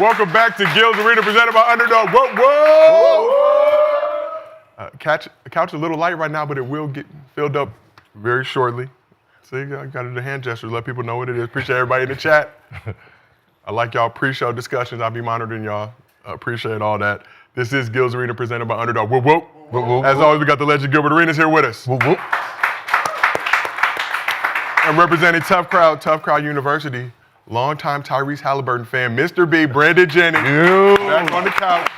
Welcome back to Gil's Arena, presented by Underdog. Whoa! Couch a little light right now, but it will get filled up very shortly. See, I got the hand gestures, let people know what it is. Appreciate everybody in the chat. I like y'all pre-show discussions. I'll be monitoring y'all. Appreciate all that. This is Gil's Arena, presented by Underdog. Whoop, whoop. Whoop, whoop. As always, we got the legend Gilbert Arenas here with us. Whoop, whoop. And representing Tough Crowd University, longtime Tyrese Haliburton fan, Mr. B, Brandon Jennings. Back on the couch.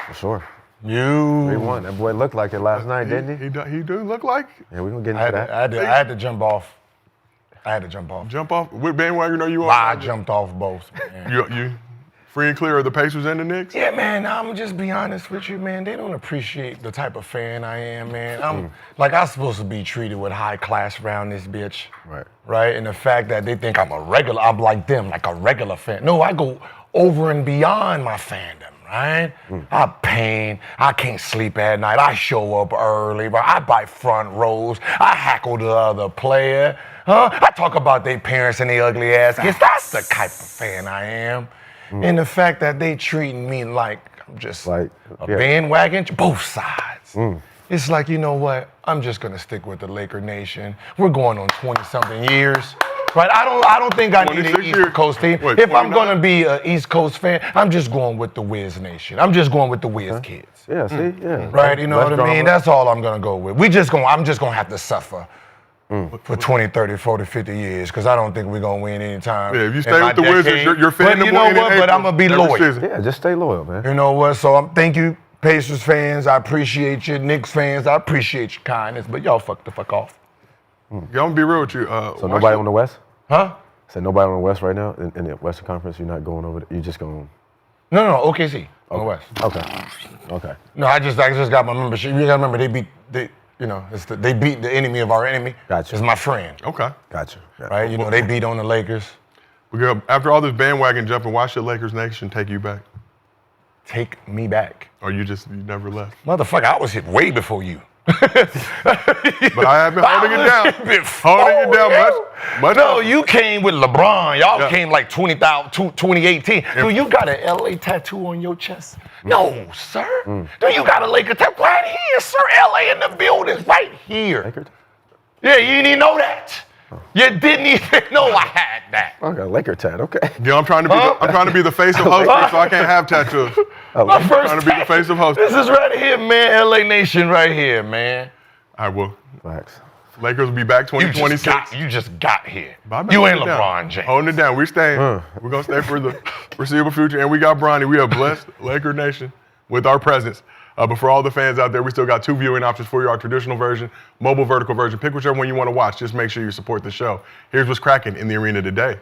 For sure. 3-1. That boy looked like it last night, didn't he? He do look like. Yeah, we're going to get into that. I had to jump off. Jump off? What bandwagon are you on? I jumped off both, man. You free and clear of the Pacers and the Knicks? Yeah, man, I'm just be honest with you, man. They don't appreciate the type of fan I am, man. I'm supposed to be treated with high class around this bitch. Right? And the fact that they think I'm like them, like a regular fan. No, I go over and beyond my fandom, right? I pain. I can't sleep at night. I show up early, but I buy front rows. I hackle the other player. I talk about their parents and their ugly ass kids. That's the type of fan I am. And the fact that they treating me like I'm just like a bandwagon, both sides. It's like, you know what? I'm just gonna stick with the Laker Nation. We're going on 20-something years, right? I don't think I need an East Coast team. Wait, if I'm gonna be an East Coast fan, I'm just going with the Wiz Nation. I'm just going with the Wiz kids. Yeah, see? Yeah. Right? You know what I mean? That's all I'm gonna go with. I'm just gonna have to suffer. For 20, 30, 40, 50 years, because I don't think we're going to win anytime. Yeah, if you stay with the Wizards, you're fan. But you know what? But I'm going to be loyal. Yeah, just stay loyal, man. You know what? So thank you, Pacers fans. I appreciate you. Knicks fans, I appreciate your kindness. But y'all fuck the fuck off. I'm going to be real with you. So nobody on the West? Huh? So nobody on the West right now? In the Western Conference, you're not going over there? You're just going... No, OKC on the West. Okay. No, I just got my membership. You got to remember, they beat the enemy of our enemy. Gotcha. It's my friend. Okay. Gotcha. Yeah. Right? You know, they beat on the Lakers. After all this bandwagon jumping, why should Lakers Nation take you back? Take me back. Or you never left? Motherfucker, I was hit way before you. But I have been holding it down. Much. No, you came with LeBron. Y'all came like 2018. Do you got an LA tattoo on your chest? No, sir. Do you got a Laker tattoo? Right here, sir. LA in the building, right here. Lakers? Yeah, you didn't even know that. You didn't even know I had that. I got a Laker tat, okay. Yeah, I'm trying to be the face of hosting, so I can't have tattoos. My first trying to be the face of hosting. This is right here, man. LA Nation right here, man. I will. Relax. Lakers will be back 2026. You just got here. You ain't LeBron James. Holding it down. We're staying. We're going to stay for the foreseeable future. And we got Bronny. We have blessed Laker Nation with our presence. But for all the fans out there, we still got 2 viewing options for you, our traditional version, mobile vertical version. Pick whichever one you want to watch. Just make sure you support the show. Here's what's cracking in the arena today.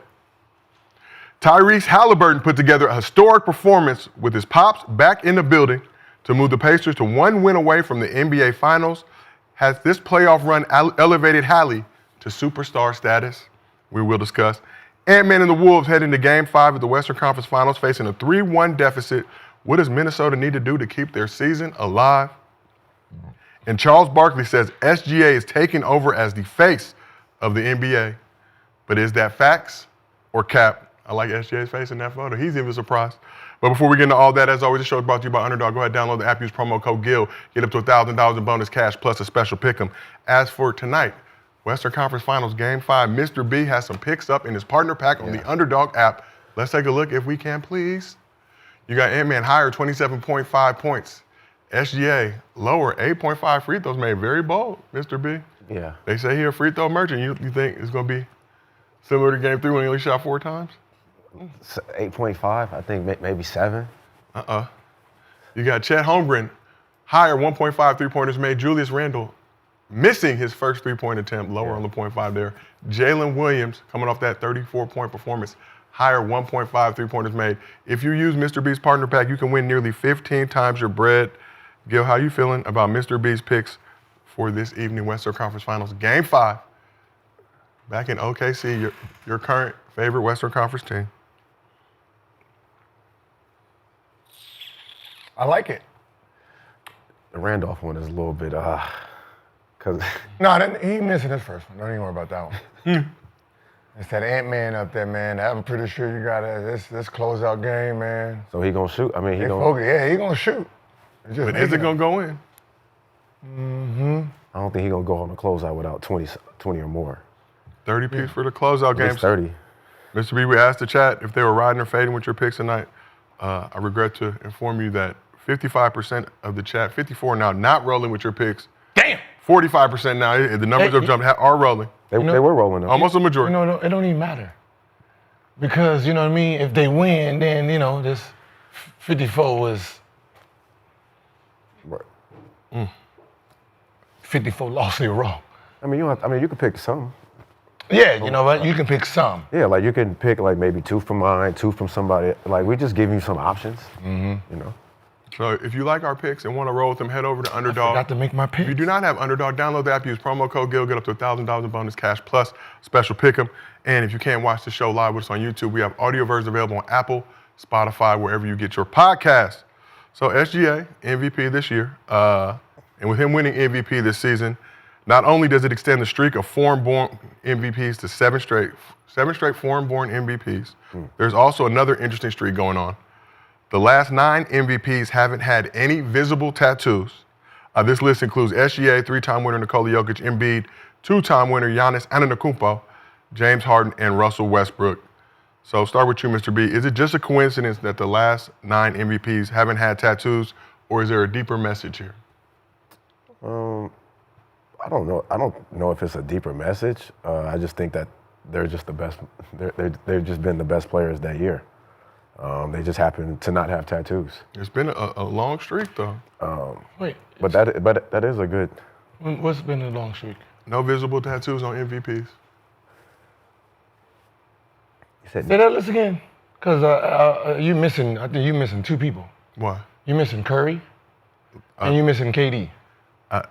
Tyrese Haliburton put together a historic performance with his pops back in the building to move the Pacers to 1 win away from the NBA Finals. Has this playoff run elevated Hallie to superstar status? We will discuss. Ant-Man and the Wolves head into Game 5 of the Western Conference Finals, facing a 3-1 deficit. What does Minnesota need to do to keep their season alive? And Charles Barkley says SGA is taking over as the face of the NBA. But is that facts or cap? I like SGA's face in that photo. He's even surprised. But before we get into all that, as always, the show is brought to you by Underdog. Go ahead, download the app, use promo code GIL. Get up to $1,000 in bonus cash plus a special pick'em. As for tonight, Western Conference Finals Game 5, Mr. B has some picks up in his partner pack on the Underdog app. Let's take a look if we can, please. You got Ant-Man higher, 27.5 points. SGA lower, 8.5 free throws made. Very bold, Mr. B. Yeah. They say he's a free throw merchant. You think it's going to be similar to Game 3 when he only shot 4 times? 8.5, I think maybe 7. You got Chet Holmgren, higher 1.5 three-pointers made. Julius Randle missing his first three-point attempt, lower on the 0.5 there. Jalen Williams coming off that 34-point performance, higher 1.5 three-pointers made. If you use Mr. B's partner pack, you can win nearly 15 times your bread. Gil, how you feeling about Mr. B's picks for this evening Western Conference Finals Game 5? Back in OKC, your current favorite Western Conference team. I like it. The Randolph one is a little bit, cause No, he missing his first one. Don't even worry about that one. It's that Ant-Man up there, man. I'm pretty sure you got this closeout game, man. So he gonna shoot. I mean, he gonna shoot. But is it gonna go in? I don't think he gonna go on the closeout without 20 or more. 30 picks for the closeout games. 30. Mr. B, we asked the chat if they were riding or fading with your picks tonight. I regret to inform you that 55% of the chat, 54 now, not rolling with your picks. Damn. 45% now. The numbers have jumped. Are rolling. They were rolling up. Almost a majority. It don't even matter. Because, you know what I mean, if they win, then, this 54 was Right. 54 losses in a row. I mean, you could pick some. Yeah, you know what? You can pick some. Yeah, like you can pick like maybe 2 from mine, 2 from somebody. Like we just give you some options. You know. So if you like our picks and want to roll with them, head over to Underdog. I forgot to make my picks. If you do not have Underdog, download the app, use promo code GIL, get up to $1,000 in bonus cash plus special pick'em. And if you can't watch the show live with us on YouTube, we have audio versions available on Apple, Spotify, wherever you get your podcasts. So SGA, MVP this year, and with him winning MVP this season, not only does it extend the streak of foreign-born MVPs to seven straight foreign-born MVPs, there's also another interesting streak going on. The last 9 MVPs haven't had any visible tattoos. This list includes SGA, 3-time winner Nikola Jokic, Embiid, 2-time winner Giannis Antetokounmpo, James Harden, and Russell Westbrook. So start with you, Mr. B. Is it just a coincidence that the last 9 MVPs haven't had tattoos, or is there a deeper message here? I don't know. I don't know if it's a deeper message. I just think that they're just the best. They've just been the best players that year. They just happen to not have tattoos. It's been a long streak, though. But that is a good. What's been a long streak? No visible tattoos on MVPs. Say that list again, because you missing. I think you missing 2 people. Why? You missing Curry, and you missing KD.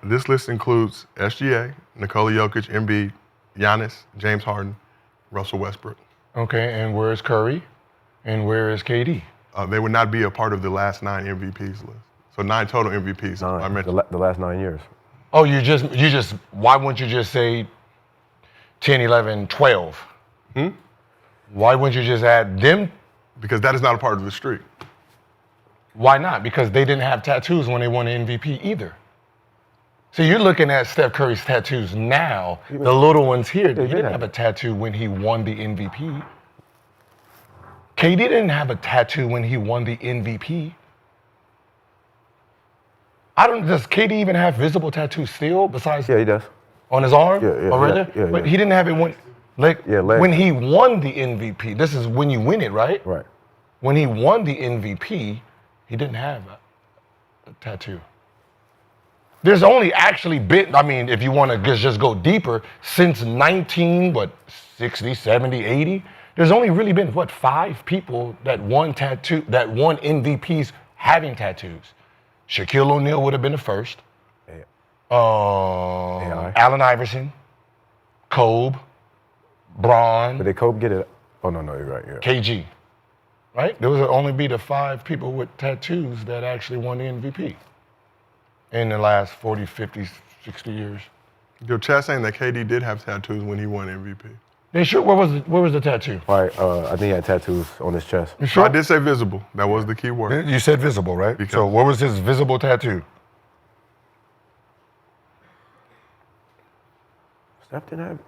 This list includes SGA, Nikola Jokic, Embiid, Giannis, James Harden, Russell Westbrook. Okay, and where is Curry, and where is KD? They would not be a part of the last 9 MVPs list. So 9 total MVPs. I mentioned the last 9 years. Oh, you just. Why wouldn't you just say 10, 11, 12? Why wouldn't you just add them? Because that is not a part of the streak. Why not? Because they didn't have tattoos when they won the MVP either. So you're looking at Steph Curry's tattoos now, the little ones here. He didn't have a tattoo when he won the MVP. KD didn't have a tattoo when he won the MVP. Does KD even have visible tattoos still besides? Yeah, he does. On his arm? Yeah. Yeah, but he didn't have it when, when he won the MVP. This is when you win it, right? Right. When he won the MVP, he didn't have a tattoo. There's only actually been, if you want to just go deeper, since 60, 70, 80, there's only really been, 5 people that won MVPs having tattoos. Shaquille O'Neal would have been the first. Allen Iverson, Kobe, Braun. But did Kobe get it? Oh, no, you're right. Yeah. KG. Right? There would only be the 5 people with tattoos that actually won the MVP in the last 40, 50, 60 years. Your chat saying that KD did have tattoos when he won MVP. They sure? Where was the tattoo? Right. I think he had tattoos on his chest. You sure? I did say visible. That was the key word. You said visible, right? So what was his visible tattoo? Steph didn't have.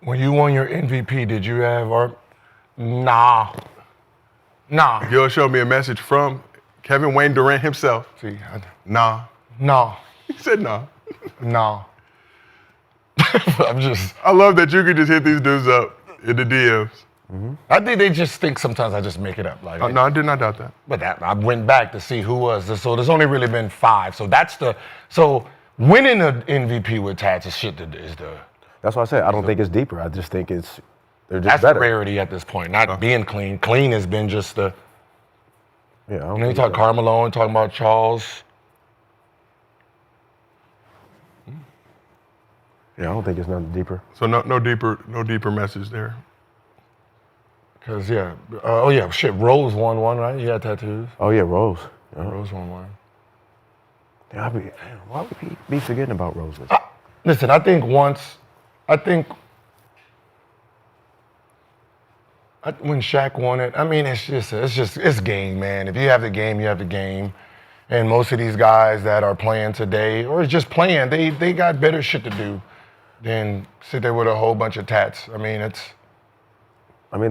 When you won your MVP, did you have Nah. Gil showed me a message from Kevin Wayne Durant himself. See, Nah. He said nah. Nah. I love that you can just hit these dudes up in the DMs. I think they just think sometimes I just make it up. No, I did not doubt that. But I went back to see who was. So there's only really been 5. So winning an MVP with tats is shit is the. That's why I said I don't think it's deeper. I just think they're just that's better. The rarity at this point. Not being clean. Clean has been just the. Yeah. And then you talk Carmelo and talking about Charles. Yeah, I don't think it's nothing deeper. So no deeper message there. Cause Rose won one, right? He had tattoos. Oh yeah, Rose. Yeah. Rose won one. Yeah, why would he be forgetting about Rose? Listen, I think once I think when Shaq won it, I mean, it's game, man. If you have the game, you have the game. And most of these guys that are playing today, or just playing, they got better shit to do than sit there with a whole bunch of tats. I mean,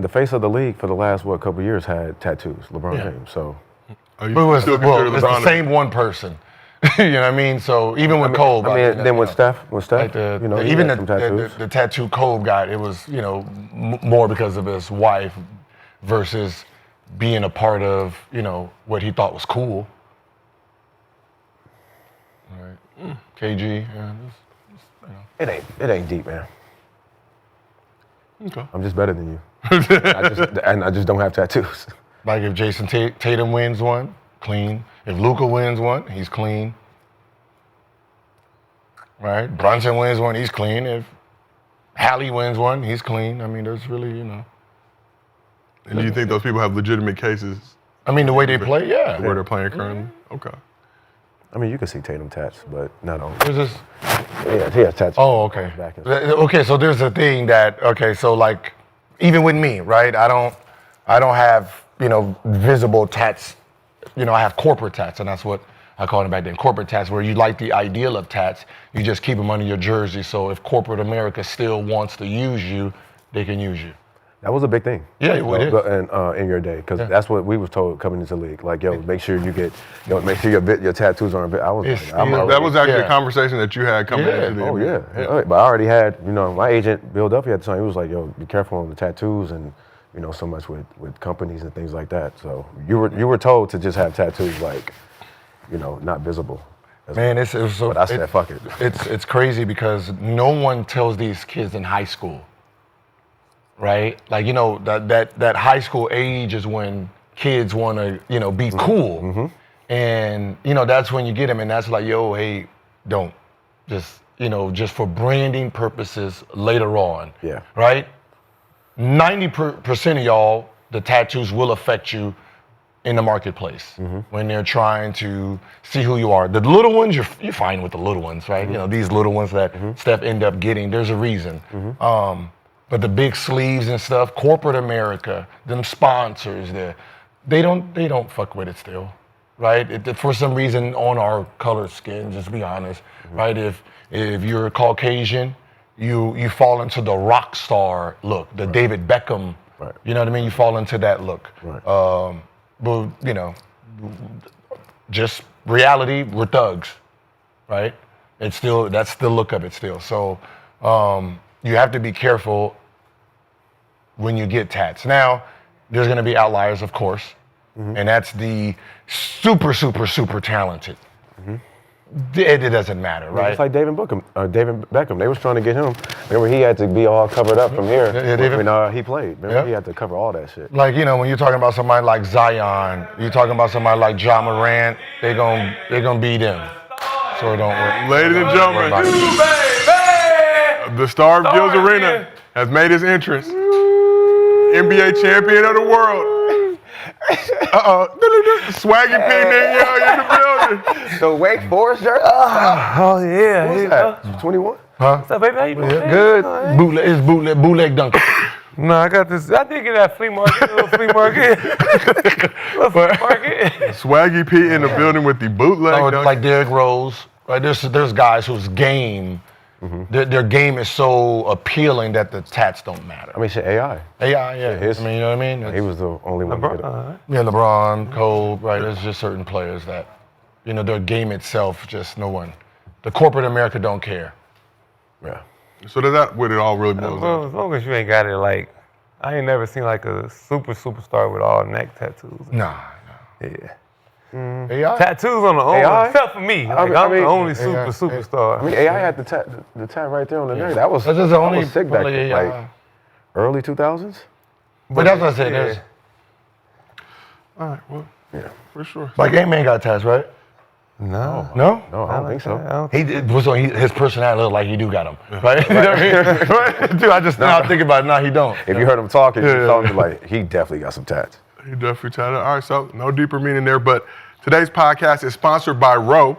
the face of the league for the last, couple years had tattoos, LeBron James, so. It's the same one person. You know what I mean? So even with Kobe. With Steph, like even the tattoo Kobe got, it was, more because of his wife versus being a part of, what he thought was cool. All right. KG, It ain't deep, man. Okay. I'm just better than you. I just don't have tattoos. Like if Jason Tatum wins one, clean. If Luka wins one, he's clean. Right? Brunson wins one, he's clean. If Hallie wins one, he's clean. I mean, there's really, And do you think those people have legitimate cases? I mean, the way they play, yeah. Where they're playing currently? Okay. I mean, you can see Tatum tats, but not on. There's this. Yeah, he has tattoos. Oh, okay. Okay, so there's a thing that, so like, even with me, right? I don't have, visible tats. I have corporate tats, and that's what I call them back then, corporate tats, where you like the ideal of tats, you just keep them under your jersey. So if corporate America still wants to use you, they can use you. That was a big thing. Yeah, it is. In your day, because that's what we was told coming into the league. Like, make sure you get, make sure your tattoos aren't. That was actually a conversation that you had coming into the league. But I already had, my agent, Bill Duffy at the time, he was like, be careful on the tattoos and, so much with companies and things like that. So you were told to just have tattoos like, not visible. Man, but I said, fuck it. It's crazy because no one tells these kids in high school. Right? Like, that high school age is when kids want to, be cool. Mm-hmm. And, that's when you get them. And that's like, hey, don't. Just, just for branding purposes later on. Yeah. Right? 90% of y'all, the tattoos will affect you in the marketplace when they're trying to see who you are. The little ones, you're fine with the little ones, right? These little ones that Steph end up getting, there's a reason. But the big sleeves and stuff, corporate America, them sponsors, they don't fuck with it still, right? For some reason, on our colored skin, just be honest, right? If you're Caucasian, you fall into the rock star look, the David Beckham, you know what I mean? You fall into that look. Right. But just reality, we're thugs, right? That's the look of it still. So. You have to be careful when you get tats. Now, there's going to be outliers, of course, and that's the super, super, super talented. It doesn't matter, right? It's like David Beckham. They was trying to get him. Remember, he had to be all covered up from here when he played. Remember, he had to cover all that shit. Like, when you're talking about somebody like Zion, you're talking about somebody like Ja Morant, they're gonna beat him. So don't worry. Ladies and gentlemen, the star of Gil's Arena has made his entrance. NBA champion of the world. Swaggy P, nigga, in the building. The Wake Forest shirt? Oh, yeah. What's that? 21? Huh? What's up, baby? How you doing? Good. Bootleg dunker. No, I got this. I did get that flea market, little flea market. Swaggy P in the building with the bootleg dunker. Like Derrick Rose. Right? There's guys whose game, their game is so appealing that the tats don't matter. I mean, shit, AI. AI, yeah. You know what I mean? He was the only one. LeBron, Kobe, right? There's just certain players that, their game itself, just no one. The corporate America don't care. Yeah. So does that what it all really boils down? As long as you ain't got it, like, I ain't never seen like a superstar with all neck tattoos. Nah. Yeah. AI? Tattoos on the arm, except for me. Like, I'm the only superstar. I mean, AI had the tat right there on the neck. That was just the only sick back then, like early 2000s. But that's what I said. There's all right, well, yeah, for sure. Like A-Man got tats, right? No. No? No, I don't think so. His personality look like he do got them, right? You know what I mean? Dude, I just now think about it. No, he don't. If you heard him talking, you thought like he definitely got some tats. He definitely tatted. All right, so no deeper meaning there. But today's podcast is sponsored by Roe.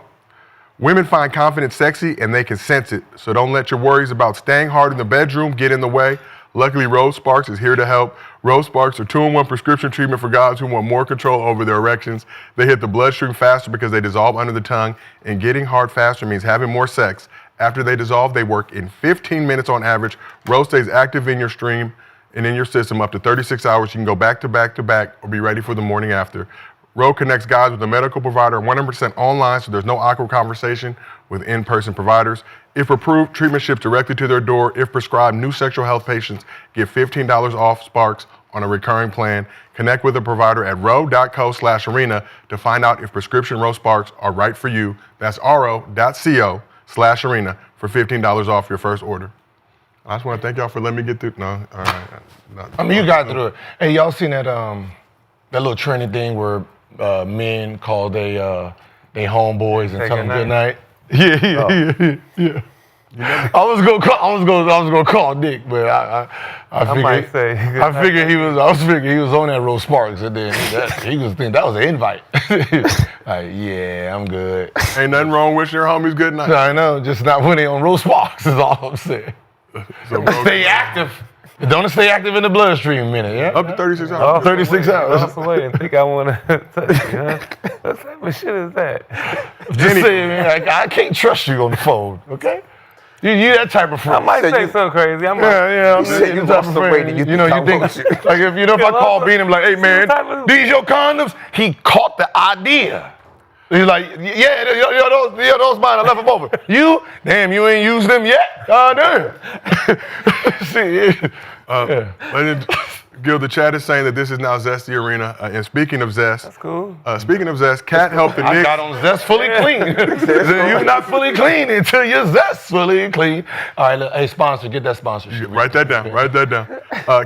Women find confidence sexy and they can sense it, so don't let your worries about staying hard in the bedroom get in the way. Luckily, Rose Sparks is here to help. Rose Sparks are 2-in-1 prescription treatment for guys who want more control over their erections. They hit the bloodstream faster because they dissolve under the tongue, and getting hard faster means having more sex. After they dissolve, they work in 15 minutes on average. Rose stays active in your stream and in your system up to 36 hours. You can go back to back to back or be ready for the morning after. Ro connects guys with a medical provider 100% online, so there's no awkward conversation with in-person providers. If approved, treatment ships directly to their door. If prescribed, new sexual health patients get $15 off Sparks on a recurring plan. Connect with a provider at ro.co/arena to find out if prescription Ro Sparks are right for you. That's ro.co/arena for $15 off your first order. I just want to thank y'all for letting me get through. No, all right. No, I mean, you got through it. Hey, y'all seen that that little trending thing where men call they homeboys and tell them good night? Yeah. I was gonna call Nick, but I figured he was on that Rose Sparks, and then he was thinking that was an invite. Like, yeah, I'm good. Ain't nothing wrong wishing your homies good night. No, I know, just not when they on Rose Sparks is all I'm saying. So stay active. Don't stay active in the bloodstream a minute, yeah? Up to 36 hours. 36 hours. That's the way and think I want to touch you, huh? What type of shit is that? Just saying, man, I can't trust you on the phone, okay? You that type of friend. I might say something crazy. Yeah, I'm the type of friend. You think, like if I call Bean and be like, hey man, these your condoms? He caught the idea. He's like, yeah, those mine. I left them over. You? Damn, you ain't used them yet? Damn. See, Gil, the chat is saying that this is now Zesty Arena. And speaking of Zest, that's cool. Speaking of Zest, Katt helped the Knicks. I got on Zest fully clean. You're not fully clean until you're Zest fully clean. All right, hey, sponsor, get that sponsorship. Write that down.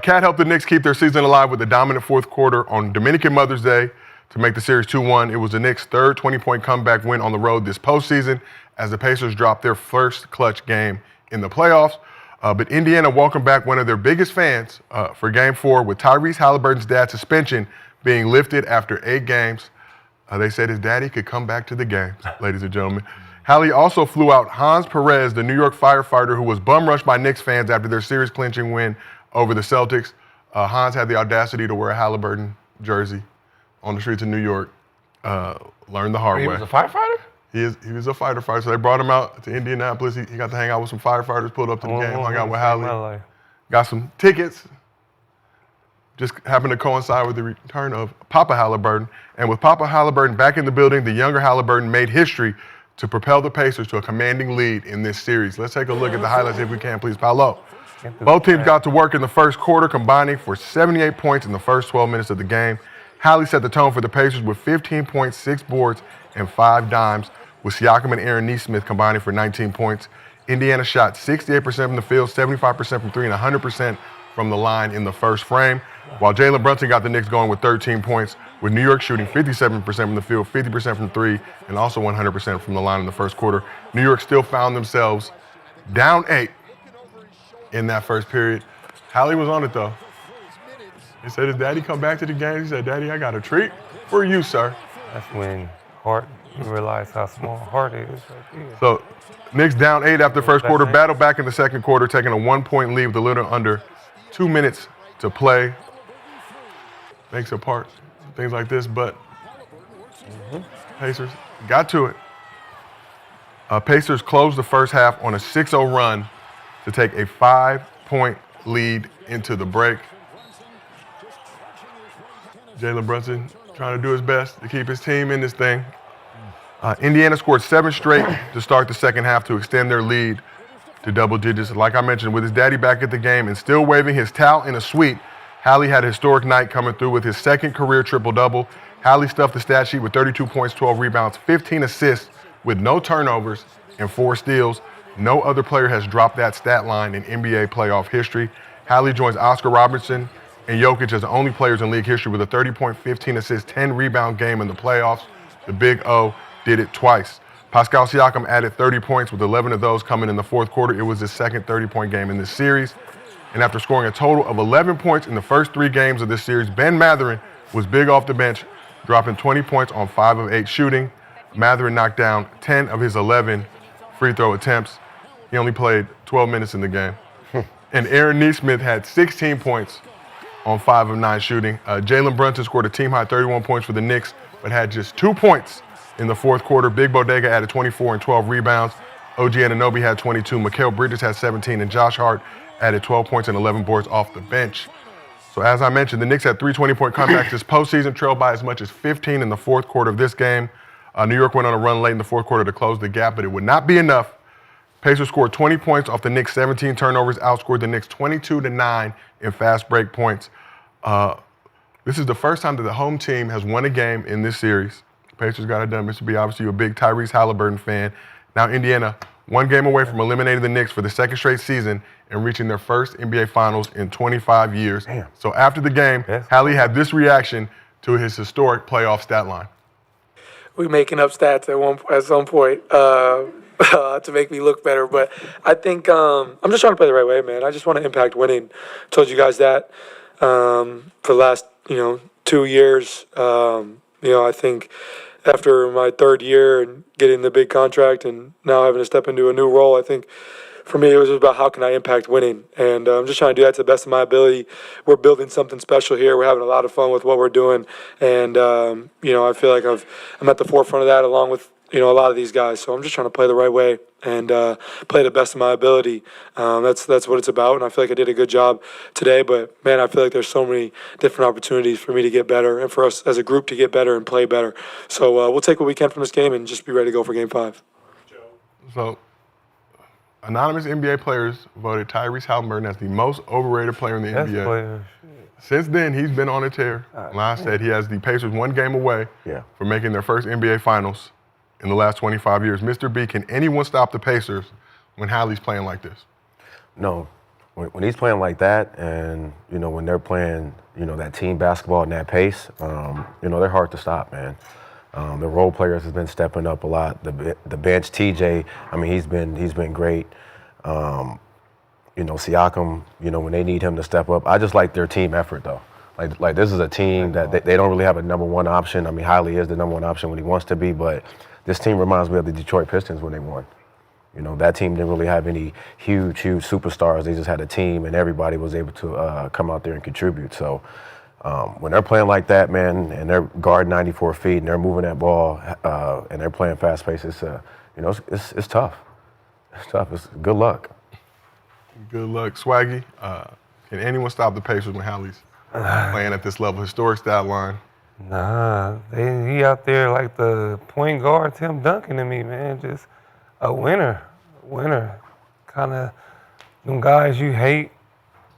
Katt helped the Knicks keep their season alive with a dominant fourth quarter on Dominican Mother's Day to make the series 2-1. It was the Knicks' third 20-point comeback win on the road this postseason as the Pacers dropped their first clutch game in the playoffs. But Indiana welcomed back one of their biggest fans for Game 4 with Tyrese Haliburton's dad's suspension being lifted after 8 games. They said his daddy could come back to the games, ladies and gentlemen. Hallie also flew out Hans Perez, the New York firefighter who was bum rushed by Knicks fans after their series-clinching win over the Celtics. Hans had the audacity to wear a Haliburton jersey on the streets of New York, learned the hard way. He was a firefighter? He was a fighter, so they brought him out to Indianapolis. He got to hang out with some firefighters, pulled up to the game, hung out with Hallie, got some tickets. Just happened to coincide with the return of Papa Haliburton. And with Papa Haliburton back in the building, the younger Haliburton made history to propel the Pacers to a commanding lead in this series. Let's take a look at the highlights if we can, please, Paolo. Both teams got to work in the first quarter, combining for 78 points in the first 12 minutes of the game. Hallie set the tone for the Pacers with 15 points, 6 boards, and 5 dimes, with Siakam and Aaron Nesmith combining for 19 points. Indiana shot 68% from the field, 75% from 3, and 100% from the line in the first frame, while Jalen Brunson got the Knicks going with 13 points, with New York shooting 57% from the field, 50% from 3, and also 100% from the line in the first quarter. New York still found themselves down 8 in that first period. Hallie was on it, though. He said his daddy come back to the game. He said, Daddy, I got a treat for you, sir. That's when you realize how small heart is right there. So, Knicks down 8 after the first quarter, battled back in the second quarter, taking a 1-point lead with a little under 2 minutes to play. Makes apart, things like this, but Pacers got to it. Pacers closed the first half on a 6-0 run to take a 5-point lead into the break. Jalen Brunson trying to do his best to keep his team in this thing. Indiana scored 7 straight to start the second half to extend their lead to double digits. Like I mentioned, with his daddy back at the game and still waving his towel in a suite, Hallie had a historic night coming through with his second career triple-double. Hallie stuffed the stat sheet with 32 points, 12 rebounds, 15 assists with no turnovers and 4 steals. No other player has dropped that stat line in NBA playoff history. Hallie joins Oscar Robertson and Jokic as the only players in league history with a 30-point, 15-assist, 10-rebound game in the playoffs. The Big O did it twice. Pascal Siakam added 30 points, with 11 of those coming in the fourth quarter. It was his second 30-point game in this series. And after scoring a total of 11 points in the first 3 games of this series, Ben Mathurin was big off the bench, dropping 20 points on 5 of 8 shooting. Matherin knocked down 10 of his 11 free throw attempts. He only played 12 minutes in the game. And Aaron Nesmith had 16 points on 5 of 9 shooting. Jalen Brunson scored a team-high 31 points for the Knicks, but had just 2 points in the fourth quarter. Big Bodega added 24 and 12 rebounds. OG Anunoby had 22. Mikal Bridges had 17, and Josh Hart added 12 points and 11 boards off the bench. So as I mentioned, the Knicks had 3 20-point comebacks this postseason, trailed by as much as 15 in the fourth quarter of this game. New York went on a run late in the fourth quarter to close the gap, but it would not be enough. Pacers scored 20 points off the Knicks' 17 turnovers, outscored the Knicks 22-9 in fast break points. This is the first time that the home team has won a game in this series. Pacers got it done. Mr. B, obviously, you're a big Tyrese Haliburton fan. Now Indiana, 1 game away from eliminating the Knicks for the second straight season and reaching their first NBA Finals in 25 years. Damn. So after the game, Hallie had this reaction to his historic playoff stat line. We making up stats at some point to make me look better, but I think I'm just trying to play the right way, man. I just want to impact winning. Told you guys that for the last 2 years. I think after my third year and getting the big contract and now having to step into a new role, I think for me it was about how can I impact winning, and I'm just trying to do that to the best of my ability. We're building something special here. We're having a lot of fun with what we're doing, and I feel like I'm at the forefront of that along with a lot of these guys. So I'm just trying to play the right way and play the best of my ability. That's what it's about, and I feel like I did a good job today. But man, I feel like there's so many different opportunities for me to get better and for us as a group to get better and play better. So we'll take what we can from this game and just be ready to go for Game 5. So, anonymous NBA players voted Tyrese Haliburton as the most overrated player in the NBA. Player. Since then, he's been on a tear. Like I said, he has the Pacers 1 game away from making their first NBA Finals in the last 25 years. Mr. B, can anyone stop the Pacers when Hallie's playing like this? No. When he's playing like that and, when they're playing, that team basketball and that pace, they're hard to stop, man. The role players have been stepping up a lot. The bench, TJ, he's been great. Siakam, when they need him to step up. I just like their team effort, though. Like this is a team that they don't really have a number one option. Hallie is the number one option when he wants to be, but this team reminds me of the Detroit Pistons when they won. That team didn't really have any huge superstars. They just had a team, and everybody was able to come out there and contribute. So when they're playing like that, man, and they're guarding 94 feet, and they're moving that ball, and they're playing fast pace, it's tough. It's tough. It's good luck. Good luck. Swaggy, can anyone stop the Pacers when Hallie's playing at this level? Historic stat line. Nah, he out there like the point guard Tim Duncan to me, man. Just a winner. Kind of them guys you hate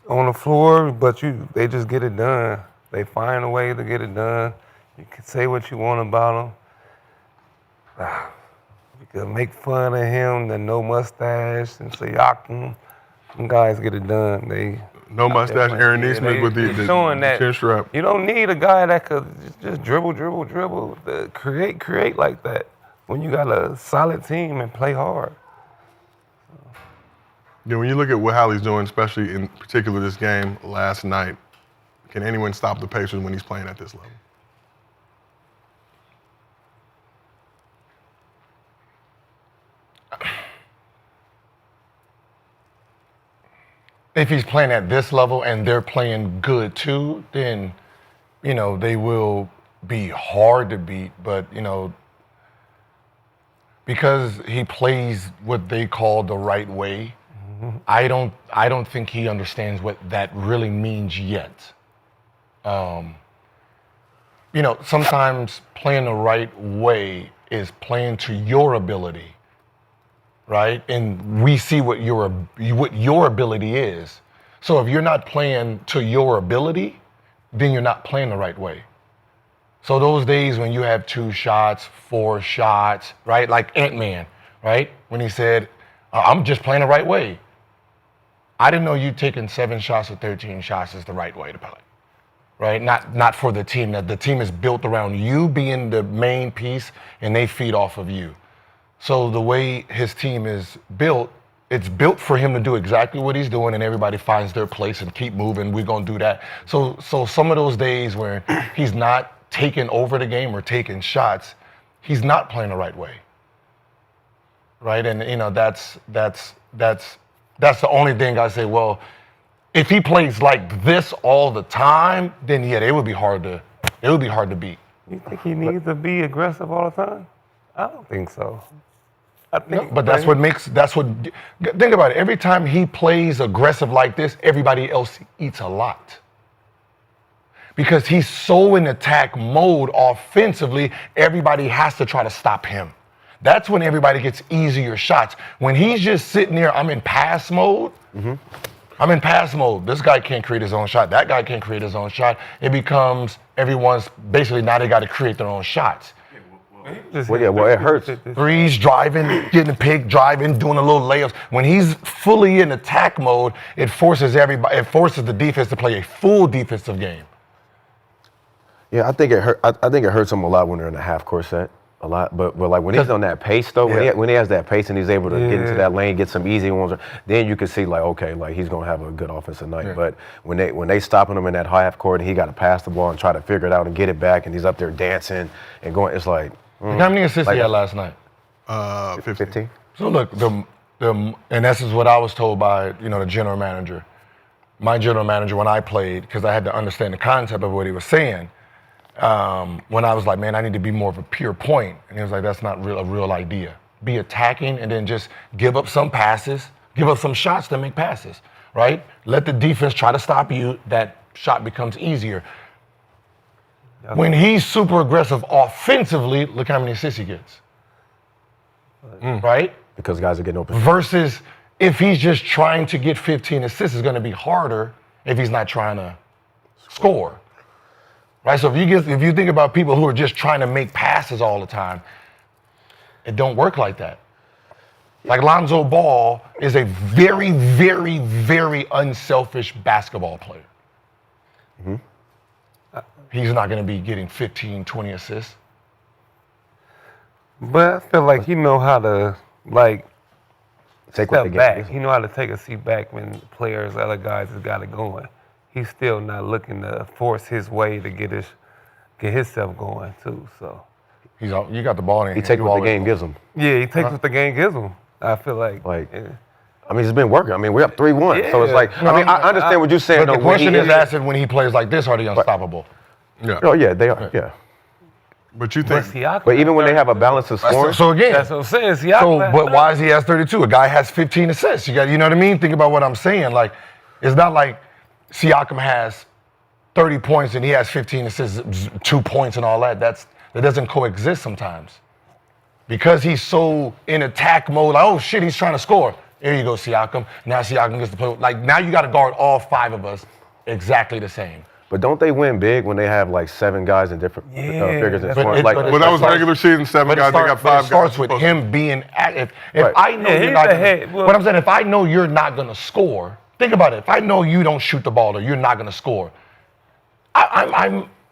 on the floor, but they just get it done. They find a way to get it done. You can say what you want about them. You can make fun of him, the no mustache, and Siakam. Them guys get it done. No mustache, Aaron Nesmith with the chin strap. You don't need a guy that could just dribble, create like that when you got a solid team and play hard. When you look at what Hallie's doing, especially in particular this game last night, can anyone stop the Pacers when he's playing at this level? If he's playing at this level and they're playing good too, then, they will be hard to beat. But, because he plays what they call the right way, I don't think he understands what that really means yet. Sometimes playing the right way is playing to your ability. Right? And we see what your ability is. So if you're not playing to your ability, then you're not playing the right way. So those days when you have 2 shots, 4 shots, right? Like Ant-Man, right? When he said, I'm just playing the right way. I didn't know you taking 7 shots or 13 shots is the right way to play. Right? Not for the team. That the team is built around you being the main piece and they feed off of you. So the way his team is built, it's built for him to do exactly what he's doing and everybody finds their place and keep moving. We're going to do that. So some of those days where he's not taking over the game or taking shots, he's not playing the right way. Right? And that's the only thing I say, well, if he plays like this all the time, then yeah, it would be hard to beat. You think he needs to be aggressive all the time? I don't think so. I think, But think about it. Every time he plays aggressive like this, everybody else eats a lot. Because he's so in attack mode offensively, everybody has to try to stop him. That's when everybody gets easier shots. When he's just sitting there, I'm in pass mode. I'm in pass mode. This guy can't create his own shot. That guy can't create his own shot. It becomes everyone's basically now they got to create their own shots. Well, it hurts. Threes, driving, getting a pick, driving, doing a little layups. When he's fully in attack mode, it forces the defense to play a full defensive game. Yeah, I think it hurt. I think it hurts him a lot when they're in a half court set. A lot, but like when he's on that pace though, when he has that pace and he's able to get into that lane, get some easy ones, then you can see like, okay, like he's gonna have a good offensive night. Yeah. But when they stopping him in that half court and he got to pass the ball and try to figure it out and get it back, and he's up there dancing and going, it's like. How many assists he had last night? 15. So look, and this is what I was told by the general manager. My general manager when I played, because I had to understand the concept of what he was saying. When I was like, man, I need to be more of a pure point. And he was like, that's not a real idea. Be attacking and then just give up some passes, give up some shots to make passes, right? Let the defense try to stop you. That shot becomes easier. When he's super aggressive offensively, look how many assists he gets. Right? Because guys are getting open. Versus if he's just trying to get 15 assists, it's going to be harder if he's not trying to score. Right, so if you think about people who are just trying to make passes all the time, it don't work like that. Like Lonzo Ball is a very, very, very unselfish basketball player. He's not going to be getting 15, 20 assists. But I feel like he know how to take step back. He know how to take a seat back when other guys has got it going. He's still not looking to force his way to get himself going too. So you got the ball in. He takes what the game gives him. Yeah, he takes what the game gives him. I feel like. I mean, it's been working. I mean, we're up 3-1. So it's like, I understand what you're saying. But the question is asked when he plays like this, are they unstoppable? Yeah. Oh yeah, they are. Yeah. But you think? But even when they have a balance of scoring. So again, that's what I'm saying. But why is he has 32? A guy has 15 assists. You know what I mean? Think about what I'm saying. Like, it's not like Siakam has 30 points and he has 15 assists, 2 points and all that. That doesn't coexist sometimes. Because he's so in attack mode, like, oh shit, he's trying to score. There you go, Siakam. Now Siakam gets to play. Like, now you got to guard all 5 of us exactly the same. But don't they win big when they have like 7 guys in different figures in front? Well, that was regular season, 7 guys. They got 5 guys. It starts with him being active. If I know you're not what I'm saying, if I know you're not going to score, think about it. If I know you don't shoot the ball or you're not going to score,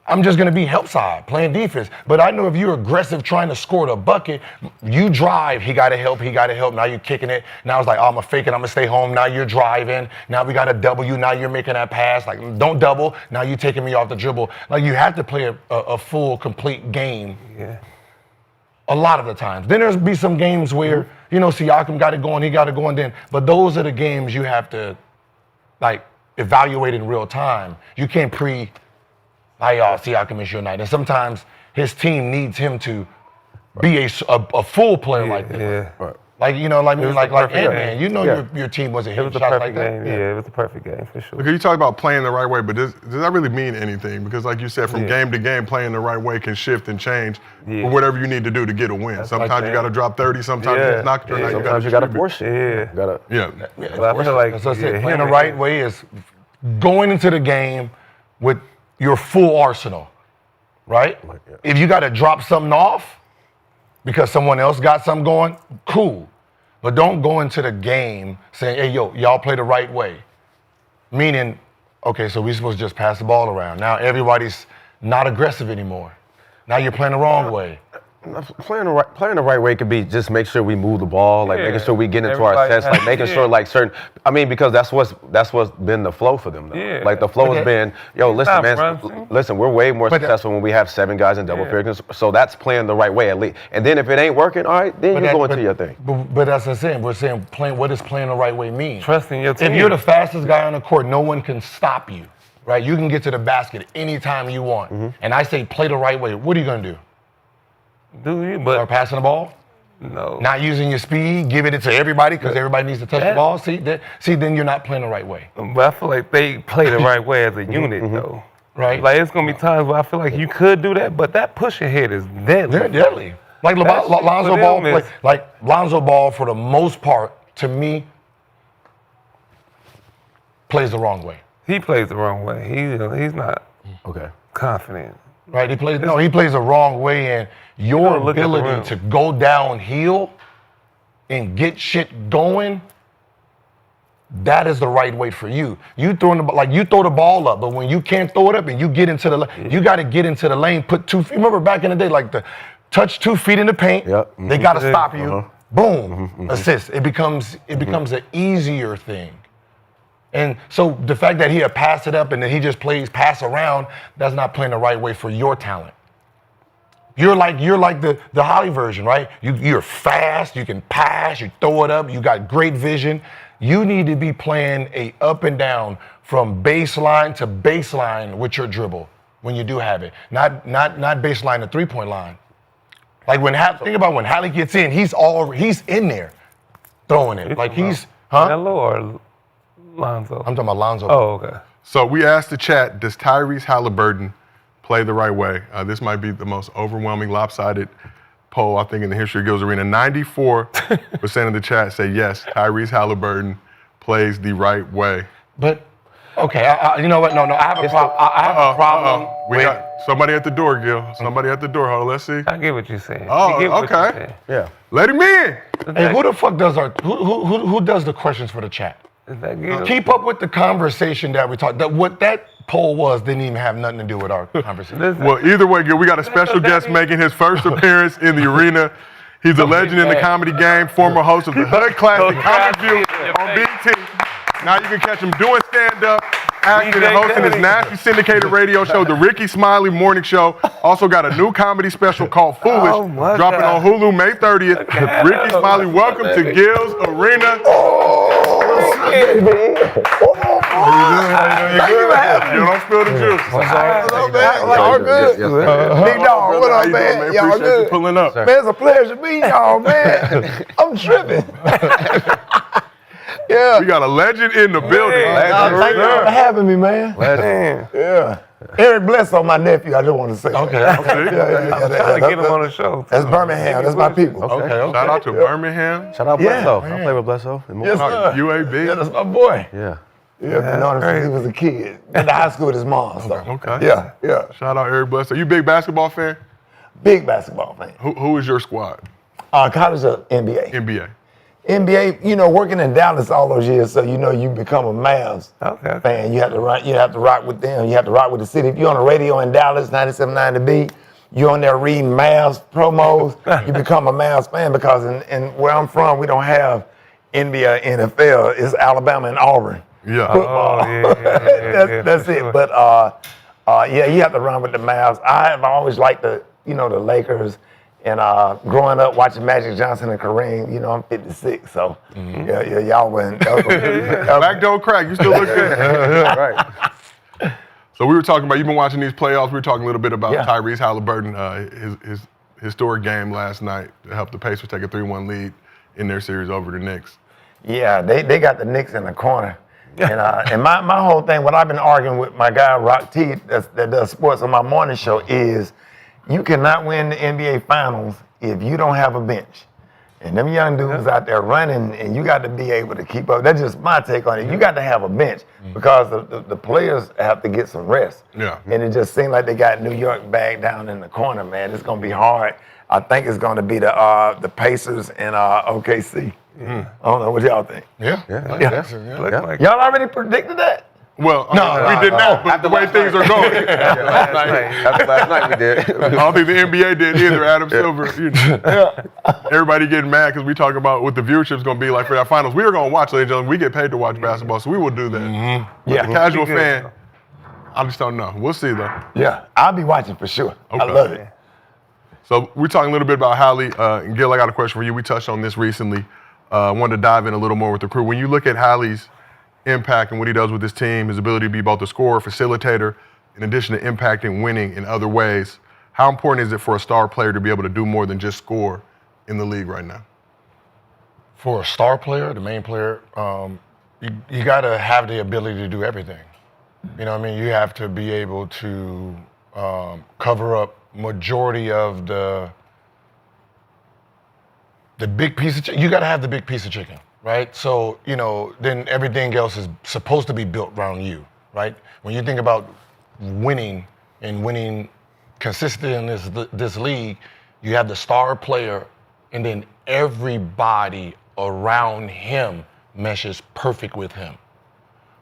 I'm just going to be help side, playing defense. But I know if you're aggressive trying to score the bucket, you drive, he got to help. Now you're kicking it. Now it's like, oh, I'm going to fake it. I'm going to stay home. Now you're driving. Now we got to double you. Now you're making that pass. Like, don't double. Now you're taking me off the dribble. Like, you have to play a full, complete game. Yeah. A lot of the times. Then there's be some games where, Siakam got it going, he got it going then. But those are the games you have to, evaluate in real time. You can't Siakam is your night. And sometimes his team needs him to be a full player like that. Yeah. Right. Like Ant-Man. Your team wasn't hitting shots like that. Yeah, it was the perfect game for sure. Because you talk about playing the right way, but does that really mean anything? Because like you said, from game to game, playing the right way can shift and change for whatever you need to do to get a win. Sometimes you got to drop 30. Sometimes you just knock it. Sometimes you got to force it. Yeah. Well, I feel like playing the right way is going into the game with your full arsenal, right? If you got to drop something off because someone else got something going, cool. But don't go into the game saying, hey, y'all play the right way. Meaning, okay, so we're supposed to just pass the ball around. Now everybody's not aggressive anymore. Now you're playing the wrong way. Playing the right way could be just make sure we move the ball, like making sure we get into our sets, like making sure like certain. I mean, because that's what's been the flow for them though. Yeah. Like the flow has been, listen, man, Brunson. listen, we're way more successful when we have 7 guys in double figures. So that's playing the right way at least. And then if it ain't working, all right, then you go into your thing. But that's what I'm saying. We're saying what does playing the right way mean? Trusting your team. If you're the fastest guy on the court, no one can stop you, right? You can get to the basket anytime you want. And I say play the right way. What are you gonna do? Do you? Start passing the ball? No. Not using your speed, giving it to everybody because everybody needs to touch the ball. See, then you're not playing the right way. But I feel like they play the right way as a unit, though. Right. Like, it's going to be times where I feel like you could do that, but that push ahead is deadly. They're deadly. Like Lonzo Ball, like Lonzo Ball, for the most part, to me, plays the wrong way. He plays the wrong way. He's not confident. Right? He plays the wrong way, and your ability to go downhill and get shit going, that is the right way for you. You throw the ball up, but when you can't throw it up and you get into the you got to get into the lane, put 2 feet. Remember back in the day, like the touch 2 feet in the paint. Yep. They got to stop you. Boom, assist. It becomes an easier thing. And so the fact that he'll pass it up and then he just plays pass around, that's not playing the right way for your talent. You're like the Holly version, right? You're fast, you can pass, you throw it up, you got great vision. You need to be playing a up and down from baseline to baseline with your dribble when you do have it. Not baseline to 3-point line. Like think about when Hallie gets in, he's in there throwing it. Like he's Melo or Lonzo? I'm talking about Lonzo. Oh, okay. So we asked the chat, does Tyrese Haliburton play the right way? This might be the most overwhelming lopsided poll, I think, in the history of Gills Arena. 94% of the chat say yes, Tyrese Haliburton plays the right way. But, okay, you know what? No, I have a problem. I have a problem. We got somebody at the door, Gil. Somebody at the door. Hold on, let's see. I get what you're saying. Oh, okay. Yeah. Let him in. Hey, who the fuck does who does the questions for the chat? Is that Gil? Keep up with the conversation that we talked. What that poll was didn't even have nothing to do with our conversation. Well, either way, Gil, we got a special guest making his first appearance in the arena. He's a legend in the comedy game, former host of the Hood Classic Comedy View on BT. Now you can catch him doing stand-up, acting, and hosting his nationally syndicated radio show, the Rickey Smiley Morning Show. Also got a new comedy special called Foolish, dropping on Hulu May 30th. Rickey Smiley, welcome to Gil's Arena. You don't spill the juice. Y'all good? Big dog, what up, man? Y'all Appreciate you good? pulling up. Man, it's a pleasure meeting y'all, man. I'm tripping. Yeah. We got a legend in the building. Thank you for having me, man. Legend. Yeah. Eric Bledsoe, my nephew, I just want to say. Okay. Yeah, Trying to get him on the show. That's Birmingham. That's my people. Okay. Shout out to Birmingham. Shout out Bledsoe. I play with Bledsoe. Yes, sir. UAB. Yeah, that's my boy. Yeah. Yeah, been known him since he was a kid. Went to high school with his mom. So. Okay. Yeah. Shout out Eric Bledsoe. You a big basketball fan? Big basketball fan. Who is your squad? College or NBA? NBA. NBA, working in Dallas all those years, so you become a Mavs fan. You have to rock with them. You have to rock with the city. If you're on the radio in Dallas, 97.9 The Beat, you're on there reading Mavs promos, you become a Mavs fan because in where I'm from, we don't have NBA, NFL. It's Alabama and Auburn. Yeah. Oh, yeah. That's it. But you have to run with the Mavs. I have always liked the Lakers. And growing up watching Magic Johnson and Kareem, I'm 56, so yeah, y'all went. Back door crack, you still look good. Right. So we were talking about, you've been watching these playoffs, we were talking a little bit about Yeah. Tyrese Haliburton, his historic game last night to help the Pacers take a 3-1 lead in their series over the Knicks. Yeah, they got the Knicks in the corner. And my whole thing, what I've been arguing with my guy Rock T that does sports on my morning show is, you cannot win the NBA Finals if you don't have a bench. And them young dudes out there running, and you got to be able to keep up. That's just my take on it. You got to have a bench because the players have to get some rest. Yeah. And it just seemed like they got New York back down in the corner, man. It's going to be hard. I think it's going to be the Pacers and OKC. I don't know what y'all think. Yeah. Y'all already predicted that? Well, we did not, but the way things are going. After last night we did. I don't think the NBA did either, Adam Silver. Everybody getting mad because we talking about what the viewership's going to be like for that finals. We are going to watch, ladies and gentlemen. We get paid to watch basketball, so we will do that. Mm-hmm. But the casual fan, I just don't know. We'll see, though. Yeah, I'll be watching for sure. Okay. I love it. So we're talking a little bit about Hallie. And Gil, I got a question for you. We touched on this recently. Wanted to dive in a little more with the crew. When you look at Hallie's impact and what he does with his team, his ability to be both a scorer, facilitator, in addition to impacting, winning in other ways, how important is it for a star player to be able to do more than just score in the league right now? For a star player, the main player, you got to have the ability to do everything. You know what I mean? You have to be able to cover up majority of the big piece of chicken. You got to have the big piece of chicken. Right? So, then everything else is supposed to be built around you, right? When you think about winning and winning consistently in this league, you have the star player and then everybody around him meshes perfect with him.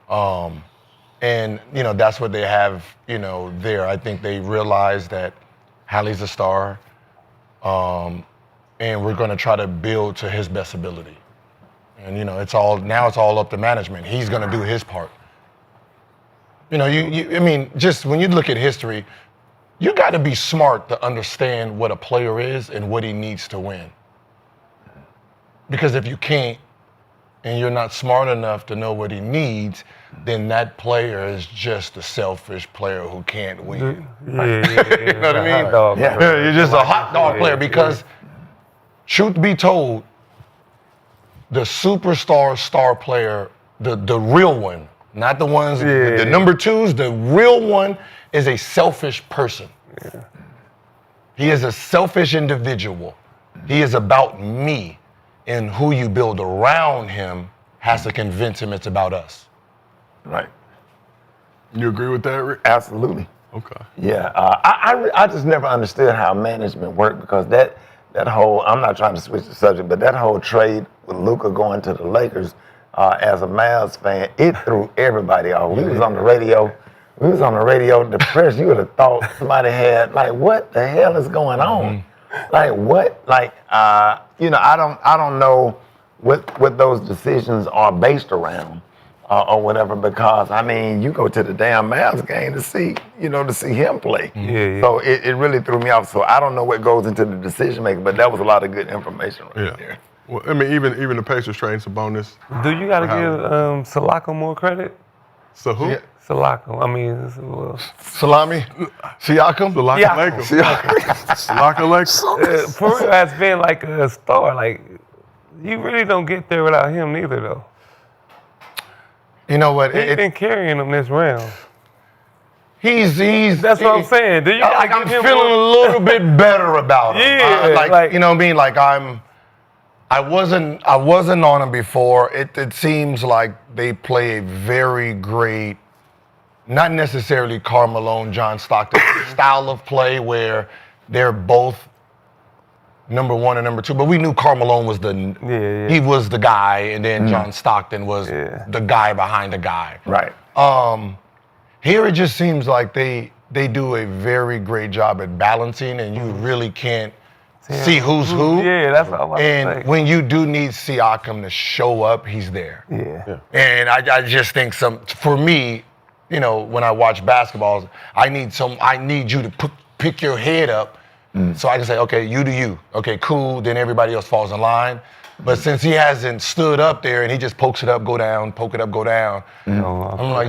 And, that's what they have, there. I think they realize that Hallie's a star and we're going to try to build to his best ability. And it's all up to management. He's going to do his part. Just when you look at history, you got to be smart to understand what a player is and what he needs to win. Because if you can't, and you're not smart enough to know what he needs, then that player is just a selfish player who can't win. You know what I mean? You're just a hot dog player because, truth be told, the superstar star player, the real one, not the ones, the number twos, the real one is a selfish person. Yeah. He is a selfish individual. He is about me, and who you build around him has to convince him it's about us. Right. You agree with that, Rick? Absolutely. Okay. Yeah, I just never understood how management worked because that whole, I'm not trying to switch the subject, but that whole trade with Luka going to the Lakers, as a Mavs fan, it threw everybody off. We was on the radio, depressed. You would have thought somebody had, like, what the hell is going on? Like, what? Like, I don't know what those decisions are based around. Or whatever, because you go to the damn Mavs game to see him play. Yeah. So it really threw me off. So I don't know what goes into the decision making, but that was a lot of good information right there. Well, even the Pacers trading Sabonis. Do you got to give Siakam more credit? So who? Yeah. Siakam. Salami? Siakam? Siakam Lakers. For real, has been like a star. Like, you really don't get there without him neither, though. You know what? He's been carrying them this round. That's what I'm saying. Do you I'm feeling a little bit better about him. Yeah, you know what I mean? Like I wasn't on him before. It seems like they play a very great, not necessarily Karl Malone, John Stockton style of play where they're both number one and number two, but we knew Karl Malone was he was the guy, and then John Stockton was the guy behind the guy. Right. Here it just seems like they do a very great job at balancing, and you really can't see who's who. Yeah, that's what I was And saying. when you do need Siakam to show up, he's there. Yeah. And I just think for me, when I watch basketball, I need you to pick your head up. So I can say, okay, you do you. Okay, cool. Then everybody else falls in line. But since he hasn't stood up there and he just pokes it up, go down, poke it up, go down, I'm like,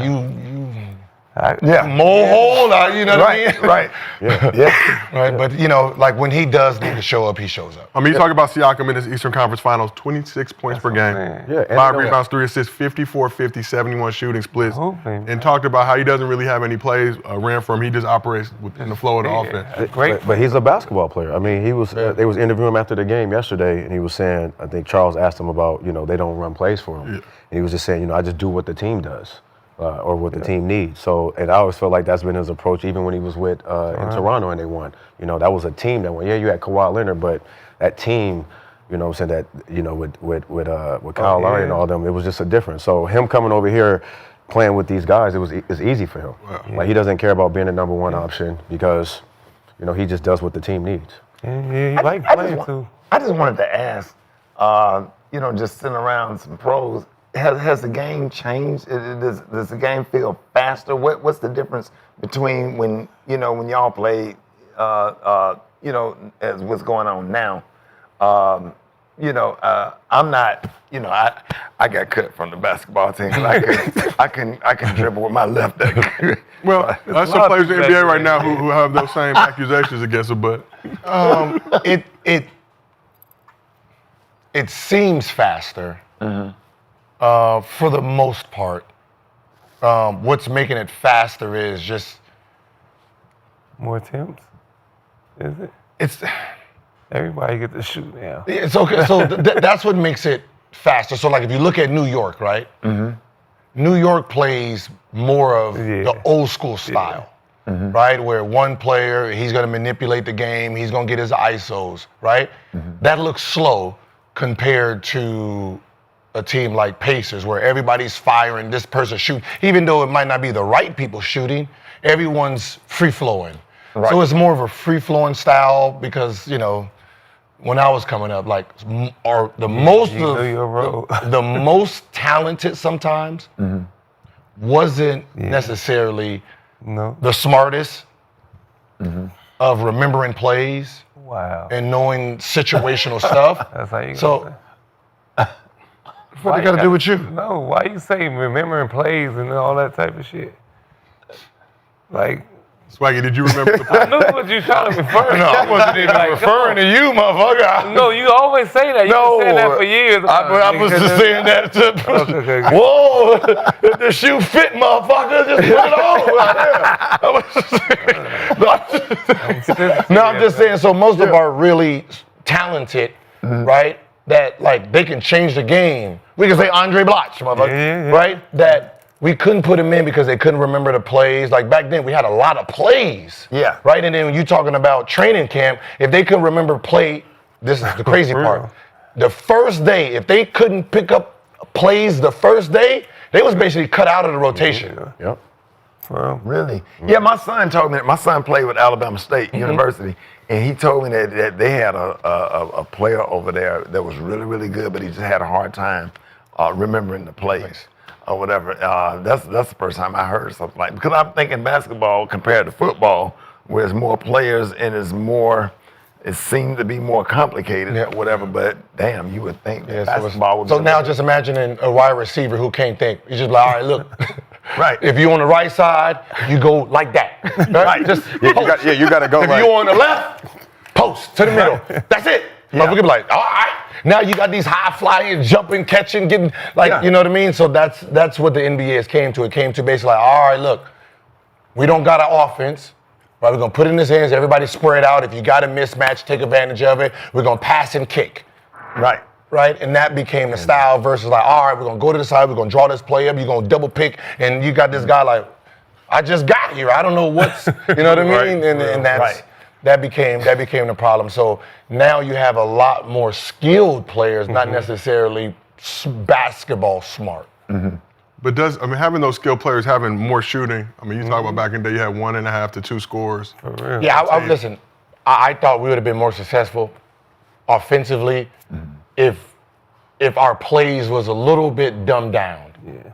more hole, you know what I mean? Right. Yeah. Right. But like when he does need to show up, he shows up. You talk about Siakam in his Eastern Conference Finals, 26 points per game. Yeah, 5 rebounds, 3 assists, 54-50, 71 shooting splits. And talked about how he doesn't really have any plays ran from. He just operates within the flow of the offense. Great. But he's a basketball player. He was. They was interviewing him after the game yesterday, and he was saying, I think Charles asked him about, they don't run plays for him, and he was just saying, I just do what the team does. Or what the team needs. So, and I always felt like that's been his approach, even when he was with in Toronto and they won. That was a team that won. Yeah, you had Kawhi Leonard, but that team, what I'm saying, that with Kyle Lowry and all them, it was just a difference. So him coming over here, playing with these guys, it's easy for him. Wow. Like he doesn't care about being the number one option because, he just does what the team needs. Yeah, he like playing too. I just wanted to ask, just sitting around some pros, has the game changed? Does the game feel faster? What's the difference between when y'all played, as what's going on now? I'm not, I got cut from the basketball team. I can dribble with my left leg. Well, that's some players in the NBA right now who have those same accusations against them, but it seems faster for the most part. What's making it faster is just More attempts? Is it? it's. Everybody get to shoot now. It's okay. So that's what makes it faster. So like if you look at New York, right? New York plays more of the old school style, right? Where one player, he's going to manipulate the game. He's going to get his ISOs, right? That looks slow compared to a team like Pacers where everybody's firing, this person shooting. Even though it might not be the right people shooting, everyone's free-flowing. Right. So it's more of a free-flowing style because, when I was coming up, like, the most talented sometimes wasn't necessarily the smartest of remembering plays and knowing situational stuff. That's how you So, what they got to do with you? No, why you say remembering plays and all that type of shit? Like, Swaggy, did you remember the play? I knew what you trying to refer to. No, I wasn't even referring to you, motherfucker. No, you always say that. You've been saying that for years. I was just saying that to. Okay. Whoa, if the shoe fit, motherfucker, just put it on. I'm just saying. So most of our really talented, right? That like they can change the game. We can say Andre Bloch, motherfucker, right? That. We couldn't put them in because they couldn't remember the plays. Like back then, we had a lot of plays. Yeah. Right? And then when you're talking about training camp, if they couldn't remember play, this is the crazy part. The first day, if they couldn't pick up plays the first day, they was basically cut out of the rotation. Yep. Well, really? Yeah, my son told me, my son played with Alabama State University, and he told me that they had a player over there that was really, really good, but he just had a hard time remembering the plays. Or whatever. That's the first time I heard something like, because I'm thinking basketball compared to football, where there's more players and it seems to be more complicated or whatever. But damn, you would think that basketball would. So now just imagining a wide receiver who can't think. He's just like, all right, look. Right. If you're on the right side, you go like that. Right. Just you got to go. If you're on the left, post to the middle. That's it. Yeah. We could be like, all right. Now you got these high flying, jumping, catching, getting you know what I mean? So that's what the NBA has came to. It came to basically like, all right, look, we don't got an offense. Right, we're gonna put it in his hands, everybody spread out. If you got a mismatch, take advantage of it. We're gonna pass and kick. Right. Right? And that became the style versus like, all right, we're gonna go to the side, we're gonna draw this play up, you're gonna double pick, and you got this guy like, I just got here. I don't know what's you know what I mean? And that's that became the problem. So now you have a lot more skilled players, not necessarily basketball smart. But having those skilled players, having more shooting, you talk about back in the day, you had 1.5 to 2 scores. Yeah, listen, I thought we would have been more successful offensively if our plays was a little bit dumbed down. Yeah.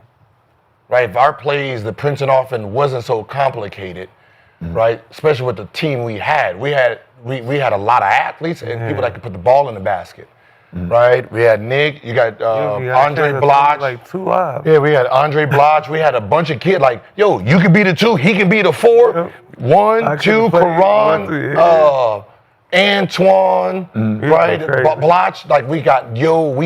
Right? If our plays, the Princeton offense wasn't so complicated, right? Especially with the team we had. We had a lot of athletes and people that could put the ball in the basket. Right? We had Nick, you got Andre Bloch. Like 2 live. Yeah, we had Andre Bloch. We had a bunch of kids like, yo, you can be the 2, he can be the 4. 1, 2, Karan, Antoine, right? Bloch, like we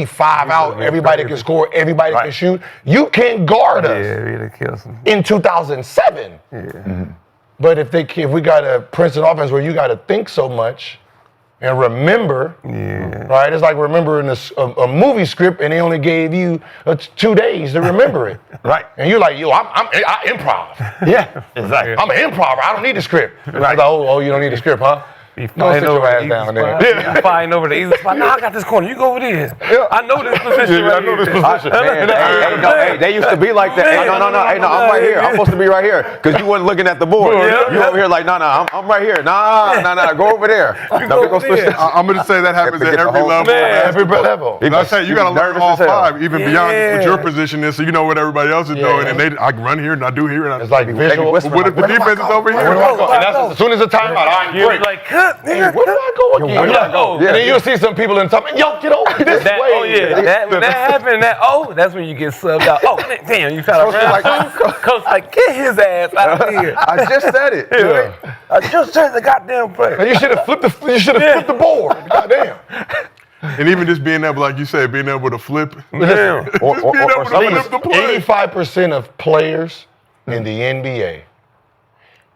5 out. Everybody can score. Everybody can shoot. You can't guard us. Yeah, we had to kill some. In 2007. Yeah. But if we got a Princeton offense where you got to think so much and remember, right? It's like remembering a movie script and they only gave you 2 days to remember it, right? And you're like, yo, I improv. Yeah, exactly. I'm an improver. I don't need the script. Right. Like, oh, you don't need the script, huh? Be Go sit fighting your over ass the down easy there. spot. Be fighting over the easy spot. Nah, I got this corner. You go over there. I know this position right here. Hey, they used to be like that. Hey, no, I'm right here. I'm supposed to be right here because you wasn't looking at the board. You over here like, I'm right here. Nah, go over there. No, we gonna switch this. I'm going to say that happens at Forget the every whole- level. Man. Every level. I say you got to learn nervous all as hell. 5, even beyond Yeah. what your position is, so you know what everybody else is doing. And I can run here and I do here. And It's like visual. whisper. what if the defense is over Where do here? I go? And that's as soon as the timeout, I'm You're great. like, cut, nigga. Where do I go again? Where do I go? And then you'll see some people in the top, yo, get over this That, way. oh yeah, when that happened, that's when you get subbed out. Oh damn, you try to run. Coach like, get his ass out of here. I just said it. Yeah. I just said the goddamn play. And you should have flipped the board. Goddamn. And even just being able, like you said, being able to flip. Damn. Or being able to flip the play. 85% of players in the NBA,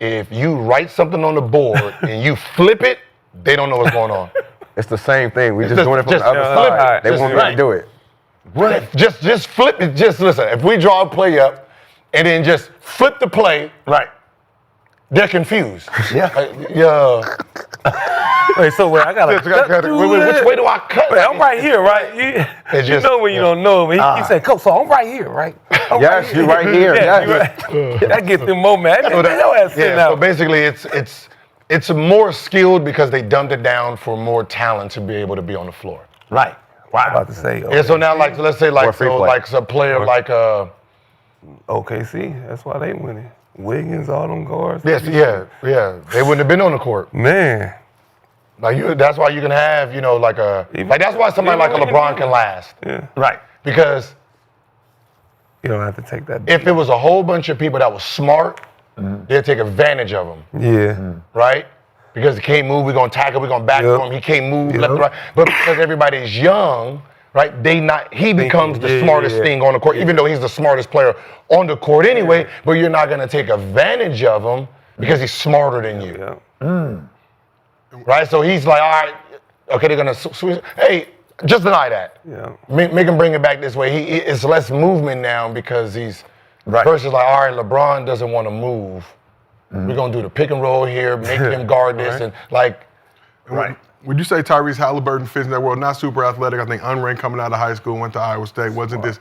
if you write something on the board and you flip it, they don't know what's going on. it's the same thing. We just Just- doing it from just the other flip it. side. They Just want me to right. do it. Just flip it. Just listen. If we draw a play up and then just flip the play, Right. they're confused. Yeah. Yeah. Wait, so wait, I gotta cut through Which way do I cut? Wait, I'm right here, right? You just- know when you don't know, but he said, Coach, so I'm right here, right? I'm Yes, you're right here. Yeah, Yes. you right. That gets them more mad. Your ass sitting Yeah. So out. basically, it's more skilled because they dumbed it down for more talent to be able to be on the floor. Right. I'm about to say, Yeah. So now, like, let's say, Or like, free so, play. like, a player like OKC, that's why they winning. Wiggins, all them guards. yes, yeah, they wouldn't have been on the court. Man. Like, that's why you can have, like that's why somebody like a LeBron can last. Yeah. Right. Because You don't have to take that. if it was a whole bunch of people that was smart, they'd take advantage of him, Yeah. right? Because he can't move, we're gonna tackle, we're gonna back Yep. him, he can't move Yep. left and right. But because everybody's young, right, he becomes the Yeah, smartest yeah. thing on the court, even though he's the smartest player on the court anyway, but you're not gonna take advantage of him because he's smarter than you. Yeah. Right? So he's like, all right, okay, they're gonna switch. Hey, just deny that. Yeah. Make him bring it back this way. It's less movement now because he's versus like, all right, LeBron doesn't want to move. We're gonna do the pick and roll here, make him guard this, and like, Right. Would you say Tyrese Haliburton fits in that world? Not super athletic. I think unranked coming out of high school, went to Iowa State. Wasn't this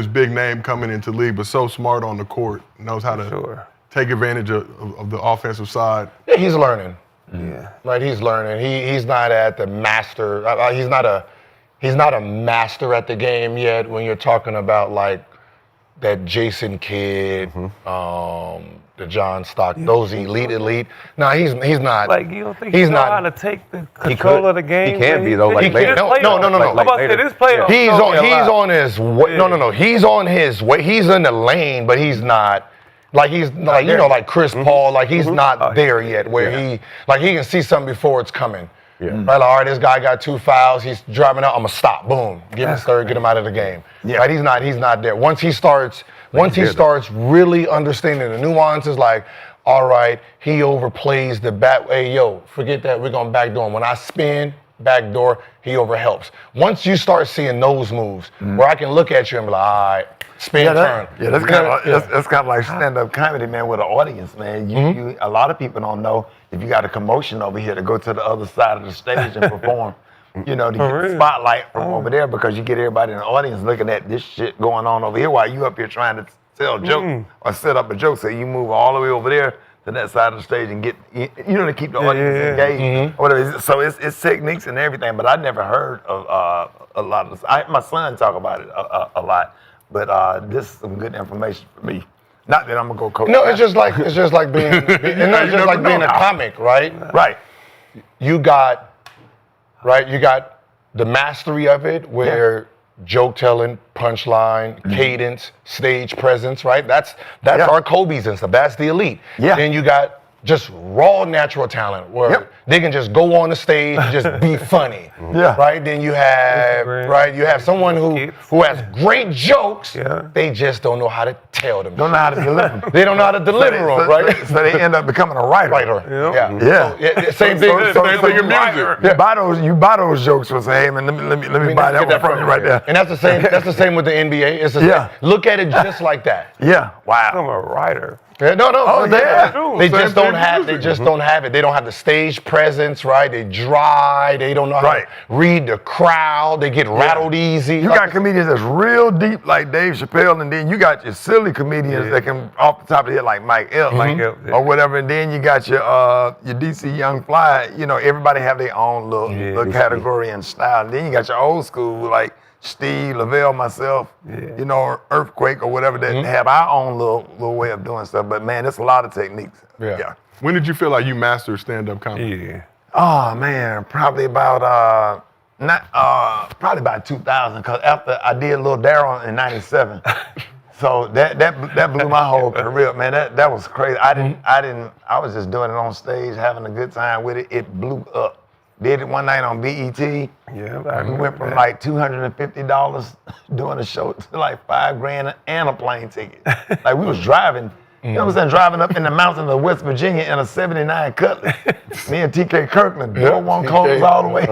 big name coming into league, but so smart on the court, knows how to Sure. take advantage of the offensive side. yeah, he's learning. Yeah. Right, he's learning. He's not at the master. He's not a master at the game yet. When you're talking about like that Jason Kidd, the John Stock, those elite. No, he's not. Like, you don't think he's he know not. how to take the control of the game? He can be, though, like He later. can't. No. I'm about to say later. this playoff. He's showed me a lot. on his way. No. He's on his way. He's in the lane, but he's not. Like he's like like Chris Paul. Like he's not there yet. Where he can see something before it's coming. Yeah. Right. Like, all right, this guy got 2 fouls. He's driving out. I'm gonna stop. Boom. Get him third. Get him out of the game. Yeah. Right. He's not there. Once he starts really understanding the nuances, like, all right, he overplays the back. Hey, yo, forget that. We're gonna backdoor him. When I spin, backdoor, he overhelps. Once you start seeing those moves, where I can look at you and be like, all right, spin, turn. That's kind of like stand-up comedy, man, with an audience, man. You, a lot of people don't know if you got a commotion over here to go to the other side of the stage and perform. To get the spotlight from over there because you get everybody in the audience looking at this shit going on over here while you up here trying to tell a joke or set up a joke. So you move all the way over there to that side of the stage and get, to keep the audience engaged. Whatever. So it's techniques and everything, but I never heard of a lot of this. My son talk about it a lot, but this is some good information for me. Not that I'm gonna go coach. No, it's just like being a comic, right? Right. You got the mastery of it where joke telling, punchline, cadence, stage presence, right? That's our Kobe's and stuff. That's the elite. Yeah. Then you got just raw natural talent where they can just go on the stage and just be funny. Yeah. Right? Then you have someone who has great jokes. Yeah. They just don't know how to tell them. Don't know how to deliver them. They don't know how to deliver them, right? So they end up becoming a writer. Yeah. Yeah. Same thing. Same thing in music. You buy those jokes for say, hey man, let me buy that one from you right there. And that's the same. That's the same with the NBA. It's the same. Look at it just like that. Yeah. Wow. I'm a writer. Yeah, no. Oh, yeah. They Same just don't thing have. with They music. just don't have it. They don't have the stage presence, right? They dry. They don't know how Right. to read the crowd. They get rattled easy. You got comedians that's real deep like Dave Chappelle, and then you got your silly comedians that can off the top of the head like Mike Epps or whatever, and then you got your DC Young Fly. You know, everybody have their own little category and style. And then you got your old school like Steve, Lavelle, myself, you know, Earthquake or whatever that have our own little way of doing stuff. But man, it's a lot of techniques. Yeah. When did you feel like you mastered stand-up comedy? Yeah. Oh man, probably about probably about 2000. Cause after I did Lil Daryl in '97, so that blew my whole career, man. That was crazy. I was just doing it on stage, having a good time with it. It blew up. Did it one night on BET. Yeah, We went from like $250 doing a show to like $5,000 and a plane ticket. Like we was driving. You know what I'm saying? Driving up in the mountains of West Virginia in a '79 Cutlass. Me and TK Kirkland, door won't close all the way.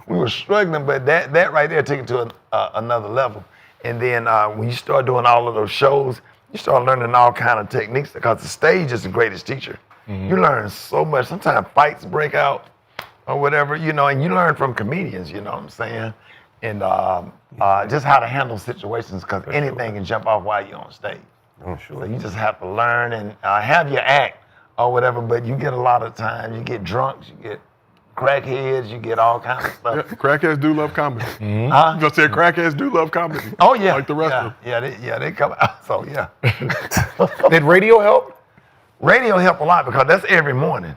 We were struggling, but that right there took it to another level. And then when you start doing all of those shows, you start learning all kind of techniques because the stage is the greatest teacher. You learn so much. Sometimes fights break out or whatever, you know, and you learn from comedians, you know what I'm saying? And just how to handle situations because anything can jump off while you're on stage. So you just have to learn and have your act or whatever, but you get a lot of times, you get drunks, you get crackheads, you get all kinds of stuff. Yeah, crackheads do love comedy. Huh? Just said crackheads do love comedy. Oh yeah. Like the rest of them. Yeah, they come out, so yeah. Did radio help? Radio help a lot because that's every morning.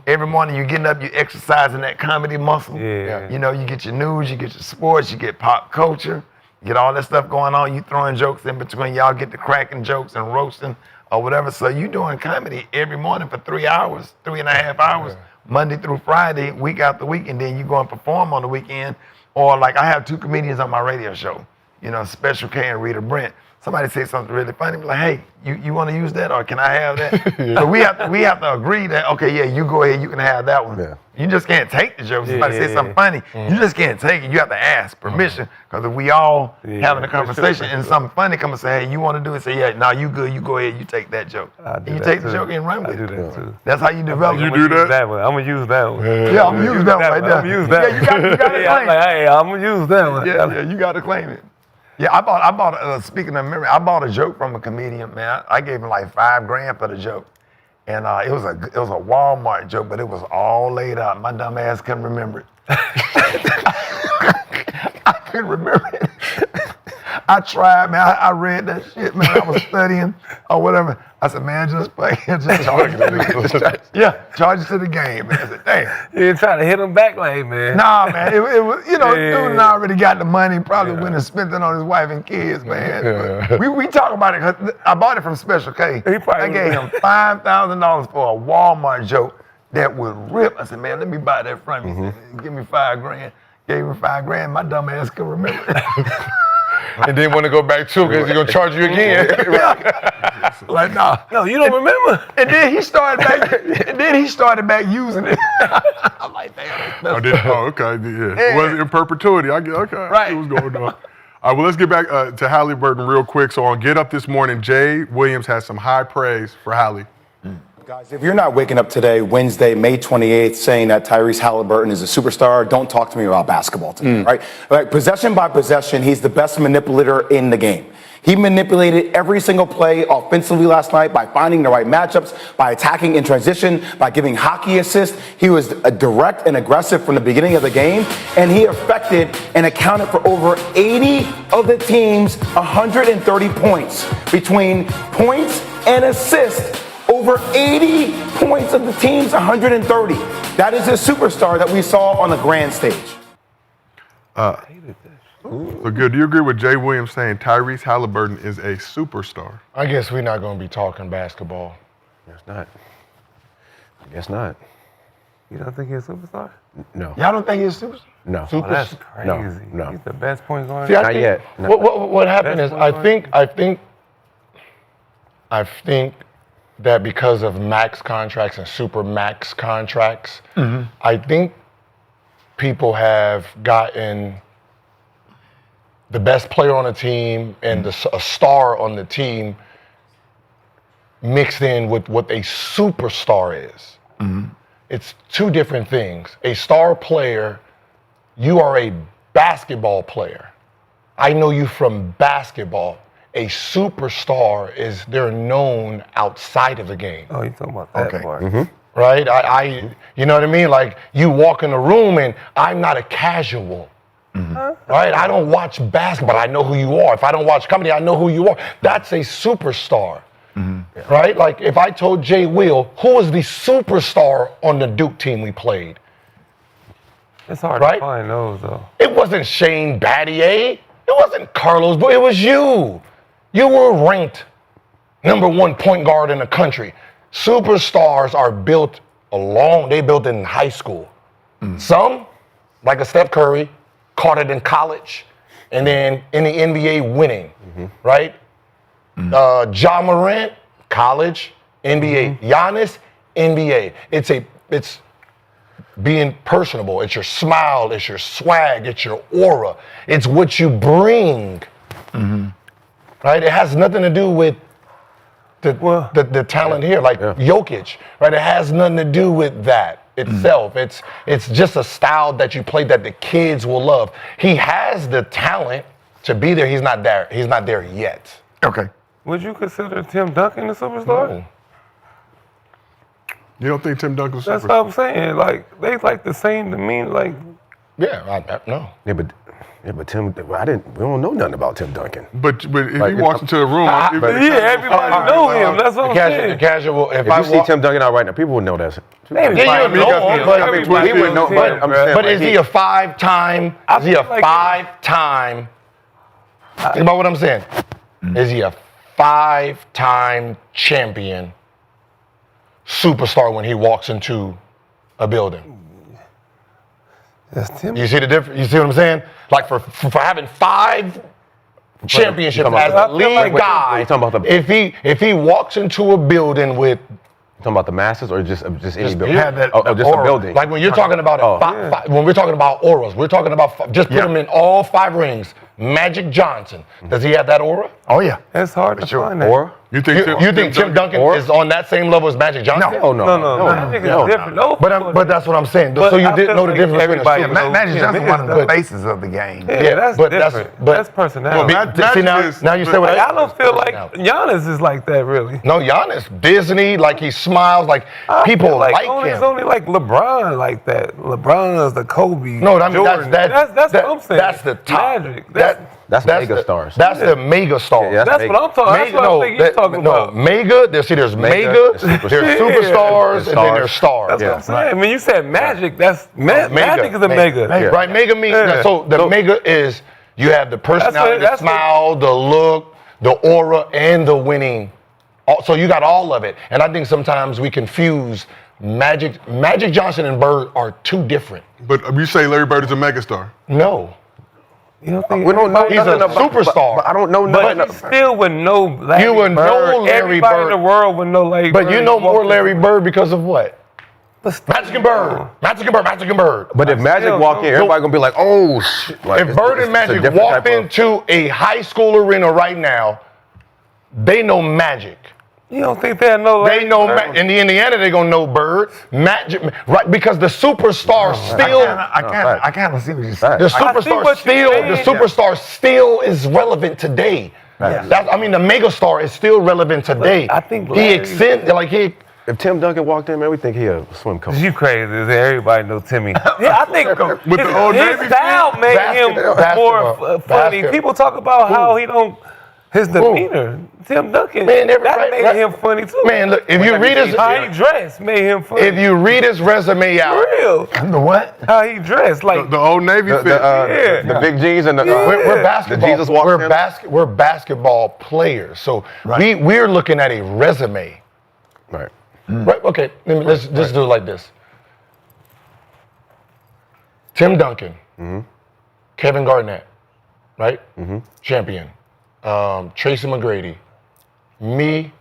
Every morning you're getting up, you're exercising that comedy muscle. Yeah. You know, you get your news, you get your sports, you get pop culture, you get all that stuff going on. You throwing jokes in between. Y'all get the cracking jokes and roasting or whatever. So you doing comedy every morning for 3 hours, 3.5 hours, Monday through Friday, week after week, and then you go and perform on the weekend. Or like I have 2 comedians on my radio show, you know, Special K and Rita Brent. Somebody say something really funny, be like, hey, you want to use that or can I have that? So we have to agree that, okay, yeah, you go ahead, you can have that one. Yeah. You just can't take the joke. Somebody say something funny, you just can't take it. You have to ask permission because if we all having a conversation and something funny come and say, hey, you want to do it? Say, yeah, no, you good, you go ahead, you take that joke. And you take the joke and run with I it. do that too. That's how you develop. You it. do that? I'm gonna use that one. Yeah, I'm gonna use that one right there. I'm gonna use that Yeah, you got to Yeah, I'm claim it. like, hey, I'm gonna use that one. Yeah, you got to claim it. Yeah, I bought. Speaking of memory, I bought a joke from a comedian. Man, I gave him like $5,000 for the joke, and it was a Walmart joke, but it was all laid out. My dumb ass couldn't remember it. I couldn't remember it. I tried, man. I read that shit, man. I was studying or whatever. I said, man, just play. Just charge it to the game. Yeah, charge it to the game. Man. I said, damn. You trying to hit him back, like, man. Nah, man, it was, you know, dude already got the money, probably went and spent it on his wife and kids, man. But we talk about it, because I bought it from Special K. I gave him $5,000 for a Walmart joke that would rip. I said, man, let me buy that from you. He said, give me $5,000. Gave him $5,000, my dumb ass couldn't remember it. And then want to go back too because he's gonna charge you again. Like, nah. No, you don't remember? And then he started back using it. I'm like, damn. Okay, yeah. Was it in perpetuity? I get, okay, I see what's going on. All right, well, let's get back to Haliburton real quick. So on Get Up this morning, Jay Williams has some high praise for Hallie. Guys, if you're not waking up today, Wednesday, May 28th, saying that Tyrese Haliburton is a superstar, don't talk to me about basketball today, right? Possession by possession, he's the best manipulator in the game. He manipulated every single play offensively last night by finding the right matchups, by attacking in transition, by giving hockey assists. He was direct and aggressive from the beginning of the game, and he affected and accounted for over 80 of the team's 130 points. Between points and assists, over 80 points of the team's 130. That is a superstar that we saw on the grand stage. So good. Do you agree with Jay Williams saying Tyrese Haliburton is a superstar? I guess we're not gonna be talking basketball. Guess not. I guess not. You don't think he's a superstar? No. Y'all don't think he's a superstar? No. Oh, that's crazy. No. He's the best point guard. See, I Not think yet. What happened is That's I think that because of max contracts and super max contracts, I think people have gotten the best player on the team and a star on the team mixed in with what a superstar is. It's two different things. A star player, you are a basketball player. I know you from basketball. A superstar is they're known outside of the game. Oh, you talking about that part? Right? I you know what I mean? Like you walk in the room and I'm not a casual. Right? I don't watch basketball. I know who you are. If I don't watch comedy, I know who you are. That's a superstar. Right? Like if I told Jay Will, who was the superstar on the Duke team we played? It's hard Right? to find those though. It wasn't Shane Battier. It wasn't Carlos, but it was you. You were ranked #1 point guard in the country. Superstars are built they built in high school. Some, like a Steph Curry, caught it in college, and then in the NBA winning, right? Ja Morant, college, NBA. Giannis, NBA. It's being personable. It's your smile. It's your swag. It's your aura. It's what you bring. Right? It has nothing to do with the talent here, like Jokic. Right? It has nothing to do with that itself. It's just a style that you play that the kids will love. He has the talent to be there. He's not there. He's not there yet. Okay. Would you consider Tim Duncan a superstar? No. You don't think Tim Duncan's That's super? what I'm saying. Like they like the same to me. Like Yeah, no. But Tim, we don't know nothing about Tim Duncan. But if Like, he walks into the room, everybody know him. That's what I'm saying. Casual. If If I you see walk, Tim Duncan out right now, people would know that. Everybody Yeah, you know him, but- everybody he would know. knows But him, I'm bruh. saying, but like, is he a five-time? Is he a five-time? Think about what I'm saying. Is he a five-time champion superstar when he walks into a building? That's Tim. You see the difference? You see what I'm saying? Like for having 5 championships talking as about a lead guy, you talking about the- if he walks into a building with Talking about the masses or just any building? have that just a aura. building. Like when you're talking about when we're talking about auras, we're talking about just put him in all 5 rings. Magic Johnson, does he have that aura? Oh yeah. It's hard to find that. Or You think You think Tim Duncan is on that same level as Magic Johnson? oh no, No. Magic is different. No, But that's what I'm saying. But So you I didn't feel know the like difference between everybody the knows Magic Tim. Johnson It one of the is faces of the game. Yeah, that's but different. That's personality. See now you say what I don't feel like Giannis is like that really. No, Giannis, Disney, like he smiles, like I people feel like It's him. only like LeBron like that. LeBron's the Kobe. No, I mean Jordan. that's what I'm saying. That's the top. Magic. That's mega stars. That's the mega stars. Yeah, That's what I'm talking. That's what I think you're talking about. Mega. There's Mega, mega. there's There's superstars. superstars, and then there's stars. That's what I'm saying. When you said Magic, that's Magic is a mega. Right? Mega means so the mega is you have the personality, the that's smile, the look, the aura, and the winning. So you got all of it. And I think sometimes we confuse Magic Johnson and Bird are two different. But you say Larry Bird is a megastar. No. You don't think We don't know He's a nothing about superstar. But I don't know But nothing. you still would know Larry You would know Bird. Larry Everybody Bird. in the world would know Larry Bird. But you know more Walking- Larry Bird because of what? Magic and Bird. Magic and Bird. But if Magic still walk don't- in, everybody gonna be like, oh shit. Like, If Bird and it's a Magic different walked type of- into a high school arena right now, they know Magic. You don't think they know Larry They know Bird? in the Indiana they're gonna know Bird, Magic, right? Because the superstar still, I kind of see what you're saying. the see superstar what you're saying. still is relevant today. That's, I mean, the megastar is still relevant today. I think he Larry- extend like he. If Tim Duncan walked in, man, we think he a swim coach. You crazy? Everybody know Timmy. Yeah, I think With the Old his Navy style made him basketball, more funny. basketball. People talk about how he don't his demeanor. Tim Duncan, Man, that made him funny too. Man, look, if you read his, How he dressed made him funny. if you read his resume out, For real, The what? how he dressed, like The Old Navy fit. The big jeans and the we're basketball. Jesus walks we're in. we're basketball players, so we're looking at a resume. Right. Right? Okay, let's just do it like this. Tim Duncan, Kevin Garnett, right? Champion. Tracy McGrady, me,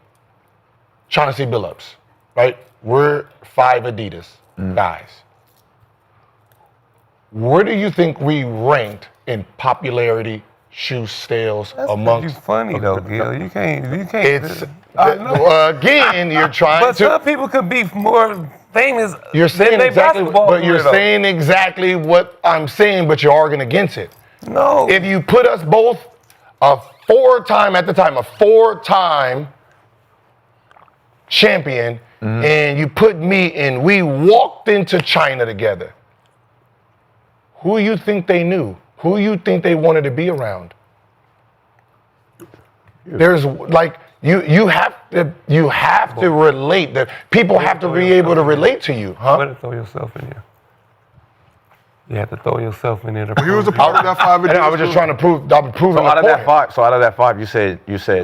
Chauncey Billups, right? We're 5 Adidas guys. Where do you think we ranked in popularity, shoe sales you amongst? funny though, Gil. You can't. It's Again, you're trying But to. some people could be more famous You're saying than they exactly, basketball but you're player, though. saying exactly what I'm saying, but you're arguing against it. No. If you put us both a four-time champion, and you put me in, we walked into China together. Who you think they knew? Who you think they wanted to be around? There's like you have to relate. That people have to be able to relate to you, You huh? better throw yourself in there. You have to throw yourself in there. He was a part of that 5. And I was just trying to prove. I'm proving So the out of point. that five, you said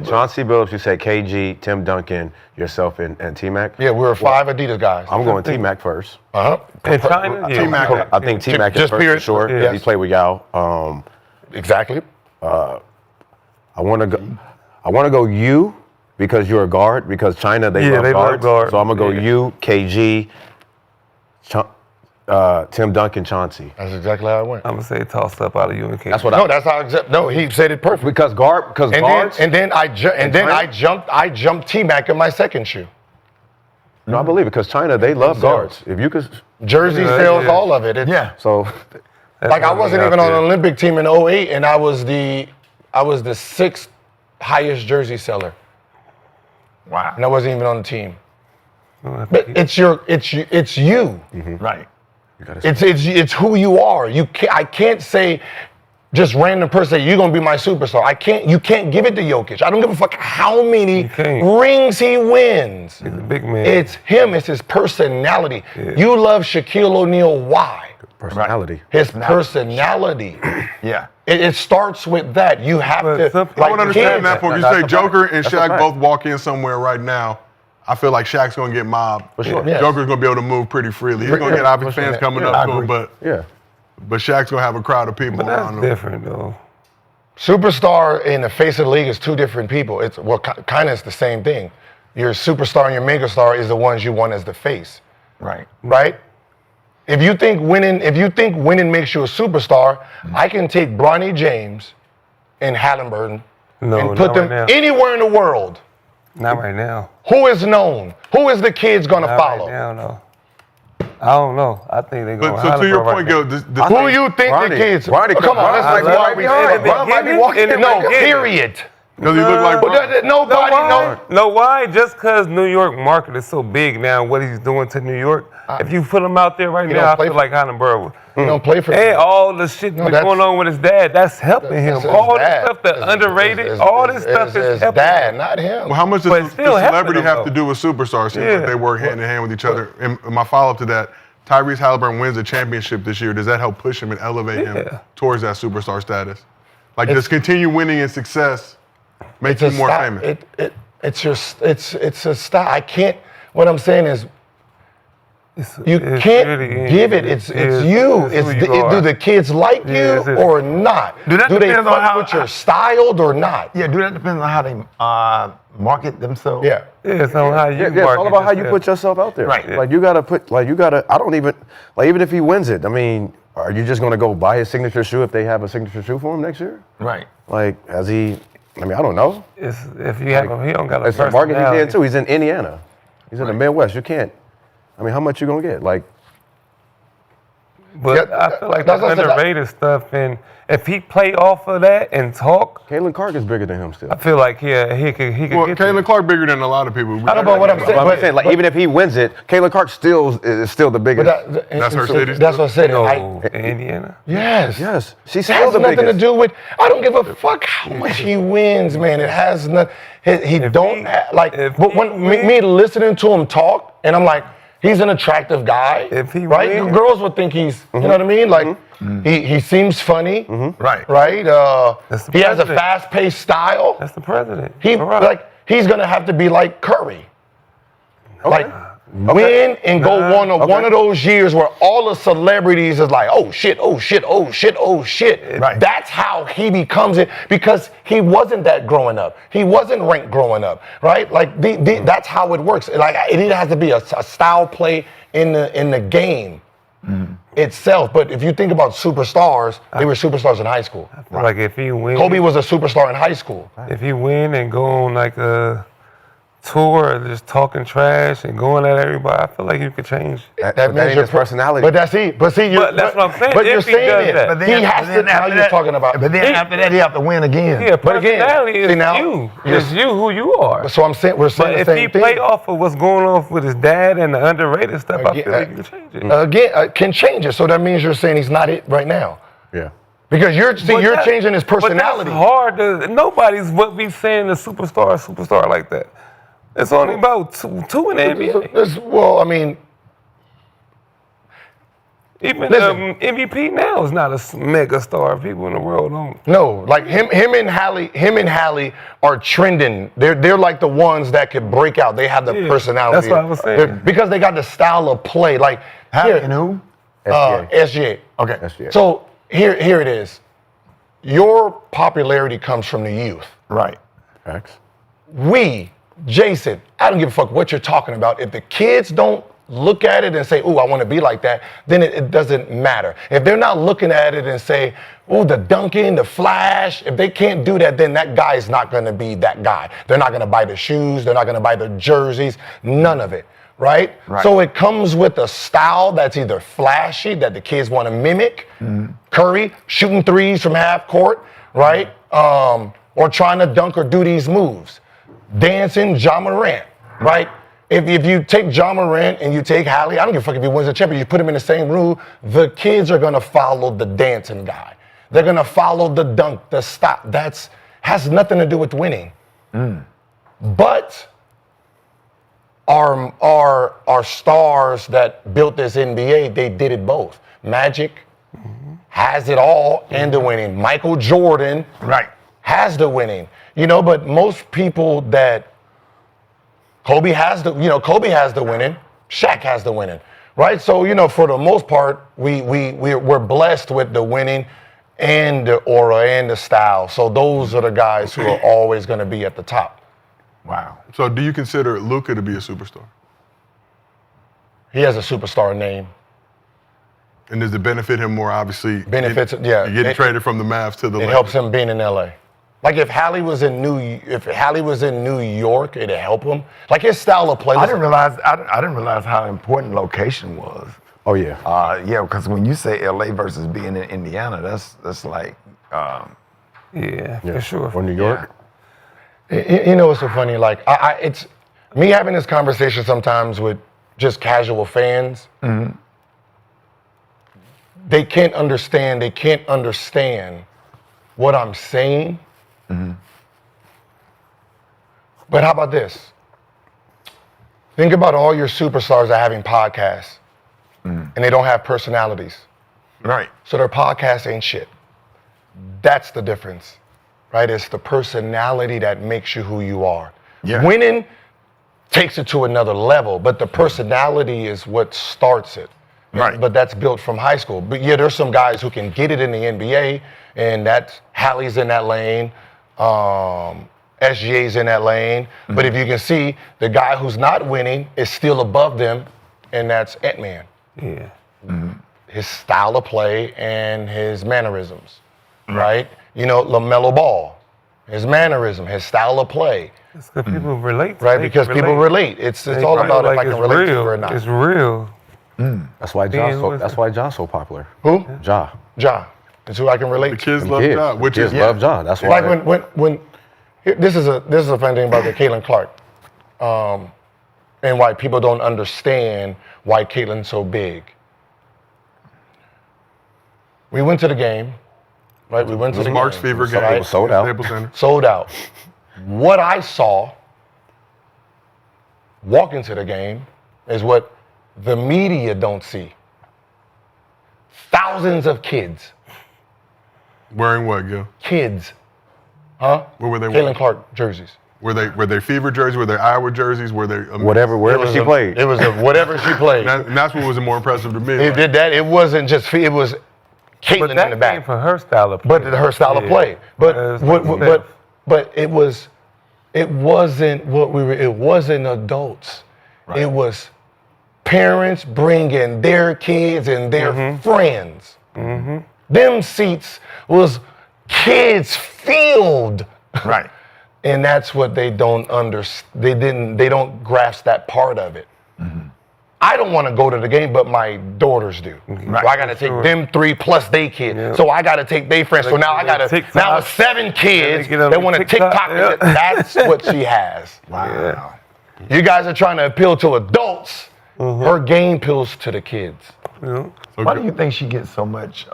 Chauncey Billups, you said KG, Tim Duncan, yourself, and T-Mac. Yeah, we're 5 Adidas guys. I'm going T-Mac first. In China, yeah. T-Mac. I think T-Mac is Just first for period. sure. Yes. He played with Yao. Exactly. I want to go you because you're a guard. Because China they love they love guards. guards. So I'm gonna go Yeah. you, KG, Tim Duncan, Chauncey. That's exactly how it went. I'm gonna say toss up out of you and KG. That's what No, that's how. No, he said it perfect. because guards. And then I jumped T-Mac in my second shoe. No, I believe it because China they love guards. If you could, Jersey Yeah, sells yeah. all of it. so Like I wasn't even on an Olympic team in 08, and I was the 6th highest jersey seller. Wow. And I wasn't even on the team. But It's you. Right. It's who you are. I can't say just random person, you're gonna be my superstar. You can't give it to Jokic. I don't give a fuck how many You can't. rings he wins. he's a big man. It's him, it's his personality. You love Shaquille O'Neal, why? personality. His personality. Yeah. It starts with that. You have But to. some- I would understand kids- that point. You That's say a fact. Joker and That's a Shaq fact. both walk in somewhere right now. I feel like Shaq's gonna get mobbed. For sure. Yeah. Joker's gonna be able to move pretty freely. He's gonna get obvious fans coming Yeah, up I to him, agree. but Yeah. Shaq's gonna have a crowd of people But that's around him. different though. Superstar and the face of the league is two different people. It's kind of it's the same thing. Your superstar and your megastar is the ones you want as the face, Right. right? If you think winning makes you a superstar, I can take Bronny James and Haliburton No, and put not them right now. anywhere in the world. Not right now. Who is known? Who is the kids gonna Not follow? right now, no. I don't know. I think they're going But so to your point, Gil, Who you think Ronnie- the kids? Ronnie- Come on, let's Ronnie- like Ronnie- why we Ron might be walking in the No, beginning. period. does he look like But nobody knows. No, why? Just because New York market is so big now, what he's doing to New York, if you put him out there right He now, don't I play feel for- like Haliburton. He don't play for And them. all the shit that's that's- going on with his dad, that's helping him. That's his All dad. the stuff that's It's- underrated, it's- all this stuff it's is his helping dad, him. not him. Well, how much does But the still helping celebrity them, have though. to do with superstars? Seems Yeah. like they work hand in hand with each other. And my follow-up to that, Tyrese Haliburton wins a championship this year. Does that help push him and elevate him Yeah. towards that superstar status? Like, does continue winning and success make It's you a more style. famous? It's a style. I can't. What I'm saying is, you It's can't really- give it. It's you. It's who you Do are. the kids like you Yeah, it's- or not? Do that they depends on fuck how- with your style or not? Yeah, do that depends on how they market themselves? Yeah. Yeah, it's on how you Yeah, it's all market about how you yourself. put yourself out there. Right. Like you gotta. I don't even like even if he wins it. I mean, are you just gonna go buy his signature shoe if they have a signature shoe for him next year? Right. Like, has he? I mean, I don't know. If you have him, he don't got a It's the market he's in personality. too. He's in Indiana. He's in the Midwest. You can't. I mean, how much you gonna get? Like, But Yeah, I feel like that's that's what I said. underrated stuff. And if he play off of that and talk, Caitlin Clark is bigger than him still. I feel like he could Well, get Caitlin there. Clark bigger than a lot of people. I don't know what I'm saying. But I'm saying, like, even if he wins it, Caitlin Clark is still the biggest. That's her city That's what I said. No, Indiana. Yes. Yes, she's It still has the nothing biggest. to do with. I don't give a fuck how much he wins, man. It has nothing. He don't like. if But he when win- me listening to him talk, and I'm like, he's an attractive guy. If he right, win- girls would think he's. You know what I mean? Like he seems funny. Right. Right. That's the He has a president. fast-paced style. That's the president. He All right. like he's gonna have to be like Curry. Like win and go one of those years where all the celebrities is like, oh shit, oh shit, oh shit, oh shit. Right. That's how he becomes it because he wasn't that growing up. He wasn't ranked growing up, right? Like that's how it works. Like it has to be a style play in the game itself. But if you think about superstars, they were superstars in high school. I feel like if he win, Kobe was a superstar in high school. if he win and go on like a tour or just talking trash and going at everybody, I feel like you could change. That means your personality. But that's it. But see, But that's what I'm saying. But you're If he saying does it. that. But then- He has but then to. Now after you're that- talking about. But then after that, he have to win again. Yeah, But again, personality see is now, you. It's you who you are. So I'm saying we're saying But the if same he thing. play off of what's going on with his dad and the underrated stuff, I feel like you can change it. Again, can change it. So that means you're saying he's not it right now. Yeah. Because you're But changing his personality. But that's hard to. Nobody's what we saying a superstar like that. It's only about two in the NBA. Well, I mean, Even Listen. MVP now is not a mega star. People in the world don't. no, like him and Hallie are trending. They're like the ones that could break out. They have the Yeah, personality. that's what I was saying. Because they got the style of play. Like Hallie here, and who? SGA. Okay. SGA. So here it is. Your popularity comes from the youth. Right. Facts. Jason, I don't give a fuck what you're talking about. If the kids don't look at it and say, ooh, I want to be like that, then it doesn't matter. If they're not looking at it and say, ooh, the dunking, the flash, if they can't do that, then that guy is not going to be that guy. They're not going to buy the shoes. They're not going to buy the jerseys. None of it. Right? So it comes with a style that's either flashy, that the kids want to mimic, Curry shooting threes from half court, right? Or trying to dunk or do these moves. Dancing, Ja Morant, right? If you take Ja Morant and you take Hallie, I don't give a fuck if he wins a championship, you put him in the same room, the kids are gonna follow the dancing guy. They're gonna follow the dunk, the stop. That's has nothing to do with winning. But our stars that built this NBA, they did it both. Magic has it all and the winning. Michael Jordan has the winning. You know, but most people that Kobe has the winning, Shaq has the winning, right? So, you know, for the most part, we're blessed with the winning and the aura and the style. So those are the guys who are always going to be at the top. Wow. So do you consider Luka to be a superstar? He has a superstar name. And does it benefit him more, obviously? Benefits, You're getting traded from the Mavs to the It Lakers. helps him being in LA. Like if Hallie was in New York, it'd help him. Like his style of play. I didn't realize how important location was. Oh yeah. Yeah, because when you say LA versus being in Indiana, that's like Yeah, for sure. Or New York. You know what's so funny? Like it's me having this conversation sometimes with just casual fans. They can't understand. They can't understand what I'm saying. But how about this? Think about all your superstars that are having podcasts, and they don't have personalities. right. So their podcast ain't shit. That's the difference, right? It's the personality that makes you who you are. Yeah. Winning takes it to another level, but the personality is what starts it. Right. But that's built from high school. But yeah, there's some guys who can get it in the NBA, and that's Hallie's in that lane, SGA's in that lane. But if you can see, the guy who's not winning is still above them, and that's Ant-Man. Yeah. His style of play and his mannerisms, right? You know, LaMelo Ball, his mannerism, his style of play, It's because people relate. right? They because people relate. It's all about if I can relate to you or not. It's real. That's why Ja's so popular. Who? Ja. Ja. It's who I can relate The to. kids Them love kids. Ja, which Kids is love Ja. That's why. Like when this is a funny thing about the Caitlin Clark, and why people don't understand why Caitlin's so big. We went to the game, right? We went to the Mark's game. Fever game. Right? It was sold out. Staples Center. Sold out. What I saw walking to the game is what the media don't see. Thousands of kids. Wearing what, Gil? Kids. Huh? What were they Caitlin wearing? Clark jerseys. Were they Fever jerseys? Were they Iowa jerseys? Were they Wherever she played. It was whatever she played. And that's what was more impressive to me. It did that. It wasn't just it was Caitlin But in that the came back. from her style of play. But her style of Yeah. play. But It's but it wasn't what we were. It wasn't adults. It was parents bringing their kids and their friends. Them seats was kids filled. Right. And that's what they don't understand. They don't grasp that part of it. I don't want to go to the game, but my daughters do. Right. So I got to take them 3 plus they kids. So I got to take their friends. So now I got to, now it's 7 kids that want to TikTok. That's what she has. Wow. You guys are trying to appeal to adults. Her game appeals to the kids. Why do you think she gets so much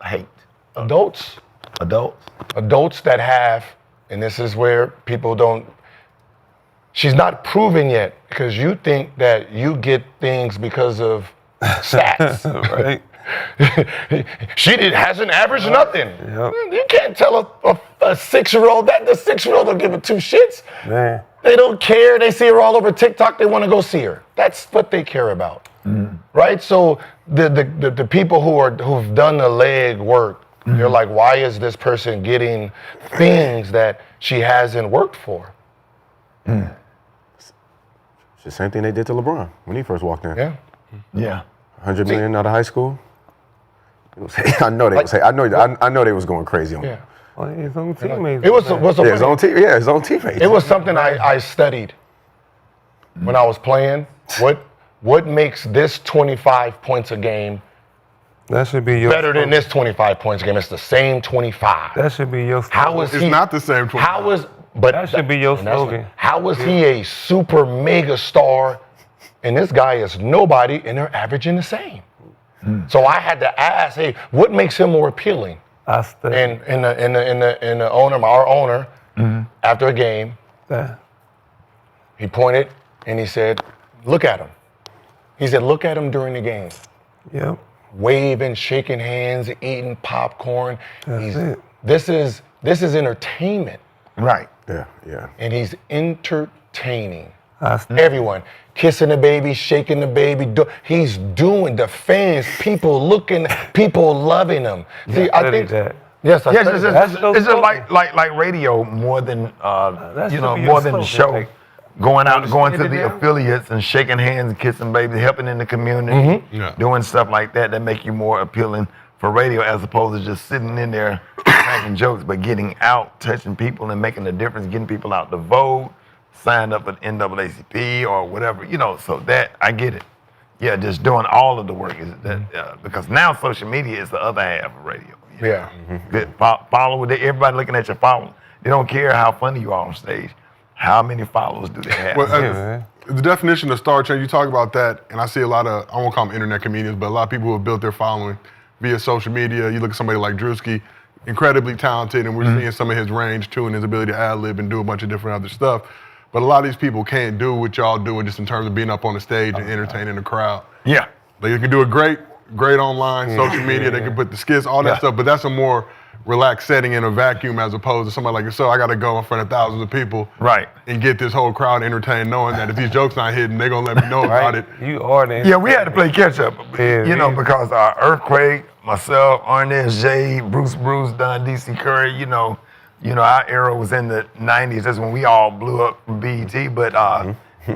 hate? Adults that have, and this is where people don't, she's not proven yet, because you think that you get things because of stats. Right. Hasn't averaged nothing. You can't tell a 6-year-old that. The 6-year-old don't give a 2 shits. Man. They don't care. They see her all over TikTok. They want to go see her. That's what they care about, right? So the people who've done the leg work, they're like, why is this person getting things that she hasn't worked for? It's the same thing they did to LeBron when he first walked in. Yeah. $100 million out of high school. I know they was. I know they was going crazy on him. Well, his own teammates. It was His own team. Yeah, his own teammates. It was something I studied when I was playing. What makes this 25 points a game That should be your better than this 25 points a game? It's the same 25. That should be your slogan. How is It's he? not the same 25. How is? But That should be your and that's slogan. what- How was he a super mega star, and this guy is nobody, and they're averaging the same? So I had to ask, hey, what makes him more appealing? I studied. And the owner, our owner, after a game, that. he pointed and he said, "Look at him." He said, "Look at him during the game, Yep. waving, shaking hands, eating popcorn. That's it. This is entertainment, Right. Yeah. and he's entertaining I studied. everyone, kissing the baby, shaking the baby. He's doing the fans, people looking, people loving him. See, I think that. yes, I Yes, studied that. it's just like radio more than That should be more your than the slogan, show. like, Going out, going to understand the it now? affiliates and shaking hands and kissing babies, helping in the community, Yeah. doing stuff like that make you more appealing for radio as opposed to just sitting in there making jokes, but getting out, touching people and making a difference, getting people out to vote, sign up with NAACP or whatever, so that, I get it. Yeah, just doing all of the work is that, because now social media is the other half of radio. Yeah. Good. Follow, everybody looking at your following. They don't care how funny you are on stage. How many followers do they have? Well, man. the definition of star change, you talk about that, and I see a lot of, I won't call them internet comedians, but a lot of people who have built their following via social media. You look at somebody like Drewski, incredibly talented, and we're seeing some of his range too, and his ability to ad-lib and do a bunch of different other stuff. But a lot of these people can't do what y'all doing just in terms of being up on the stage and entertaining the crowd. Yeah. Like, you can do it great online, social media, they can put the skits, all that stuff, but that's a more relaxed setting in a vacuum as opposed to somebody like yourself. I got to go in front of thousands of people and get this whole crowd entertained, knowing that if these jokes not hitting, they're going to let me know about it. You are the Yeah, we had to play catch up, Yeah, because Earthquake, myself, Arnez, Jay, Bruce, Don, DC Curry, our era was in the 90s. That's when we all blew up from BET, but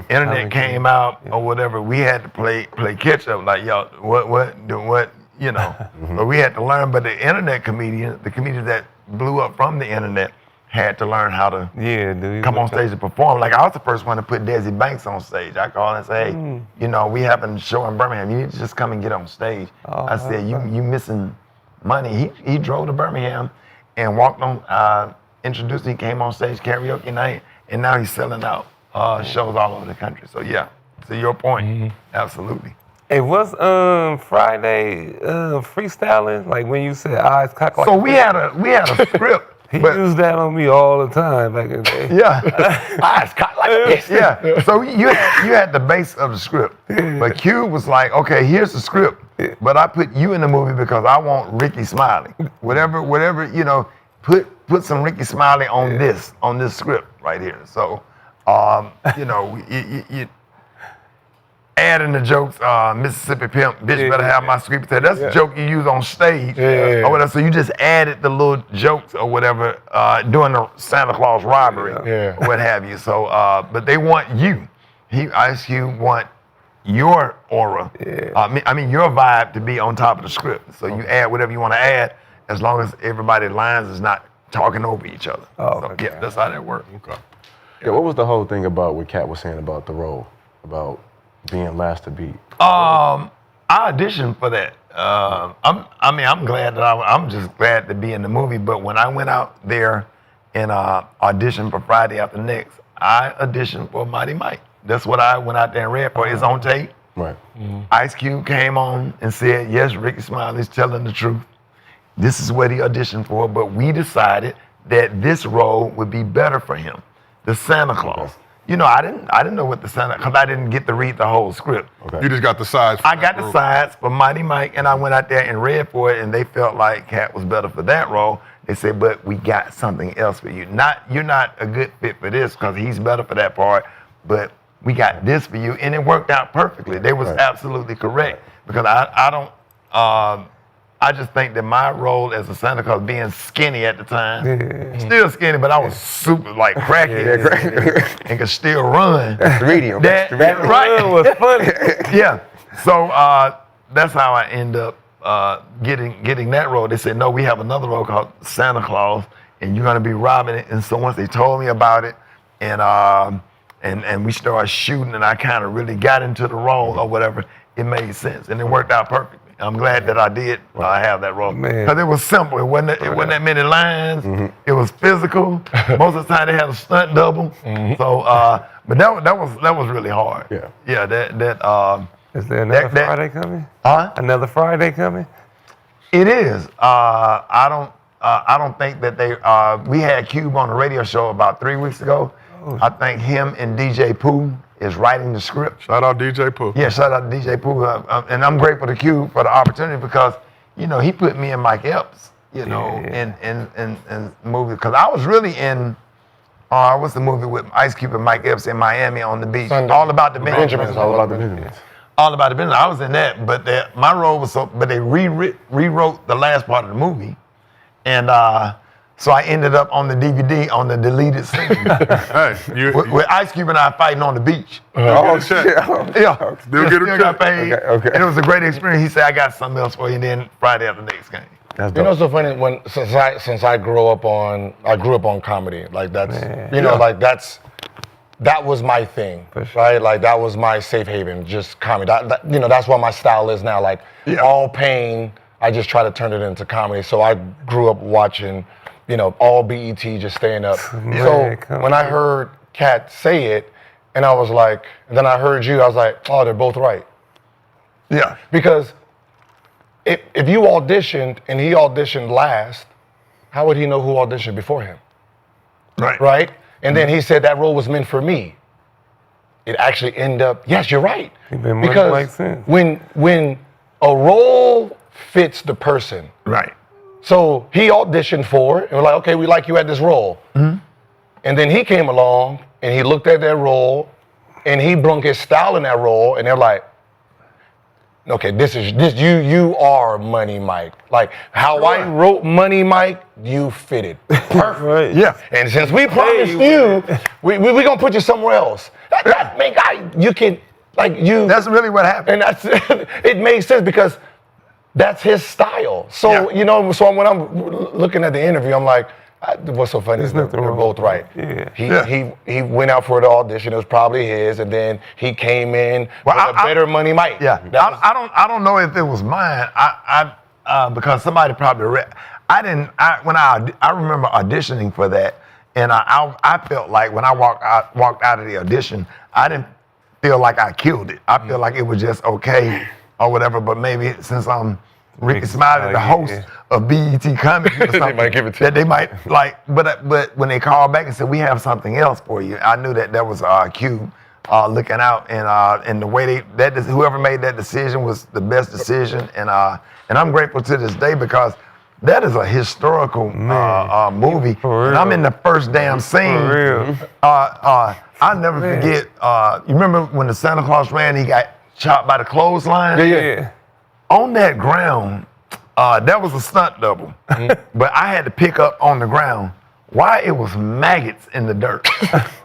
internet came out or whatever. We had to play catch up, like, y'all, what, But we had to learn, but the internet comedians, the comedians that blew up from the internet, had to learn how to come on stage and perform. Like, I was the first one to put Desi Banks on stage. I called and said, hey, we having a show in Birmingham. You need to just come and get on stage. I said, you missing money. He drove to Birmingham and walked on, introduced, he came on stage, karaoke night, and now he's selling out shows all over the country. So yeah, to your point, absolutely. Hey, what's Friday freestyling? Like when you said eyes cocked like So we had a script. He used that on me all the time back in the day. Yeah. Eyes cocked like this. Yeah. So you had the base of the script. But Cube was like, okay, here's the script. But I put you in the movie because I want Rickey Smiley. Whatever, put some Rickey Smiley on this script right here. So you add in the jokes, Mississippi Pimp, bitch better have my sweet potato. That's the joke you use on stage or whatever. So you just added the little jokes or whatever during the Santa Claus robbery or what have you. So, but they want you. Ice Cube want your aura, your vibe to be on top of the script. So you add whatever you want to add as long as everybody's lines is not talking over each other. Oh, So, okay. yeah, that's how that worked. Okay. Yeah, what was the whole thing about what Katt was saying about the role, about being last to beat? I auditioned for that. I'm glad that I'm just glad to be in the movie. But when I went out there and auditioned for Friday After Next, I auditioned for Mighty Mike. That's what I went out there and read for. It's on tape. Right. Ice Cube came on and said, yes, Rickey Smiley's telling the truth. This is what he auditioned for, but we decided that this role would be better for him, the Santa Claus. You know, I didn't know what the Santa, because I didn't get to read the whole script. Okay. You just got the sides. I got the sides for Mighty Mike, and I went out there and read for it, and they felt like Katt was better for that role. They said, but we got something else for you. You're not a good fit for this because he's better for that part, but we got this for you, and it worked out perfectly. They was absolutely correct because I just think that my role as a Santa Claus, being skinny at the time, still skinny, but I was super like crackhead and could still run. Medium. That right was funny. yeah. So that's how I end up getting that role. They said, no, we have another role called Santa Claus, and you're gonna be robbing it. And so once they told me about it, and we started shooting, and I kind of really got into the role or whatever, it made sense, and it worked out perfectly. I'm glad that I did have that role because it was simple. It wasn't that many lines. It was physical. Most of the time they had a stunt double. So, but that was really hard. Yeah. Yeah. That Is there another that- Friday coming? Huh? Another Friday coming? It is. I don't think that they. We had Cube on the radio show about 3 weeks ago. I think him and DJ Pooh is writing the script. Shout out DJ Pooh. Yeah, shout out to DJ Pooh. And I'm grateful to Cube for the opportunity because, you know, he put me and Mike Epps, you know, in movies. Because I was really in, what's the movie with Ice Cube and Mike Epps in Miami on the beach? All About the Benjamins. All about the Benjamins. All About the Benjamins. I was in that, but my role was but they rewrote the last part of the movie. And so I ended up on the DVD on the deleted scene. Hey, with Ice Cube and I fighting on the beach. oh shit. Yeah. Still get a got check. paid. Okay. And it was a great experience. He said, I got something else for you. And then Friday After Next game. That's You know, dope. it's so funny since I grew up on comedy. Like that's like that was my thing, right? Like that was my safe haven, just comedy. That's what my style is now. Like all pain, I just try to turn it into comedy. So I grew up watching, all BET, just staying up. So when I heard Katt say it, and I was like, and then I heard you, I was like, oh, they're both right. Yeah. Because if you auditioned and he auditioned last, how would he know who auditioned before him? Right. Right? And then he said that role was meant for me. It actually ended up, yes, you're right. been Because much like sense. when a role fits the person, Right. so he auditioned for it, and we're like, okay, we like you at this role. And then he came along, and he looked at that role, and he brung his style in that role, and they're like, okay, you are Money Mike. Like how I wrote Money Mike, you fitted perfect. Right. Yeah. And since we promised you, we gonna put you somewhere else. You can That's really what happened. and that's it made sense because that's his style. So so when I'm looking at the interview, I'm like, what's so funny is they're nothing wrong both with right. that. He went out for the audition. It was probably his, and then he came in with a better Money Mike. Yeah. I don't know if it was mine. Because somebody probably I remember auditioning for that, and I felt like when I walked out of the audition, I didn't feel like I killed it. I feel like it was just okay or whatever. But maybe since I'm Rickey Smiley, the host of BET Comedy or something, might give it to that they might like. But when they called back and said we have something else for you, I knew that was Q looking out, and the way whoever made that decision was the best decision, and I'm grateful to this day because that is a historical movie. And I'm in the first damn scene. For real. I'll never forget. You remember when the Santa Claus ran? He got chopped by the clothesline. Yeah. On that ground, that was a stunt double, but I had to pick up on the ground why it was maggots in the dirt.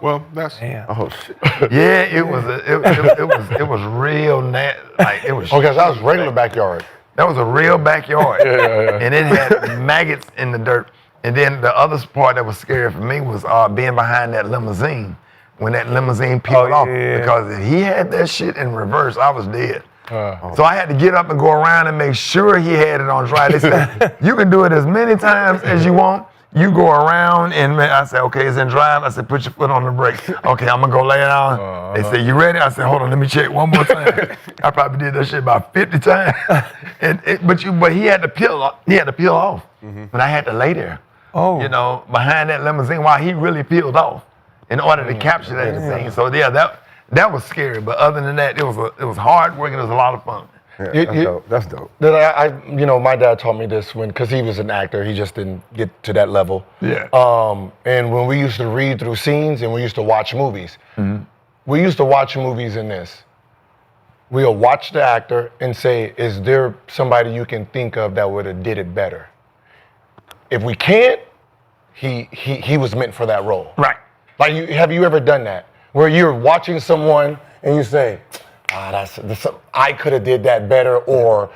Well, that's Oh shit. Yeah, it was real like it was. Okay, so that was regular backyard. That was a real backyard, and it had maggots in the dirt. And then the other part that was scary for me was being behind that limousine when that limousine peeled off. yeah. Because if he had that shit in reverse, I was dead. So I had to get up and go around and make sure he had it on dry. They said, you can do it as many times as you want. You go around and I said, okay, it's in drive. I said, put your foot on the brake. Okay, I'm gonna go lay down. They said, you ready? I said, hold on, let me check one more time. I probably did that shit about 50 times. But he had to peel off. But I had to lay there. Oh. You know, behind that limousine while he really peeled off in order to capture that thing. So yeah, that was scary. But other than that, it was hard work and it was a lot of fun. Yeah, that's dope. My dad taught me this because he was an actor. He just didn't get to that level. Yeah. And when we used to read through scenes and we used to watch movies, we used to watch movies in this. We'll watch the actor and say, is there somebody you can think of that would have did it better? If we can't, he was meant for that role. Right. Like, have you ever done that? Where you're watching someone and you say, I could have did that better, or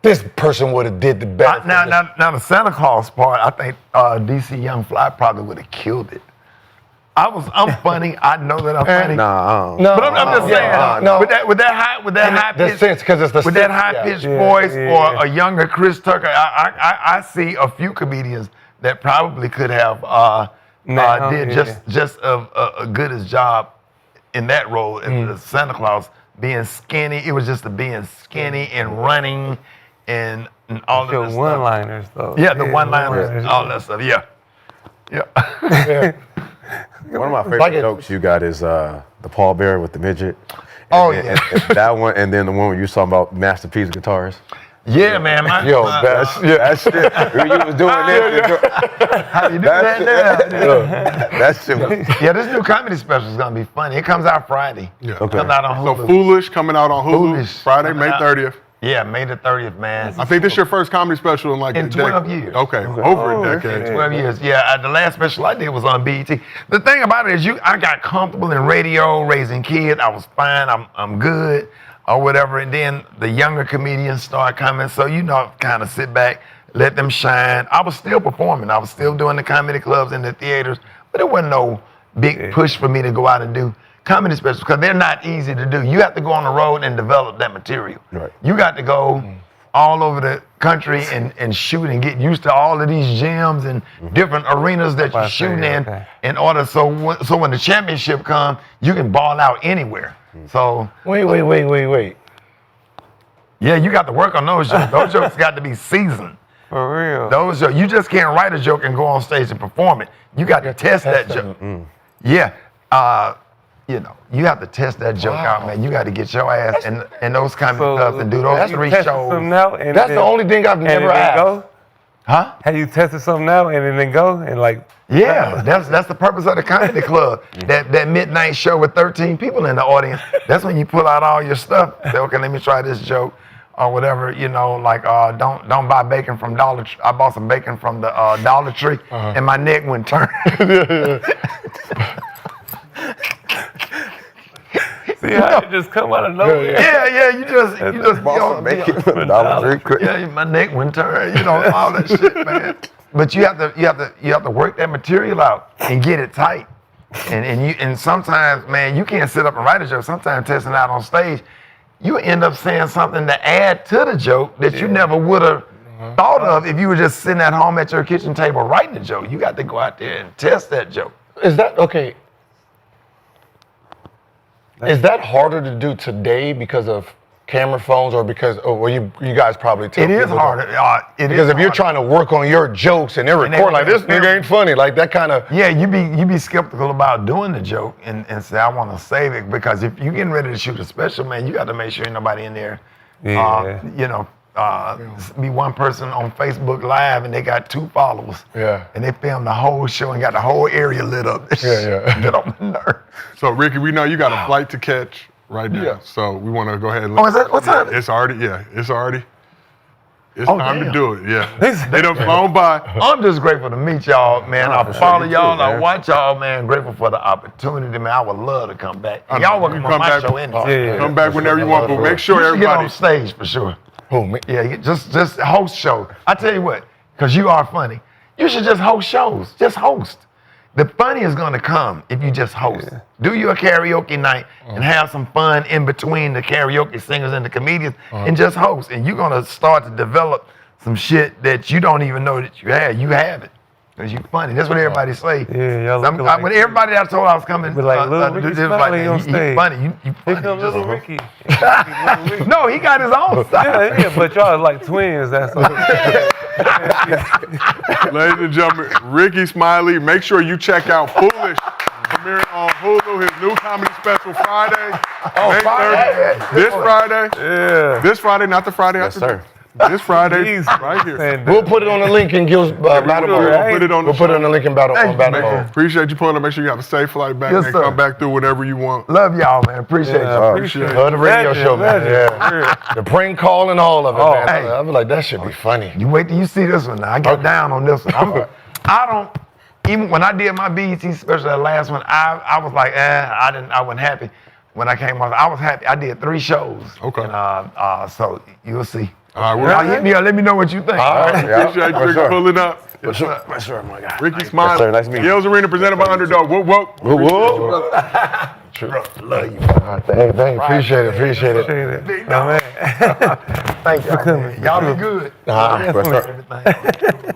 this person would have did the better. Now the Santa Claus part, I think DC Young Fly probably would have killed it. I'm funny. I know that I'm funny. Nah, No, But I'm just saying, no. with that high The pitch, sense, because it's the with that high pitched voice, yeah. or a younger Chris Tucker, I see a few comedians that probably could have did just a good as job in that role in the Santa Claus, being skinny. It was just being skinny and running and all of that stuff. One-liners, though. Yeah, the one-liners, all that stuff. Yeah. One of my favorite jokes you got is the Paul Bear with the midget. And that one, and then the one where you was talking about masterpiece guitars. Yeah, man. That shit. When you was doing that. How you do that now? That shit was. Yeah, this new comedy special is gonna be funny. It comes out Friday. Yeah. Okay. Comes out on Hulu. So Foolish coming out on Hulu Foolish Friday, coming May out. 30th. Yeah, May the 30th, man. I think this is your first comedy special in like In a 12 decade. years. Okay, over a decade. 12 years. Yeah, the last special I did was on BET. The thing about it is, I got comfortable in radio, raising kids. I was fine. I'm good, or whatever. And then the younger comedians start coming. So kind of sit back, let them shine. I was still performing. I was still doing the comedy clubs and the theaters, but it wasn't no big push for me to go out and do comedy specials because they're not easy to do. You have to go on the road and develop that material. Right. You got to go all over the country and shoot and get used to all of these gyms and different arenas that you're shooting in order so when the championship comes, you can ball out anywhere. So Wait. yeah, you got to work on those jokes. Those jokes got to be seasoned. For real. Those jokes, you just can't write a joke and go on stage and perform it. You got to test that joke. Yeah. You have to test that joke out, man. You got to get your ass in those comedy clubs and do those 3 shows. That's the only thing I've never asked. Go? Huh? Have you tested something out and then go and like? Yeah, that's the purpose of the comedy club. That midnight show with 13 people in the audience. That's when you pull out all your stuff. Say, okay, let me try this joke or whatever. Don't buy bacon from Dollar Tree. I bought some bacon from the Dollar Tree, and my neck went turn. See how it just come out of nowhere? Yeah, you just Bought some bacon from the Dollar Tree. Yeah, my neck went turn. All that shit, man. But you have to work that material out and get it tight. And sometimes, man, you can't sit up and write a joke. Sometimes testing out on stage, you end up saying something to add to the joke that you never would have thought of if you were just sitting at home at your kitchen table writing the joke. You got to go out there and test that joke. Is that okay? Is that harder to do today because of camera phones or because you guys probably tell It is people harder. because if you're trying to work on your jokes and they're recording like this nigga ain't funny, like that kind of. Yeah, you be skeptical about doing the joke and say I want to save it because if you're getting ready to shoot a special, man, you got to make sure ain't nobody in there. Be one person on Facebook Live and they got 2 followers. Yeah. And they filmed the whole show and got the whole area lit up. Get on my nerves. So Ricky, we know you got a flight to catch right now. Yeah. So we want to go ahead and Oh, is that what time? It's already. It's Oh, time damn. to do it. Yeah. They done flown by. I'm just grateful to meet y'all, man. I for follow sure. You y'all. too, I man. watch y'all, man. Grateful for the opportunity, man. I would love to come back. I know. Y'all welcome You on come my back. show anytime. Yeah. Come back whenever you want, but make sure You should get on everybody. stage for sure. Who, me? Yeah, just host show. I tell you what, because you are funny. You should just host shows. Just host. The funny is gonna come if you just host. Yeah. Do your karaoke night and have some fun in between the karaoke singers and the comedians and just host. And you're gonna start to develop some shit that you don't even know that you have. You have it. Because you're funny. That's what everybody say. Yeah, y'all when everybody that told I was coming, like little Rickey Smiley on stage. You funny. You funny. Pick up little Rickey. No, he got his own style. Yeah, but y'all are like twins. That's all. Ladies and gentlemen, Rickey Smiley. Make sure you check out Foolish, premiering on Hulu. His new comedy special Friday. May 30th. This Friday. Yeah. This Friday, not the Friday after. sir. This Friday, right here. We'll put it on the link in Gil's Battle Bowl. We'll put it on the We'll put it on the link in Battle Bowl. Appreciate you pulling up. Make sure you have a safe flight back and come back through whenever you want. Love y'all, man. Appreciate y'all. Love the radio show, man. Yeah. The prank call and all of it, man. Hey. I be like, that should be funny. You wait till you see this one. Now I got down on this one. I don't. Even when I did my BET special, that last one, I was like, I wasn't happy when I came off. I was happy. I did 3 shows. Okay. And, so you'll see. All right, Y'all hit me up. Let me know what you think. All right. Appreciate you for pulling up. Yes, sir, my guy. Rickey Smiley. sir. Nice meeting you. Gil's Arena presented by Underdog. Whoop, whoop. Love you. Appreciate it. Appreciate it. No, man. Thank y'all. Y'all be good. Everything.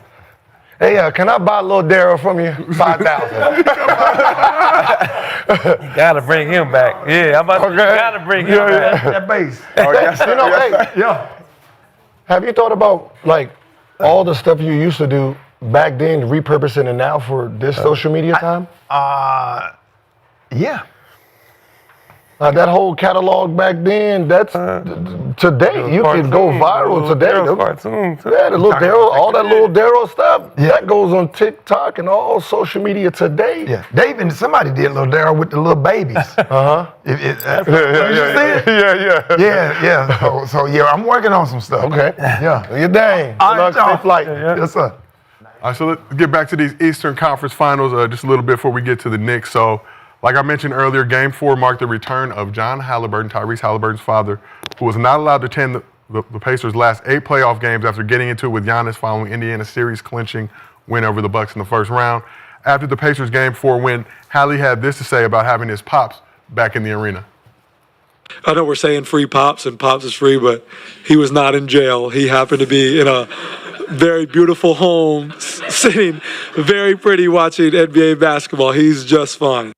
Hey, can I buy a little Daryl from you? 5,000. Gotta bring him back. Yeah, I'm about to gotta bring him back. That bass. Have you thought about like all the stuff you used to do back then, repurposing it now for this social media time? Yeah. That whole catalog back then, that's today. You can go viral today. Cartoon too. Yeah, the little Daryl, all that little Daryl stuff, that goes on TikTok and all social media today. Yeah. Somebody did little Daryl with the little babies. Uh-huh. Yeah. So yeah, I'm working on some stuff. Okay. Yeah. Do your dang. All right, Good luck, safe flight. Yes, sir. All right, so let's get back to these Eastern Conference Finals just a little bit before we get to the Knicks. So, like I mentioned earlier, Game 4 marked the return of John Haliburton, Tyrese Haliburton's father, who was not allowed to attend the Pacers' last 8 playoff games after getting into it with Giannis following Indiana's series-clinching win over the Bucks in the first round. After the Pacers' Game 4 win, Hallie had this to say about having his pops back in the arena. I know we're saying free Pops and Pops is free, but he was not in jail. He happened to be in a very beautiful home, sitting very pretty watching NBA basketball. He's just fine.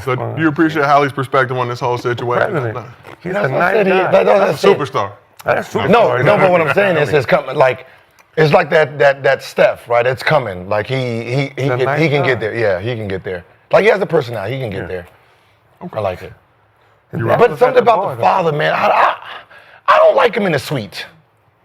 So do you appreciate Hallie's perspective on this whole situation? He's a nice guy. That's a superstar. That's super. No, but what I'm saying is, it's coming. Like, it's like that Steph, right? It's coming. Like he can get there. Yeah, he can get there. Like he has the personality. He can get there. I like it. But something about the father, man. I don't like him in the suite.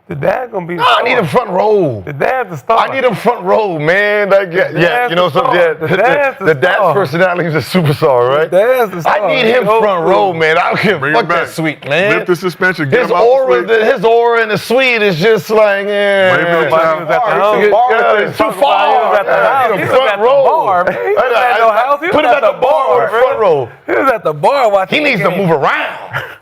The dad gonna be. I need him front row. The dad's the star. I need him front row, man. Like, yeah, you know, so the dad's personality is a superstar, right? The dad's the star. I need him front row, man. I don't give a fuck that suite, man. Lift the suspension. His aura in the suite is just like, yeah. It's too far. He was at the bar, man. He was at no house. He was at the bar, front row. He was at the bar watching. He needs to move around.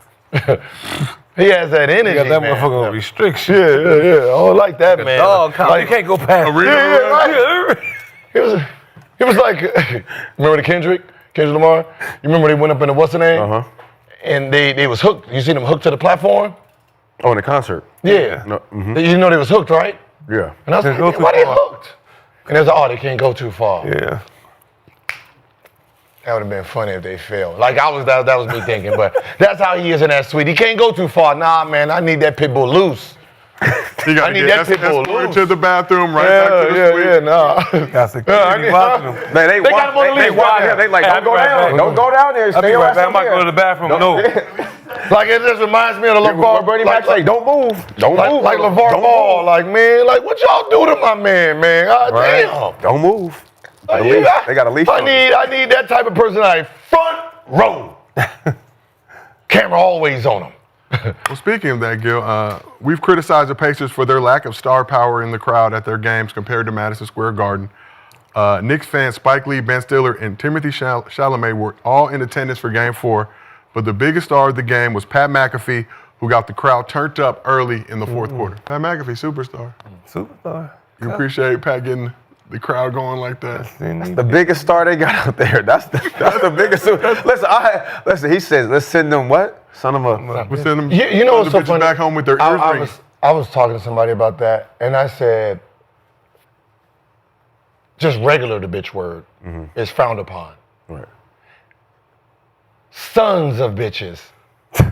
He has that energy, You got that man. motherfucker on restriction. Yeah. I don't like that, man. Dog, you can't go past. He was like, remember the Kendrick Lamar? You remember they went up in the what's the name? Uh-huh. And they was hooked. You seen them hooked to the platform? Oh, in the concert? Yeah. No, You know they was hooked, right? Yeah. And I was like, why they hooked? And they was like, they can't go too far. Yeah. That would have been funny if they failed. Like that was me thinking, but that's how he is in that suite. He can't go too far. Nah, man, I need that pit bull loose. I need that pit bull loose. to the bathroom, right back to the suite. Yeah, nah. Got security watching him. They got him on the leash. watch him. They like, don't go down. Don't go down there. I'll be right back. I'm about to go to the bathroom. No. Like it just reminds me of the LeVar Bernie Mac say, don't move. Don't move. Like LeVar Ball. Like, man, like what y'all do to my man, man? God damn. Don't move. They got a leash. I need that type of personality. Front row. Camera always on them. Well, speaking of that, Gil, we've criticized the Pacers for their lack of star power in the crowd at their games compared to Madison Square Garden. Knicks fans Spike Lee, Ben Stiller, and Timothy Chalamet were all in attendance for Game 4, but the biggest star of the game was Pat McAfee, who got the crowd turned up early in the fourth quarter. Pat McAfee, superstar. Superstar. You appreciate Pat getting the crowd going like that. That's the biggest star they got out there. That's the biggest. Listen, he says, let's send them what? Son of a. We send them You know what's so funny? back home with their ears ringing. I was talking to somebody about that, and I said, just regular the bitch word is frowned upon. Right. Sons of bitches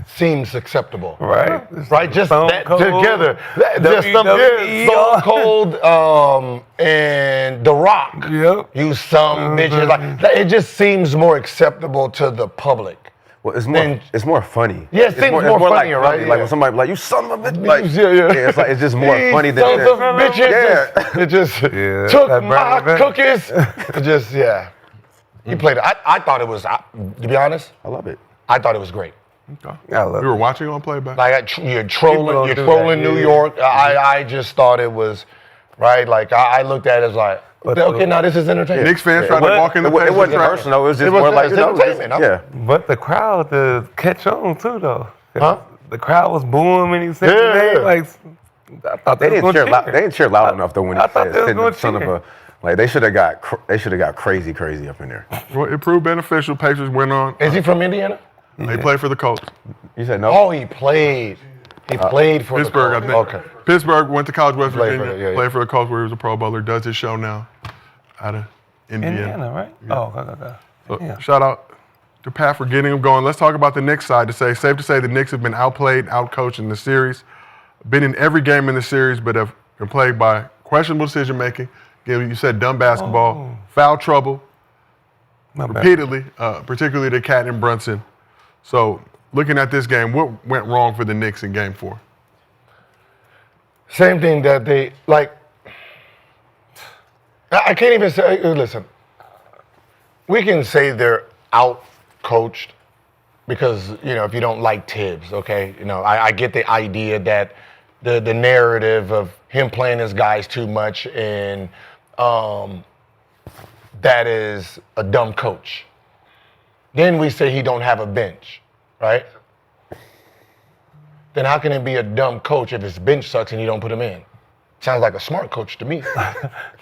seems acceptable. Right. Right, just Stone that Cold, together. Just some WWE. Stone Cold and The Rock. Yep. You some bitches like that. It just seems more acceptable to the public. Well, it's more funny. Yeah, it seems more funnier, like, right? Like Yeah. when somebody like, you son of a bitch. Like, Yeah. it's just more funny than Sons of bitches. Yeah. It just took that my Barkley. cookies. It just, yeah. He played it. I thought it was, to be honest, I love it. I thought it was great. I love You were watching on playback? Like you're People don't trolling do that, New yeah. York. I just thought it was, right? Like I looked at it as like, okay, now this is entertainment. Knicks fans tried to walk in the It place. wasn't personal. It was just It was more like, entertainment. yeah. But the crowd to catch on too, though. Huh? The crowd was booing when he said Yeah, his name. yeah. Like, I thought They was didn't cheer gonna loud. They didn't cheer loud enough though when he I thought said, they was "Send gonna the son of cheer. a." Like they should have got crazy up in there. Well, it proved beneficial. Pacers went on. Is he from Indiana? They played for the Colts. You said no. Oh, he played. He played for Pittsburgh, I the think. Okay. Pittsburgh, went to college, West Played for Virginia. the- yeah. Played for the Colts where he was a Pro Bowler. Does his show now out of Indiana. Indiana, right? Oh, okay. So, Yeah. shout out to Pat for getting him going. Let's talk about the Knicks side. Safe to say the Knicks have been outplayed, outcoached in the series. Been in every game in the series, but have been plagued by questionable decision making. Again, you said dumb basketball, foul trouble, My bad. repeatedly, particularly to Katt and Brunson. So, looking at this game, what went wrong for the Knicks in Game 4? Same thing that they like. I can't even say. Listen, we can say they're out coached because if you don't like Tibbs, okay. I get the idea that the narrative of him playing his guys too much and that is a dumb coach. Then we say he don't have a bench, right? Then how can it be a dumb coach if his bench sucks and you don't put him in? Sounds like a smart coach to me, right?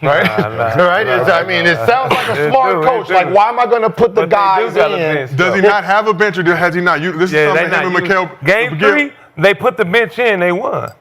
Right? I mean, it sounds like a smart coach. Like, why am I going to put the guys in? Does he not have a bench or has he not? This is something him and Mikhail. Game 3, they put the bench in, they won.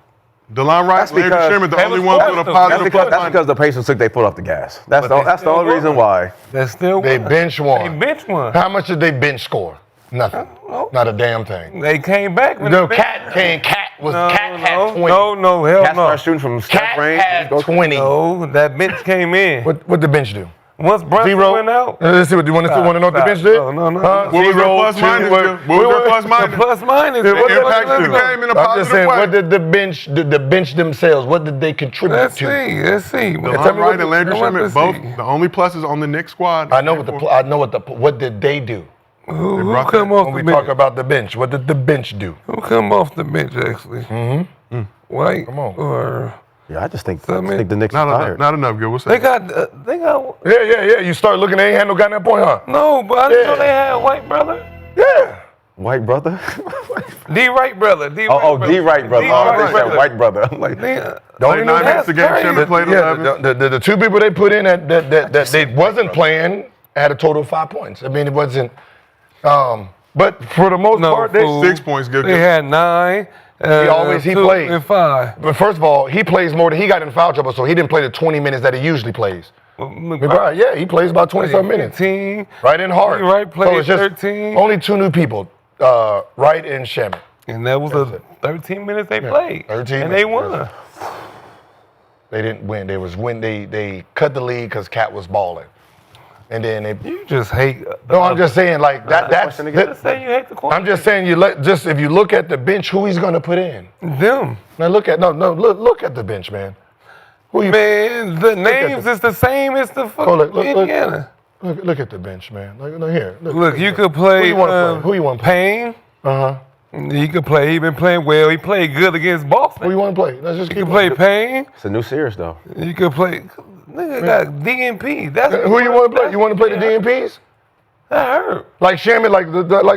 DeLon Wright, Landry because Sherman, the they only was ones with a forced to. positive plus That's minus. because the Pacers took their foot off the gas. That's But the only reason why. They still They won. bench They one. bench one. How much did they bench score? Nothing. know. Not a damn thing. They came back. When No, the Cat had 20. Cat No, hell no. started shooting from step Cat range. had Go- 20. No, that bench came in. What the bench do? Once Brunson Zero. went out. Let's see what you want to know what the bench did. No. Huh? What was their Zero, plus two, minus? what- What was their plus The minus? plus minus. It what the fuck impacted is the that? game in a I'm just positive saying, way. what did the bench themselves? What did they contribute Let's to? see. Tell me DeLon what Wright the- and Landry I want Sherman, to both see. the only pluses on the Knicks squad. I know what did they do? Who brought come that off When the we bench? talk about the bench, what did the bench do? Who come off the bench actually? Mm-hmm. White Come on. or Yeah, I just think So, I mean, the Knicks are Not tired. enough. Not enough. Good. What's they that? got Yeah. You start looking, they ain't had no goddamn point, huh? no, but I didn't Yeah. know they had white brother. Yeah. White brother? D Wright brother. D D Wright brother. D. Oh, Wright they said brother. white brother. I'm like, The Played only 9 new- minutes a game. crazy. Sherman played Yeah, 11. the two people they put in that they wasn't playing had a total of 5 points. I mean, it wasn't. But for the most No, part, they. fool. 6 points. Good. They had 9. He 2 played. and 5. But first of all, he plays more than he got in foul trouble, so he didn't play the 20 minutes that he usually plays. McBride, yeah, he plays about 20-some minutes. 15. Right in hard. Wright played so it's just 13. Only two new people, Wright and Sherman. And that was the 13 minutes they played. 13 and they minutes, won. They didn't win. They cut the lead because Katt was balling. And then they. You just hate. No, I'm just saying like that's. Just say you hate the quarterback. I'm just saying if you look at the bench, who he's gonna put in. Them. Now look at the bench, man. Who you? Man, the at names the- is the same as the fucking Oh, look. Indiana. Look at the bench, man. Look here. Look, you could play. Who you want to play? Who you want to play? Payne. Uh huh. He could play. He been playing well. He played good against Boston. Who you want to play? Let's just You keep could play playing. Payne. it's a new series though. You could play. Nigga got DNP. That's Who you want to play? You want to play the DNPs? That hurt. Like Shammy, like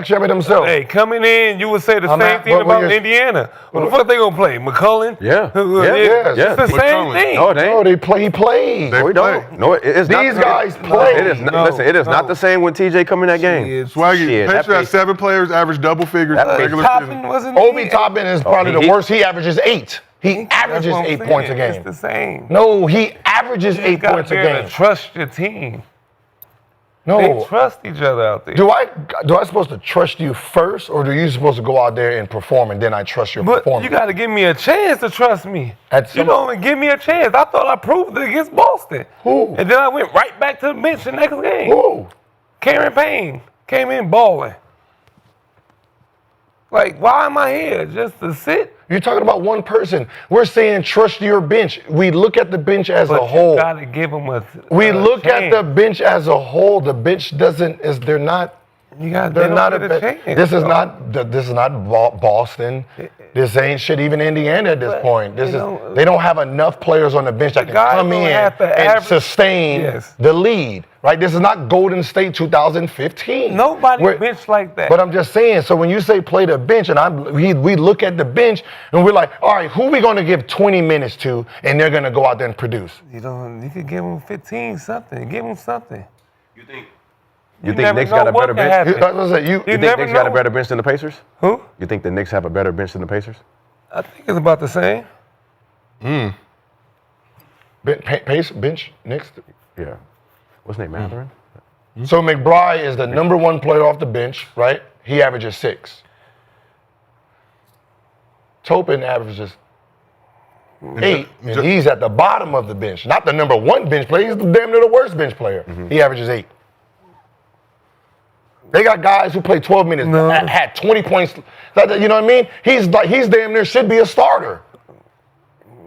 Shammy themselves. Hey, coming in, you would say the I'm same at- thing but when about you're- Indiana. What the fuck they gonna play? McCullen? Yeah. It's the same McCullen. thing. No, it ain't. No, he plays. They No, we play. don't. No, it's not. These guys play. It is not, No, listen, it is not no. the same when TJ come in that game. Swaggy, Shit, that Pacers had pace- 7 players average double figures That pace- regular Toppin season. wasn't Obi there. Toppin is probably the he- worst. He averages 8. He That's averages what I'm 8 saying. points a game. It's the same. No, he averages 8 You points a gotta game. trust your team. They No. trust each other out there. Do I supposed to trust you first, or do you supposed to go out there and perform, and then I trust your But performance? you got to give me a chance to trust me. At You some- don't even give me a chance. I thought I proved it against Boston. Who? And then I went right back to the bench the next game. Who? Karen Payne came in balling. Like, why am I here? Just to sit? You're talking about one person. We're saying trust your bench. We look at the bench as But a whole. you got to give them a We look at chance. the bench as a whole. The bench they're not. You got They're not a. chance. This is not Boston. This ain't shit. Even Indiana at this But, point. you know, They don't have enough players on the bench that the can guys come don't in have to and average- sustain Yes. the lead. Right? This is not Golden State 2015. Nobody We're- bench like that. But I'm just saying, so when you say play the bench, and we look at the bench and we're like, all right, who are we going to give 20 minutes to, and they're going to go out there and produce? you could give them 15 something. Give them something. You think never Knicks know got a what better can bench? happen. That's what I said. You think never Knicks got a know. better bench than the Pacers? Who? You think the Knicks have a better bench than the Pacers? I think it's about the same. Bench, Knicks. Yeah. What's his name, Matherin? So McBride is the number 1 player off the bench, right? He averages 6. Topin averages 8, and he's at the bottom of the bench. Not the number 1 bench player. He's damn near the worst bench player. He averages 8. They got guys who play 12 minutes, had 20 points. You know what I mean? He's damn near should be a starter,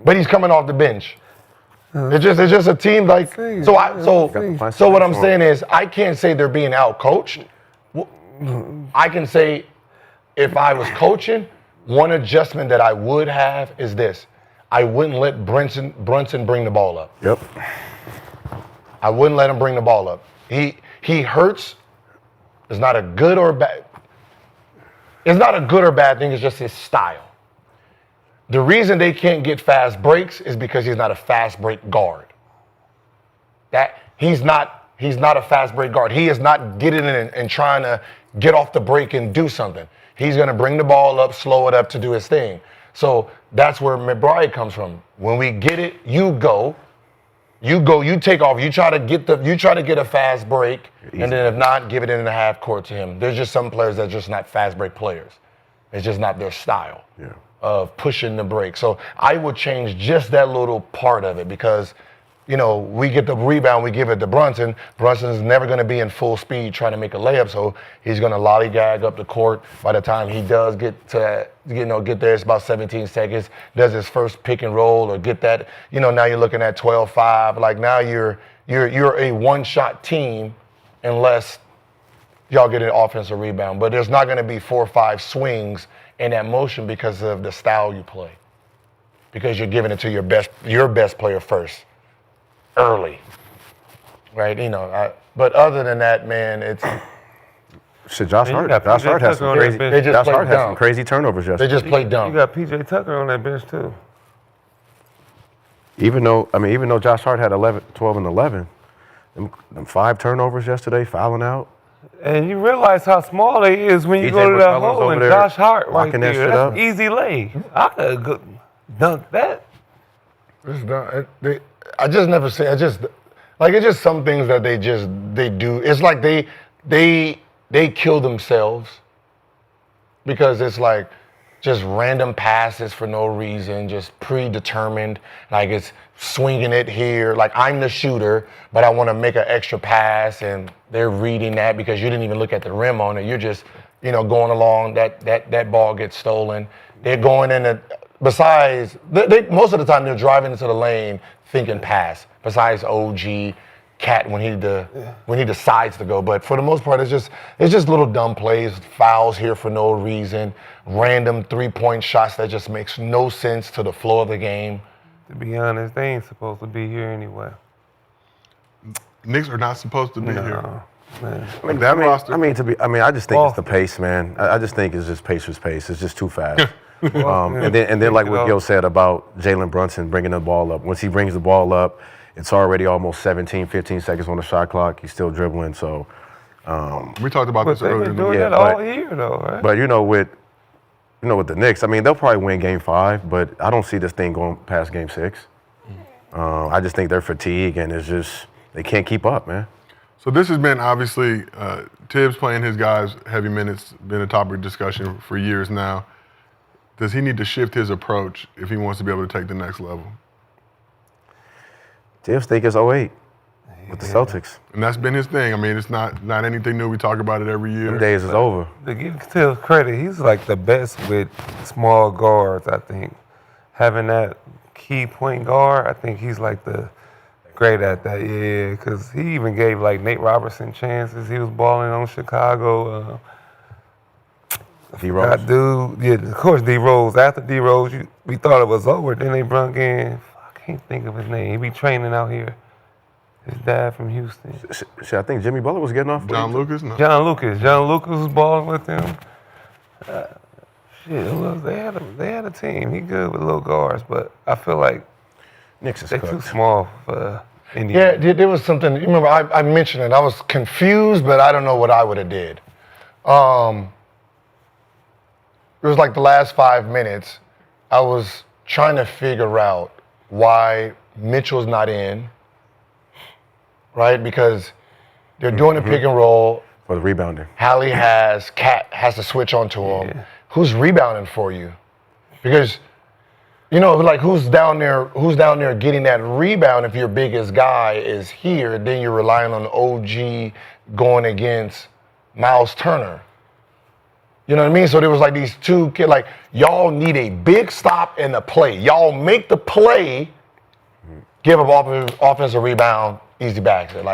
but he's coming off the bench. It's just a team like so. What I'm saying is, I can't say they're being out coached. I can say, if I was coaching, one adjustment that I would have is this: I wouldn't let Brunson bring the ball up. Yep. I wouldn't let him bring the ball up. He hurts. It's not a good or bad. It's not a good or bad thing. It's just his style. The reason they can't get fast breaks is because he's not a fast break guard. That he's not a fast break guard. He is not getting in and trying to get off the break and do something. He's going to bring the ball up, slow it up to do his thing. So that's where McBride comes from. When we get it, you take off. You try to get a fast break, and then if not, give it in the half court to him. There's just some players that are just not fast break players. It's just not their style of pushing the break. So I would change just that little part of it because, we get the rebound, we give it to Brunson. Brunson's never going to be in full speed trying to make a layup, so he's going to lollygag up the court. By the time he does get to, get there, it's about 17 seconds, does his first pick and roll or get that, now you're looking at 12-5. Like now you're a one-shot team unless y'all get an offensive rebound. But there's not going to be 4 or 5 swings in that motion because of the style you play. Because you're giving it to your best player first. Early, right? But other than that, man, it's Shit, Josh Man, you Hart. got Josh PJ Hart has Tucker some on that crazy. bench. They just Josh played Hart has dumb. some crazy turnovers they yesterday. just play dumb. You got PJ Tucker on that bench too. Even though Josh Hart had 12 and 11, them 5 turnovers yesterday, fouling out. And you realize how small they is when you PJ go to that McCollum's hole over and there Josh Hart right locking that there. shit That's up. easy lay. I could dunk that. It's dumb. I just never say. It's just some things that they do. It's like they kill themselves because it's like just random passes for no reason, just predetermined. Like it's swinging it here. Like I'm the shooter, but I want to make an extra pass, and they're reading that because you didn't even look at the rim on it. You're just going along. That ball gets stolen. They're going in the. Besides, they most of the time they're driving into the lane thinking pass. Besides OG, Katt when he decides to go, but for the most part it's just little dumb plays, fouls here for no reason, random 3-point shots that just makes no sense to the flow of the game. To be honest, they ain't supposed to be here anyway. Knicks are not supposed to be here. Like that roster. I just think it's the pace, man. I just think it's just Pacers pace. It's just too fast. And then like what Gil said about Jalen Brunson bringing the ball up. Once he brings the ball up, it's already almost 17, 15 seconds on the shot clock. He's still dribbling. So we talked about this earlier. They've been doing that all year, though, right? But with the Knicks, I mean, they'll probably win Game 5, but I don't see this thing going past Game 6. I just think they're fatigued, and it's just they can't keep up, man. So this has been obviously Tibbs playing his guys heavy minutes, been a topic of discussion for years now. Does he need to shift his approach if he wants to be able to take the next level? Tibbs think it's 08 with the Celtics. And that's been his thing. I mean, it's not anything new. We talk about it every year. Them days is over. To give Tibbs credit, he's like the best with small guards, I think. Having that key point guard, I think he's like the great at that, yeah. Because he even gave like Nate Robertson chances. He was balling on Chicago. D-Rose. That dude, yeah, of course D-Rose. After D-Rose, we thought it was over. Then they brought in, I can't think of his name. He be training out here. His dad from Houston. Shit, I think Jimmy Butler was getting off. John Lucas? No. John Lucas was balling with him. They had a team. He good with little guards, but I feel like Knicks is they cooked. too small for Indiana. Yeah, there was something. You remember, I mentioned it. I was confused, but I don't know what I would have did. It was like the last 5 minutes. I was trying to figure out why Mitchell's not in, right? Because they're doing the pick and roll. For the rebounding. Katt has to switch onto him. Yeah. Who's rebounding for you? Because, like who's down there getting that rebound if your biggest guy is here, then you're relying on OG going against Miles Turner. You know what I mean? So there was like these two kids, like, y'all need a big stop and a play. Y'all make the play, give up offensive rebound, easy basket.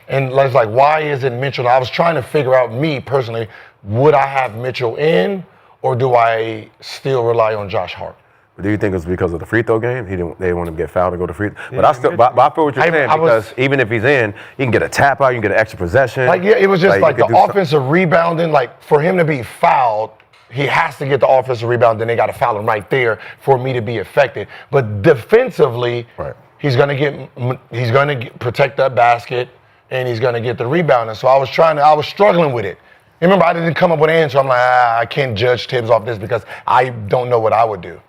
And it's like, why isn't Mitchell? I was trying to figure out, me personally, would I have Mitchell in, or do I still rely on Josh Hart? But do you think it's because of the free throw game? They didn't want him to get fouled to go to free throw. But I feel what you're saying, because even if he's in, he can get a tap out, you can get an extra possession. It was just like the offensive rebounding, like for him to be fouled, he has to get the offensive rebound, then they got to foul him right there for me to be affected. But defensively, he's going to protect that basket, and he's going to get the rebound. And so I was struggling with it. Remember, I didn't come up with an answer. I'm like, I can't judge Tibbs off this because I don't know what I would do.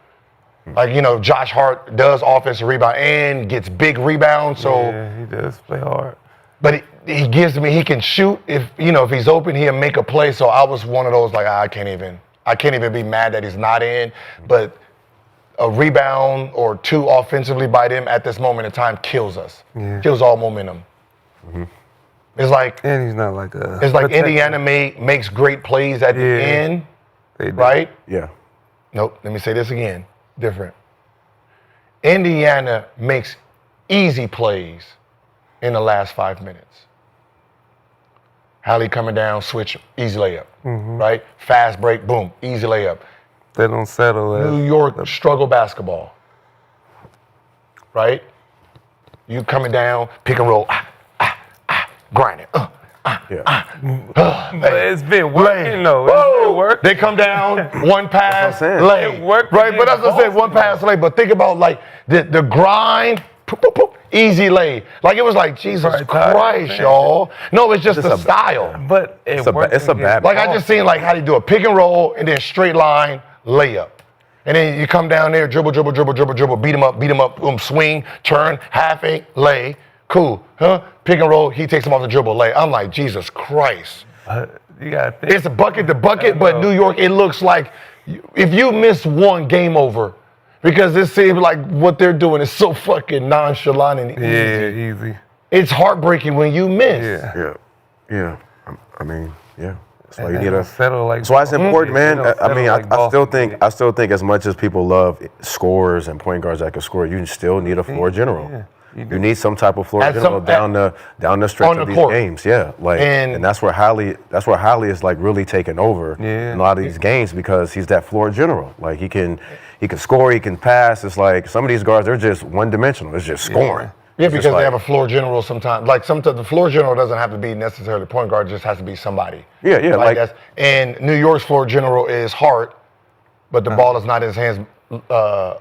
Like, Josh Hart does offensive rebound and gets big rebounds. So yeah, he does play hard. But he can shoot. If he's open, he'll make a play. So I was one of those, like, I can't even be mad that he's not in. But a rebound or two offensively by them at this moment in time kills us. Yeah. Kills all momentum. Mm-hmm. It's like, and he's not like a. It's like Indiana makes great plays at the end, right? Yeah. Nope. Let me say this again. Different. Indiana makes easy plays in the last 5 minutes. Hallie coming down, switch, easy layup, right? Fast break, boom, easy layup. They don't settle. New York struggle basketball, right? You coming down, pick and roll, grind it. But it's been working though. It's been working. They come down, one pass, lay. It worked. Right, but that's what I said, one pass, lay. But think about like the grind, poop, poop, poop, easy lay. Like it was like, Jesus Christ, y'all. No, it's just the style. But it's a bad. Like I just seen like how they do a pick and roll and then straight line layup. And then you come down there, dribble, beat him up, boom, swing, turn, half a lay. Cool, huh? Pick and roll, he takes him off the dribble, lay. I'm like, Jesus Christ. You gotta think. It's a bucket to bucket, but New York, it looks like if you miss one, game over. Because it seems like what they're doing is so fucking nonchalant and easy. Yeah, easy. It's heartbreaking when you miss. Yeah. I mean, yeah. That's why you need to settle like. That's why it's important, man. I mean, I still think as much as people love scorers and point guards that can score, you still need a floor general. Yeah. You need some type of floor general down the stretch of these games. Yeah. And that's where Hallie is like really taking over in a lot of these games, because he's that floor general. Like he can score, he can pass. It's like some of these guards, they're just one dimensional. It's just scoring. Yeah, It's just because they like- have a floor general sometimes. Like sometimes the floor general doesn't have to be necessarily point guard; it just has to be somebody. Yeah, yeah, like- that's, and New York's floor general is Hart, but the ball is not in his hands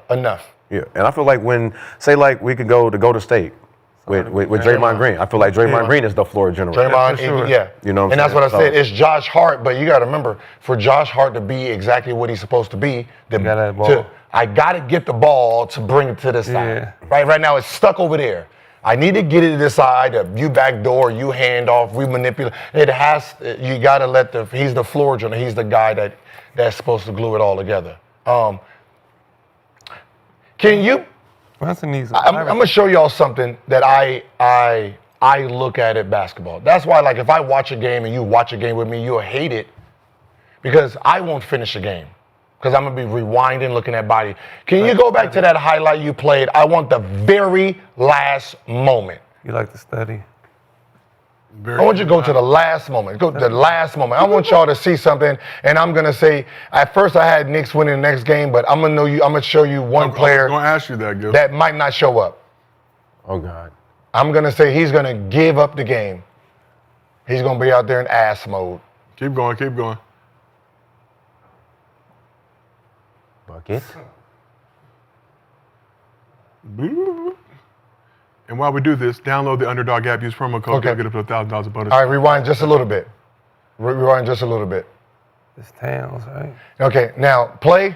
enough. Yeah, and I feel like when, say, like we could go to State with Draymond Green. I feel like Draymond Green is the floor general. Draymond, for sure. yeah. You know what I'm and that's saying? what I said. So- It's Josh Hart, but you got to remember, for Josh Hart to be exactly what he's supposed to be, got that ball. I got to get the ball to bring it to this side. Yeah. Right now, it's stuck over there. I need to get it to this side. You backdoor, you hand off, we manipulate. You got to let he's the floor general. He's the guy that's supposed to glue it all together. Can you? Brunson needs. I'm gonna show y'all something that I look at basketball. That's why, like, if I watch a game and you watch a game with me, you'll hate it because I won't finish a game because I'm gonna be rewinding, looking at body. Can you go back to that highlight you played? I want the very last moment. You like to study. I want you to go to the last moment. Go to the last moment. I want y'all to see something, and I'm gonna say. At first, I had Knicks winning the next game, but I'm gonna show you one player I'm going to ask you that, Gil. that might not show up. Oh God. I'm gonna say he's gonna give up the game. He's gonna be out there in ass mode. Keep going, keep going. Bucket. And while we do this, download the Underdog app, use promo code, Okay. get up to $1,000 of bonus. All right, rewind just a little bit. Rewind just a little bit. It's Towns, right? Okay, now play.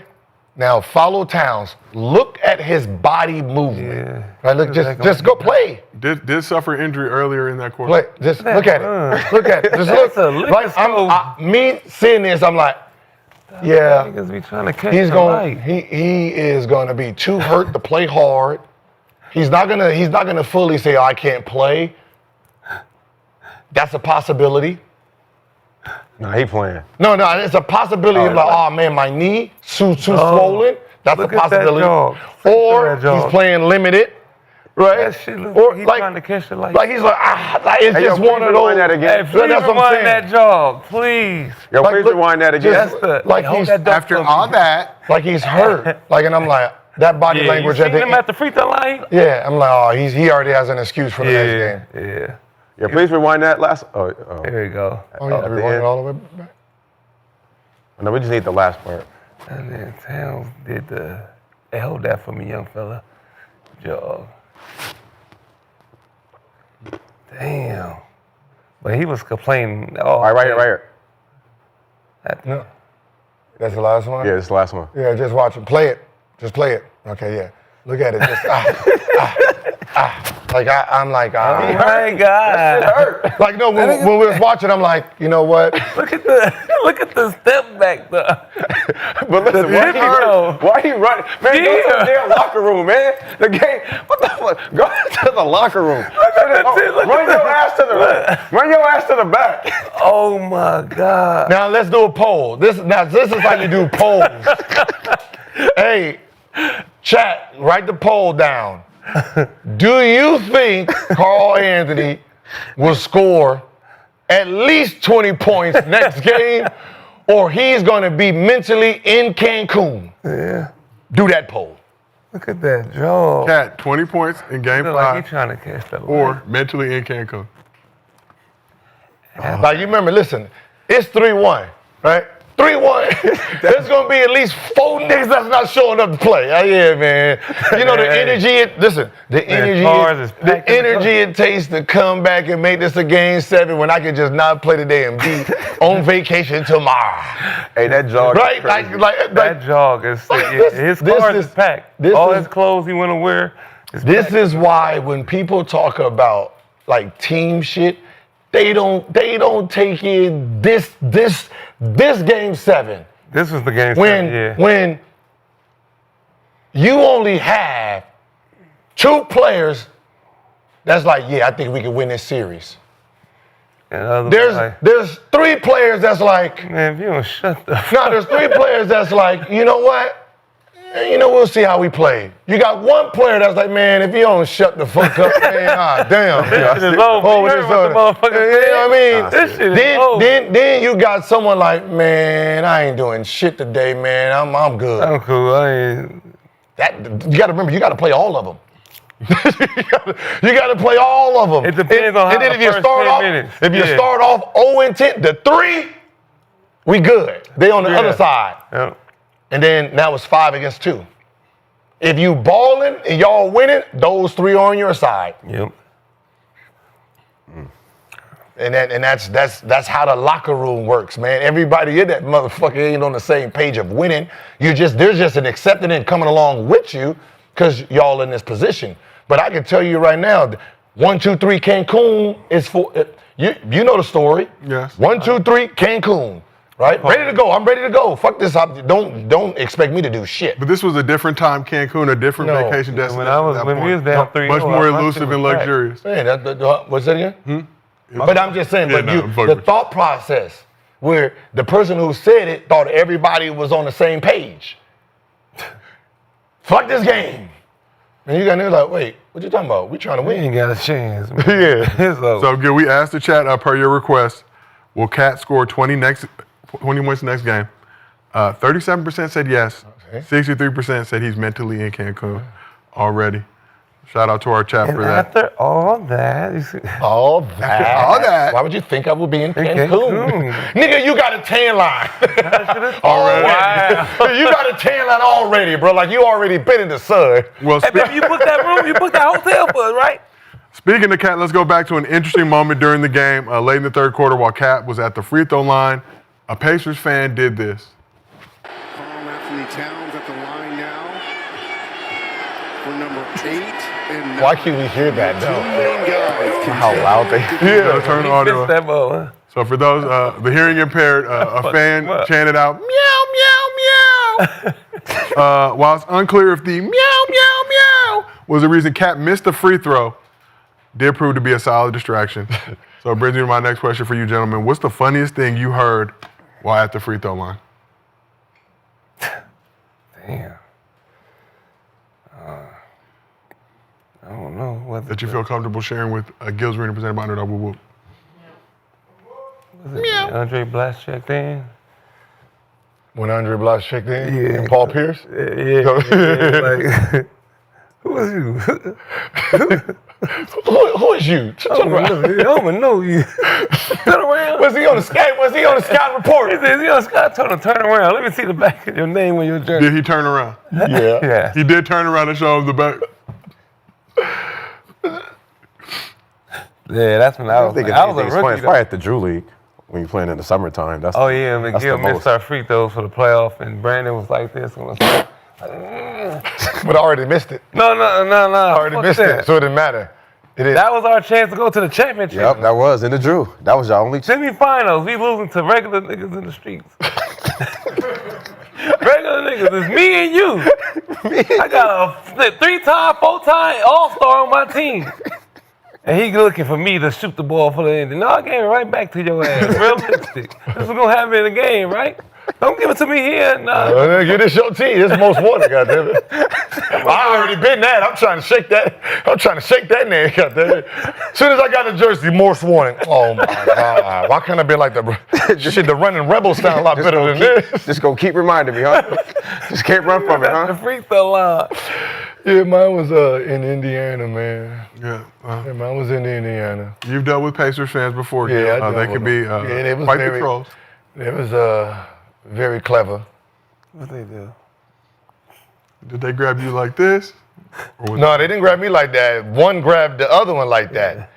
Now follow Towns. Look at his body movement. Yeah. Right, look, just go play. Did suffer injury earlier in that quarter. Play. Just look at it. Look at it. Just That's a look. liquor Like store. me seeing this, I'm like, yeah. Niggas be trying to catch He's the going. light. He is going to be too hurt to play hard. He's not gonna fully say, I can't play. That's a possibility. No, he playing. No, it's a possibility. Of like, oh man, my knee too swollen. That's a look at that possibility. jog. Or Look at that jog. he's playing limited, right? That shit look or like he's like, trying to catch the light. like he's like, it's Hey, just yo, one of please those. rewind that again. Hey, please That's what I'm rewind saying. that jog, please. Yo, Like, please look, rewind that again. just- That's the like hold he's- that dunk After for me. all that, Like he's hurt. Like, and I'm like, that body Yeah, language you at seen the him at the free throw line? yeah, I'm like, oh, he already has an excuse for the next game. Yeah. Yeah, please rewind that last. There you go. Oh, yeah, at the rewind it end. all the way back. No, we just need the last part. And then Towns held that for me, young fella. Jog. Damn. But he was complaining. All right, right here. No. That's the last one? Yeah, this is the last one. Yeah, just watch it. Play it. Just play it. Okay, yeah. Look at it. Just Like I'm like My God. like no. When we was watching, I'm like, you know what? Look at the step back though. But listen, why Diddy, though. he running? Man, go to the damn locker room, man. The game. What the fuck? Go to the locker room. Run your ass to the back. Run your ass to the back. Oh my God. Now let's do a poll. This is how you do polls. Hey, chat, write the poll down. Do you think Carl Anthony will score at least 20 points next game, or he's going to be mentally in Cancun? Yeah. Do that poll. Look at that jog. Katt, 20 points in game Look like 5, he trying to catch that light. or mentally in Cancun. Like, you remember, listen, it's 3-1, right? 3-1. There's going to be at least 4 niggas that's not showing up to play. Yeah, man. You know, the energy, the energy it takes to come back and make this a game 7 when I can just not play today and be on vacation tomorrow. Hey, that jog. Right? Is crazy. That jog is sick. His cars is packed. All his clothes he want to wear is This packed. is why when people talk about like team shit, they don't take in this game 7. This was the game. When you only have 2 players that's like, yeah, I think we can win this series. There's 3 players that's like, man, if you don't shut the no, there's 3 players that's like, you know what? We'll see how we play. You got 1 player that's like, man, if you don't shut the fuck up, man, damn. This shit is over. You heard what the motherfucker You know what I mean? This shit is over. Then you got someone like, man, I ain't doing shit today, man. I'm good. I'm cool. I ain't. That you got to remember, you got to play all of them. You got to play all of them. It depends on how and then the if you first start 10 off, minutes. if you Yeah. start off 0 and 10, the 3, we good. They on the Yeah. other side. Yeah. And then now it's 5 against 2. If you balling and y'all winning, those 3 are on your side. Yep. And that's how the locker room works, man. Everybody in that motherfucker ain't on the same page of winning. There's just an accepting and coming along with you because y'all in this position. But I can tell you right now, 1, 2, 3 Cancun is for you know the story. Yes. 1, 2, 3 Cancun. Right? Ready to go. I'm ready to go. Fuck this. Don't expect me to do shit. But this was a different time, Cancun, a different No. vacation destination. When we was down 3-0, much more my elusive shit and was packed. luxurious. Man, what's that again? But I'm just saying, Yeah, but no, I'm fucking the with you. thought process where the person who said it thought everybody was on the same page. Fuck this game. And you got niggas like, wait, what you talking about? We trying to We win. ain't got a chance, man. Yeah. It's over. So, Gil, we asked the chat per your request, will Katt score 20 points next game? 37% said yes. Okay. 63% said he's mentally in Cancun already. Shout out to our chat and for that. after all that, you see, All that. all that. Why would you think I would be in Cancun? Cancun. Nigga, you got a tan line. Already. Wow. You got a tan line already, bro. Like you already been in the sun. Well, Hey, baby, you booked that room, you booked that hotel for us, right? speaking of Katt, let's go back to an interesting moment during the game, late in the third quarter while Katt was at the free throw line. A Pacers fan did this. Carl Anthony Towns at the line now for number 8 and Why can't we hear that two though? main guys. How loud they Yeah, turn the audio Missed up. that ball, huh? So for those, the hearing impaired, a fan What? chanted out, meow, meow, meow. While it's unclear if the meow, meow, meow was the reason Katt missed the free throw, did prove to be a solid distraction. So it brings me to my next question for you gentlemen. What's the funniest thing you heard while at the free throw line? Damn. I don't know. What That you feel comfortable sharing with Gil's Arena presented by Underdog Whoop Whoop? Andre Blatch checked in? When Andre Blatch checked in? Yeah. And Paul Pierce? Yeah. Like, who is you? Who is you? I don't even know you. Turn around. Was he on the scout? Was he on the scout report? He said, yo, Scott, turn around. Let me see the back of your name when you're journey. Did he turn around? Yeah. Yeah. He did turn around and show him the back. Yeah, that's when I was think I was a it's rookie. probably at the Drew League when you're playing in the summertime. That's Oh, yeah, that's McGill the missed most. our free throws for the playoff, and Brandon was like this. And was like, But I already missed it. no. I already fuck missed that. it, so it didn't matter. It is. That was our chance to go to the championship. Yep, that was in the Drew. That was your only. Semifinals, we losing to regular niggas in the streets. Regular niggas, it's me and you. I got a 3-time, 4-time All-Star on my team. And he looking for me to shoot the ball for the end. No, I gave it right back to your ass. Realistic. This is gonna happen in the game, right? Don't give it to me here. Nah. Get this your team. This is most wanted, goddammit. I already been that. I'm trying to shake that. I'm trying to shake that name, goddammit. As soon as I got the jersey, most wanted. Oh my God. Why can't I be like that? Shit, the running rebels sound a lot better than this. Just gonna keep reminding me, huh? Just can't run from it, The huh? free throw line. Yeah, mine was in Indiana, man. Yeah. Yeah, mine was in Indiana. You've dealt with Pacers fans before. Yeah, Gil. I dealt They with can be them. Yeah, they was quite the very- trolls. It was very clever. What they do? Did they grab you like this? Or was No, they didn't grab me like that. One grabbed the other one like that,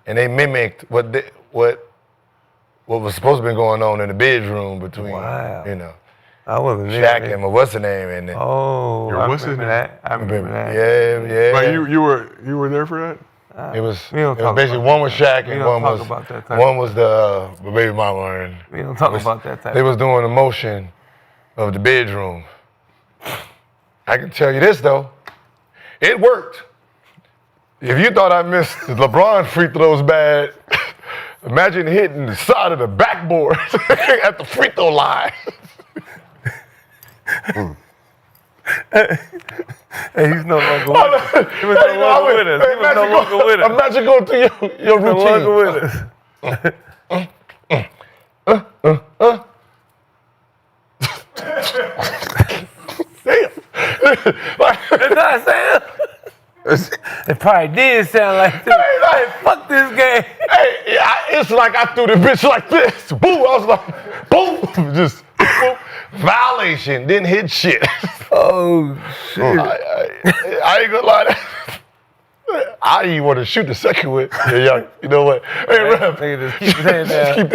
and they mimicked what was supposed to be going on in the bedroom between, Wow. you know, I wasn't there. Shaq and what's the name and Oh, Your I what's remember his that. I remember that. yeah. But you were there for that? It was, We don't talk basically about one was Shaq We and don't one talk was about that type. one was the baby mama, and We don't talk about that type. they was doing the motion of the bedroom. I can tell you this though, it worked. If you thought I missed the LeBron free throws bad, imagine hitting the side of the backboard at the free throw line. Hey, he's no longer with us. He was no longer with us. He was no longer with us. Imagine going through your No longer routine. with us. Damn. That's not Sam. It probably did sound like this. Hey, fuck this game. Hey, it's like I threw the bitch like this. Boom! I was like, boom! Just boom. Violation. Didn't hit shit. Oh shit. I ain't gonna lie. I didn't want to shoot the second one. Yeah, young. You know what? Hey, ref. Nigga, just keep his hand down.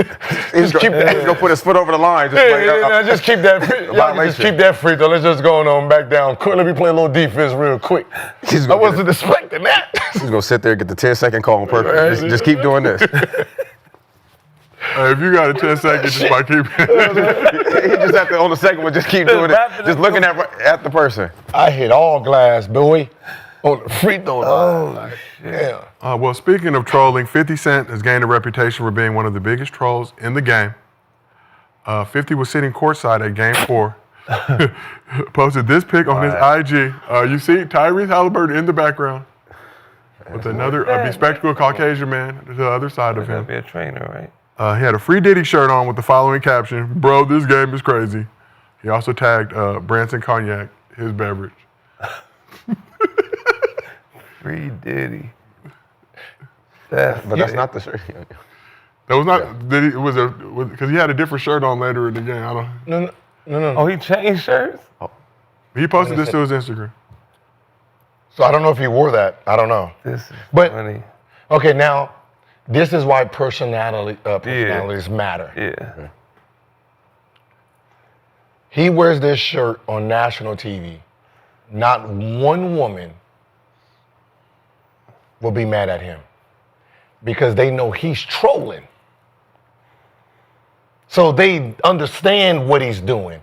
He's gonna put his foot over the line. Just Just keep that free. Y'all can just keep that free throw. Let's just go on back down. Let me play a little defense real quick. I wasn't expecting that. He's gonna sit there and get the 10-second call on purpose. Just keep doing this. Hey, if you got a 10 seconds, just by keeping He just have to on the second one. Just keep doing it. Just looking at the person. I hit all glass, boy, on the free throw line. Yeah. Well, speaking of trolling, 50 Cent has gained a reputation for being one of the biggest trolls in the game. 50 was sitting courtside at Game 4. Posted this pic on his IG. You see Tyrese Haliburton in the background with another bespectacled Caucasian man to the other side of him. Be a trainer, right? He had a free Diddy shirt on with the following caption: "Bro, this game is crazy." He also tagged Branson Cognac, his beverage. Free Diddy. But that's not the shirt. That was not Diddy. It was because he had a different shirt on later in the game. I don't. No. Oh, he changed shirts? He posted this to his Instagram. So I don't know if he wore that. I don't know. This is But funny. okay, now this is why personalities matter. Yeah. He wears this shirt on national TV. Not one woman will be mad at him because they know he's trolling. So they understand what he's doing.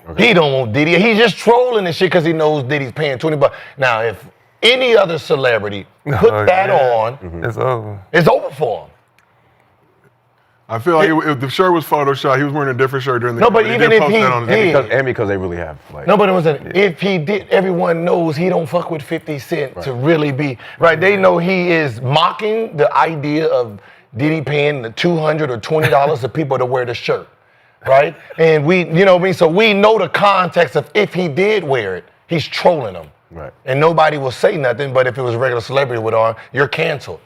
Okay. He don't want Diddy. He's just trolling and shit because he knows Diddy's paying $20. Now, if any other celebrity put that on, It's over. it's over for him. I feel like if the shirt was photoshopped, he was wearing a different shirt during the No, game. but He even did if post he that on his did- Instagram. And because they really have like. No, but it wasn't. If he did, everyone knows he don't fuck with 50 Cent to really be right. They know he is mocking the idea of Diddy paying the $200 or $20 to people to wear the shirt, right? And we, you know what I mean. So we know the context of if he did wear it, he's trolling them, Right. and nobody will say nothing. But if it was a regular celebrity with on, you're canceled.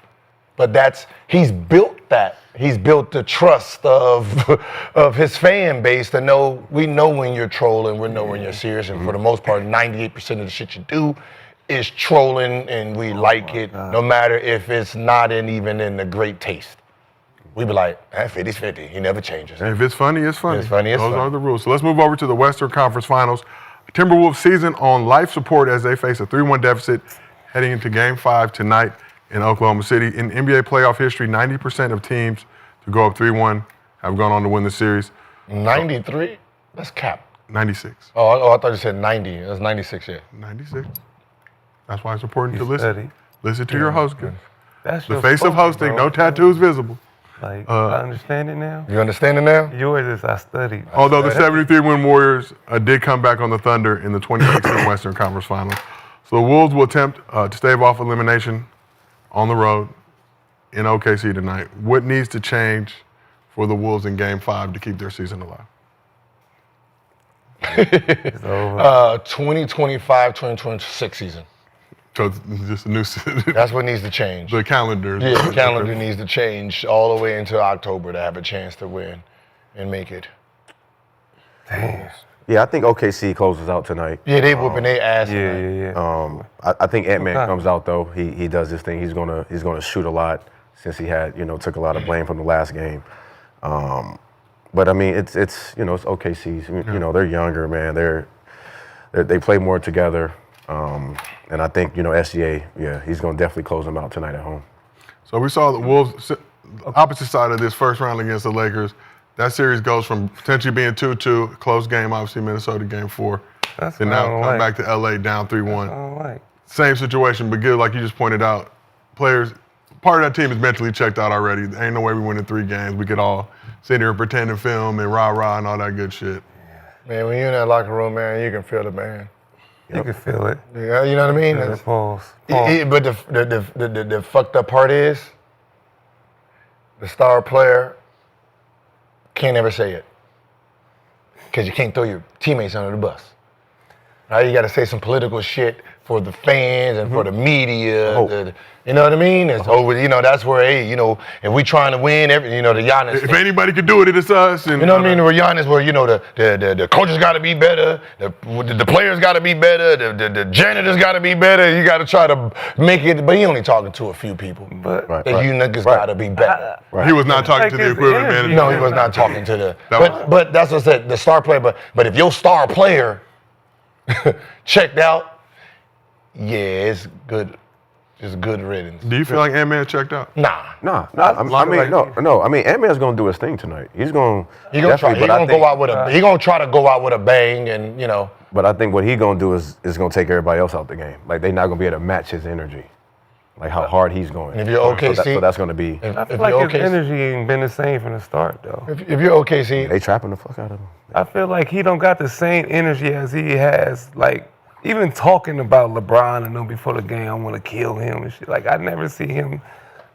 But he's built that. He's built the trust of his fan base to know, we know when you're trolling, we know when you're serious. And for the most part, 98% of the shit you do is trolling, and we like it, no matter if it's not even in the great taste. We be like, 50's 50. He never changes. And if it's funny, it's funny. It's funny, it's Those funny. are the rules. So let's move over to the Western Conference Finals. Timberwolves season on life support as they face a 3-1 deficit heading into Game 5 tonight in Oklahoma City. In NBA playoff history, 90% of teams to go up 3-1 have gone on to win the series. 93? That's cap. 96. Oh, I thought you said 90. That's 96, yeah. 96. That's why it's important to listen. Study. Listen to your host. That's The your face of focus, hosting, bro. no tattoos visible. Like, I understand it now. You understand it now? Yours is I studied. Although the 73-win Warriors did come back on the Thunder in the 2016 Western Conference Finals. So the Wolves will attempt to stave off elimination on the road in OKC tonight. What needs to change for the Wolves in Game 5 to keep their season alive? It's over. 2025, 2026 season. So it's just a new season. That's what needs to change. The calendar. Yeah, the calendar needs to change all the way into October to have a chance to win and make it. Damn. Yeah, I think OKC closes out tonight. Yeah, they whooping their ass. Yeah. I think Ant-Man Okay. comes out though. He does this thing. He's gonna shoot a lot since he had took a lot of blame from the last game. But I mean it's OKC's. They're younger, man. They play more together. And I think SGA. He's gonna definitely close them out tonight at home. So we saw the Wolves, opposite side of this first round against the Lakers. That series goes from potentially being 2-2, close game, obviously Minnesota Game 4. That's And what I now don't come like. back to LA down 3-1. I don't like. Same situation, but good, like you just pointed out. Players, part of that team is mentally checked out already. Ain't no way we winning 3 games. We could all sit here and pretend and film and rah-rah and all that good shit. Man, when you're in that locker room, man, you can feel the man. You can feel it. Yeah, you know what I mean? Yeah, pause. But the fucked up part is the star player can't ever say it because you can't throw your teammates under the bus. Right? You got to say some political shit for the fans and for the media. Hope. You know what I mean? It's over. You know, that's where, hey, you know, if we trying to win, the Giannis. If anybody could do it, it's us. And, you know what I mean? Where Giannis, where, you know, the coaches got to be better, the players got to be better, the janitors got to be better. You got to try to make it. But he only talking to a few people. But You niggas got to be better. He was not talking to the his equipment energy. manager. No, he was not talking to the. That But that's what I said. The star player. But if your star player checked out, yeah, it's good. It's good riddance. Do you feel like Ant-Man checked out? Nah. I mean, Ant-Man's gonna do his thing tonight. He's gonna. He gonna try. He gonna try to go out with a bang, and you know. But I think what he gonna do is gonna take everybody else out the game. Like they're not gonna be able to match his energy, like how hard he's going. And if you're OKC, so that's gonna be. I feel like his energy ain't been the same from the start, though. If you're OKC, They trapping the fuck out of him. I feel like he don't got the same energy as he has, like, even talking about LeBron and them before the game, I want to kill him and shit. Like, I never see him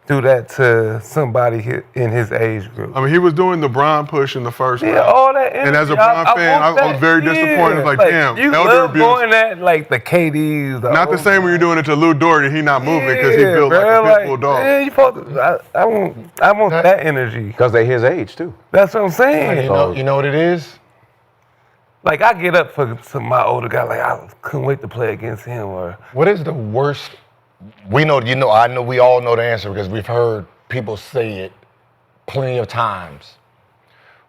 do that to somebody in his age group. I mean, he was doing the Bron push in the first round. All that energy. And as a Bron fan, I was very disappointed. Like, damn, you elder love abuse. going at, like, the KDs. Not the same when you're doing it to Lou Dort and he not moving because he built like a pit bull dog. Yeah, you supposed to, I want that energy. Because they his age too. That's what I'm saying. you know what it is? Like, I get up for my older guy, like, I couldn't wait to play against him. Or What is the worst? I know we all know the answer because we've heard people say it plenty of times.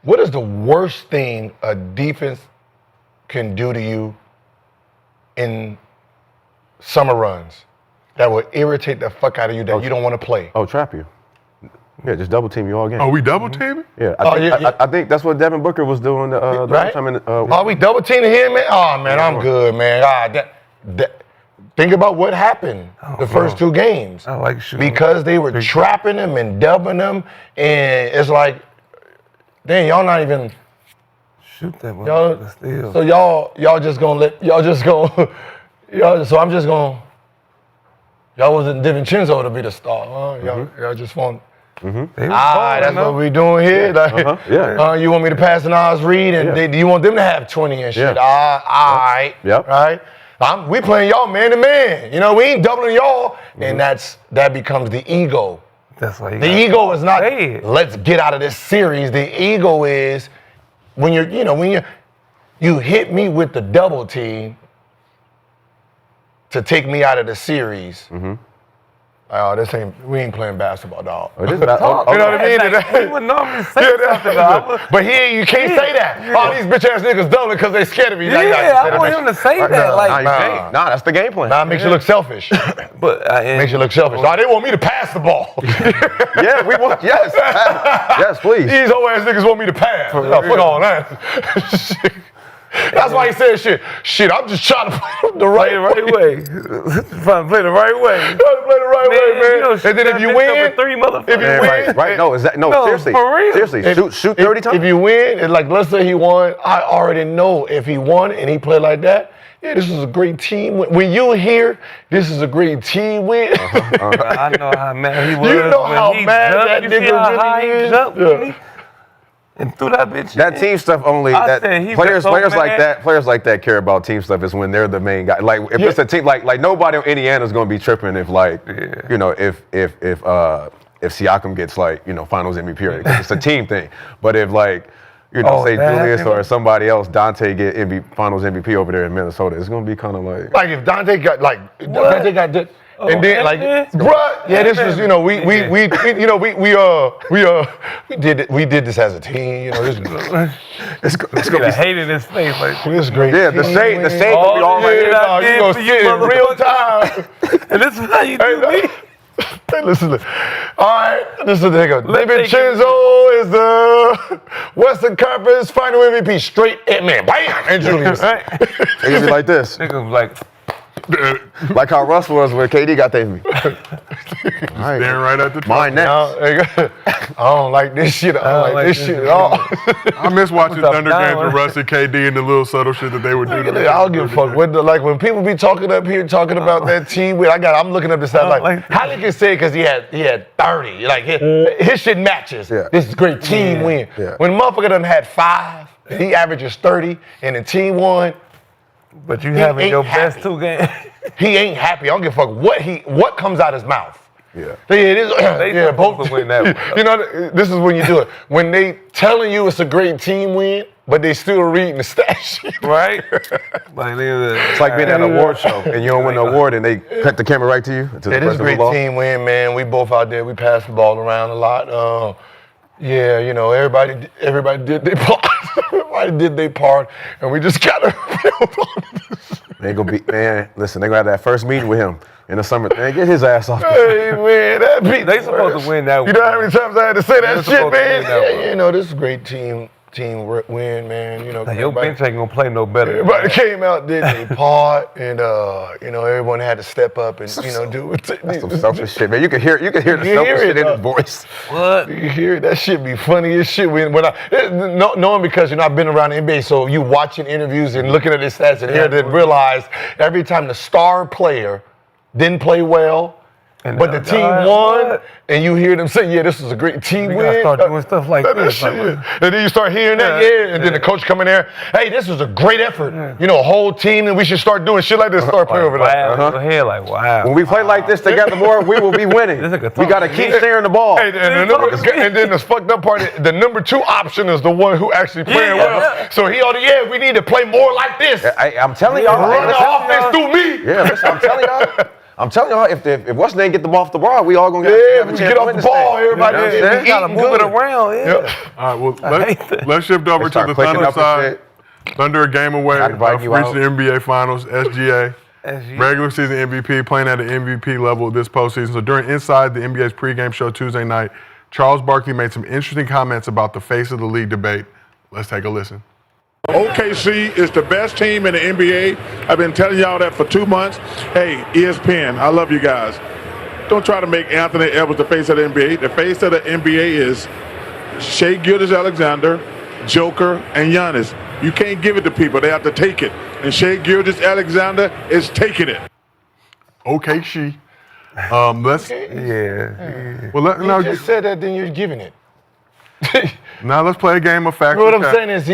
What is the worst thing a defense can do to you in summer runs that will irritate the fuck out of you that you don't want to play? Oh, trap you. Yeah, just double team you all game. Oh, we double teaming? Yeah, I think that's what Devin Booker was doing the Right? time in Are we double teaming him, man? Oh man, I'm good, man. Think about what happened the first two games. I like shooting. Because they were trapping him and doubling him, and it's like, dang, y'all not even. shoot that one. Y'all, so y'all just gonna so I'm just gonna. Y'all wasn't DiVincenzo to be the star, huh? Y'all just want. That's what we doing here. Like, you want me to pass an Oz Reed, and you want them to have 20 and shit. All right. Yep. Right. We playing y'all man to man. You know, we ain't doubling y'all, and that becomes the ego. That's why the ego is not. Let's get out of this series. The ego is when you hit me with the double team to take me out of the series. Oh, we ain't playing basketball, dog. It is you know what I mean? We would normally say something, though. But here you can't say that. All these bitch ass niggas doubling because they scared of me. I want him to say that. Like, nah, that's the game plan. Nah, it makes you look selfish. But makes you look selfish. Oh, they want me to pass the ball. Yeah, we want. Yes, yes, please. These whole ass niggas want me to pass. Fuck all that. That's why he said shit. I'm just trying to play the right way. Trying to play the right way. Trying to play the right way, man. And then if you win, seriously, for real. Seriously, shoot 30 times. If you win, and like let's say he won, I already know if he won and he played like that. Yeah, this is a great team win. When you hear this is a great team win, I know how mad he was. You know when how he mad jumped. that You see nigga how really high he is? jumped, Yeah. and threw that bitch. That team stuff only. I said he Players was so like that care about team stuff is when they're the main guy. Like if it's a team, like nobody in Indiana's gonna be tripping if if Siakam gets Finals MVP or anything. It's a team thing. But if say Julius or somebody else, Dante get Finals MVP over there in Minnesota, it's gonna be kind of like if Dante got and then bruh, this was we did this as a team. it's gonna be hated his face like this great. Yeah, the shade gonna be all right there. You gonna see it in real time. And this is how you do me. Hey, listen. All right, this is the nigga. DiVincenzo is the Western Conference Final MVP. Straight man, bam, and Julius. It's gonna be like this. Nigga like. Like how Russ was when KD got the MVP. All right, Staring right at the top. mine next. I don't like this shit. I don't like this shit at all. I miss watching Thunder games with Russ and KD and the little subtle shit that they would do. I don't give a fuck. When people be talking up here talking about that team, I'm looking up this stuff like Hallie can say because he had 30. Like his shit matches. Yeah. This is a great team win. Yeah. When a motherfucker done had 5, he averages 30, and the team won. But you He having ain't your happy. best 2 games. He ain't happy. I don't give a fuck what comes out his mouth. Yeah. It is. They supposed to win that one. You know, this is when you do it. When they telling you it's a great team win, but they still reading the stat sheet. Right? Like, It's like being at an award show and you don't win the award and they cut the camera right to you. To the It is a person who great lost. team win, man. We both out there. We passed the ball around a lot. Yeah, you know, everybody did their part. Everybody did their part, and we just gotta build on this. They gonna be, man, listen, they gonna have that first meeting with him in the summer. Man, get his ass off the Hey, man, that beat. They supposed to win that one. You know how many times I had to say that They're shit, supposed to man? win that one. Yeah, you know, this is a great team win, man. You know, Your bench ain't gonna play no better. everybody came out, did their part, and you know, everyone had to step up and do what they That's some need. selfish shit, man. You can hear the You selfish hear shit it, in his dog. voice. What? You hear it? That shit be funny as shit. Knowing because you know I've been around the NBA, so you watching interviews and looking at the stats and here to realize every time the star player didn't play well, And but the the team guy- won, what? and you hear them say, "Yeah, this was a great team You win." gotta start doing stuff like That this. shit, Like, yeah. And then you start hearing that, and then the coach come in there, "Hey, this was a great effort. You know, a whole team, and we should start doing shit like this. Start playing over there." wow, your head like, wow. When we play like this together more, we will be winning. This nigga We gotta talking keep shit. sharing the ball. Hey, and then the fucked up part, the number 2 option is the one who actually playing Yeah, well. yeah. So he ought to, we need to play more like this. I'm telling y'all. Run the listen, offense through me. Yeah, listen, I'm telling y'all, if what's name get the ball off the ball, we all gonna have Yeah, a we chance get to off win the this ball. thing. Everybody, You know what I'm we saying? You gotta eating move it good. around, yeah. Yep. All right, well, hate that. let's shift over They to start the clicking Thunder up and side. shit. Thunder a game away Gotta invite from you reaching out. the NBA Finals, SGA. SGA. Regular season MVP, playing at the MVP level this postseason. So during Inside the NBA's pregame show Tuesday night, Charles Barkley made some interesting comments about the face of the league debate. Let's take a listen. OKC is the best team in the NBA. I've been telling y'all that for 2 months. Hey, ESPN, I love you guys. Don't try to make Anthony Edwards the face of the NBA. The face of the NBA is Shai Gilgeous-Alexander, Joker, and Giannis. You can't give it to people. They have to take it. And Shai Gilgeous-Alexander is taking it. Okay, she. Let's. Yeah. Well, You just said that, then you're giving it. now let's play a game of facts. What and I'm saying is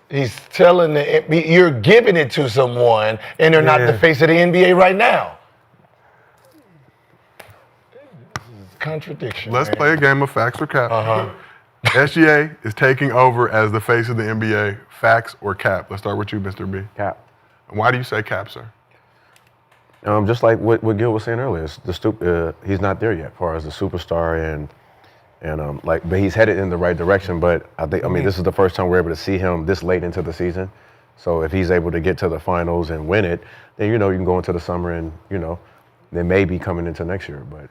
he's telling you're giving it to someone, and they're not the Yeah. face of the NBA right now. Contradiction. Let's man. play a game of facts or cap. SGA is taking over as the face of the NBA. Facts or cap? Let's start with you, Mr. B. Cap. And why do you say cap, sir? Just like what Gil was saying earlier, it's he's not there yet, as far as the superstar but he's headed in the right direction. But I mean, this is the first time we're able to see him this late into the season. So if he's able to get to the finals and win it, then you can go into the summer and then maybe coming into next year. But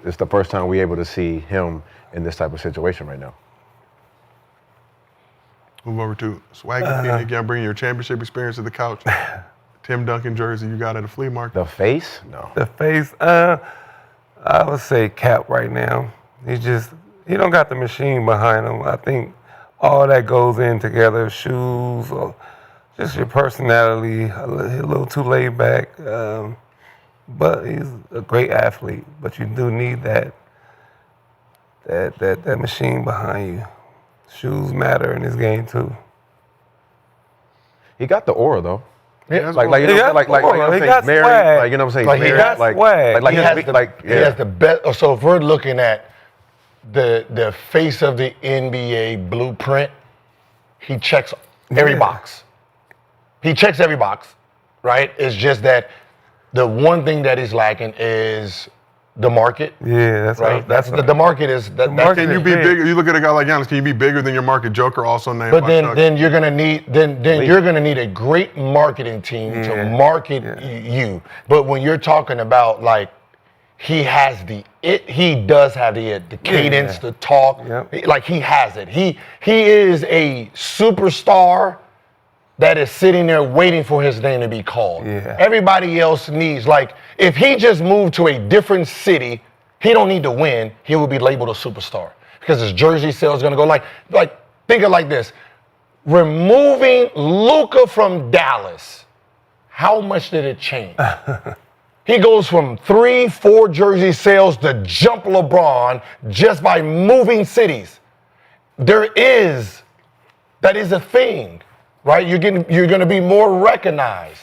it's the first time we're able to see him in this type of situation right now. Move over to Swaggy. Again, bringing your championship experience to the couch. Tim Duncan jersey you got at a flea market. The face? No. The face, I would say Cap right now. He don't got the machine behind him. I think all that goes in together, shoes, or just your personality, a little too laid back. But he's a great athlete. But you do need that machine behind you. Shoes matter in this game too. He got the aura though. Yeah, Like you know what I'm He saying? got Married, swag. like you know what I'm saying? Like, he Married, got swag. Like he has the best. So if we're looking at the face of the NBA blueprint, he checks every box. He checks every box, right? It's just that the one thing that he's lacking is the market. Yeah, that's Right. right. That's the market is that. market Can you is be big. bigger? You look at a guy like Giannis. Can you be bigger than your market? Joker also named. But by then, Chuck. then you're gonna need you're gonna need a great marketing team to market you. But when you're talking about like, he does have the cadence, the talk. Yep. Like he has it. He is a superstar that is sitting there waiting for his name to be called. Yeah. Everybody else needs, like, if he just moved to a different city, he don't need to win. He will be labeled a superstar because his jersey sales gonna go like think of it like this. Removing Luka from Dallas, how much did it change? He goes from 3-4 jersey sales to jump LeBron just by moving cities. That is a thing. right? You're going to be more recognized.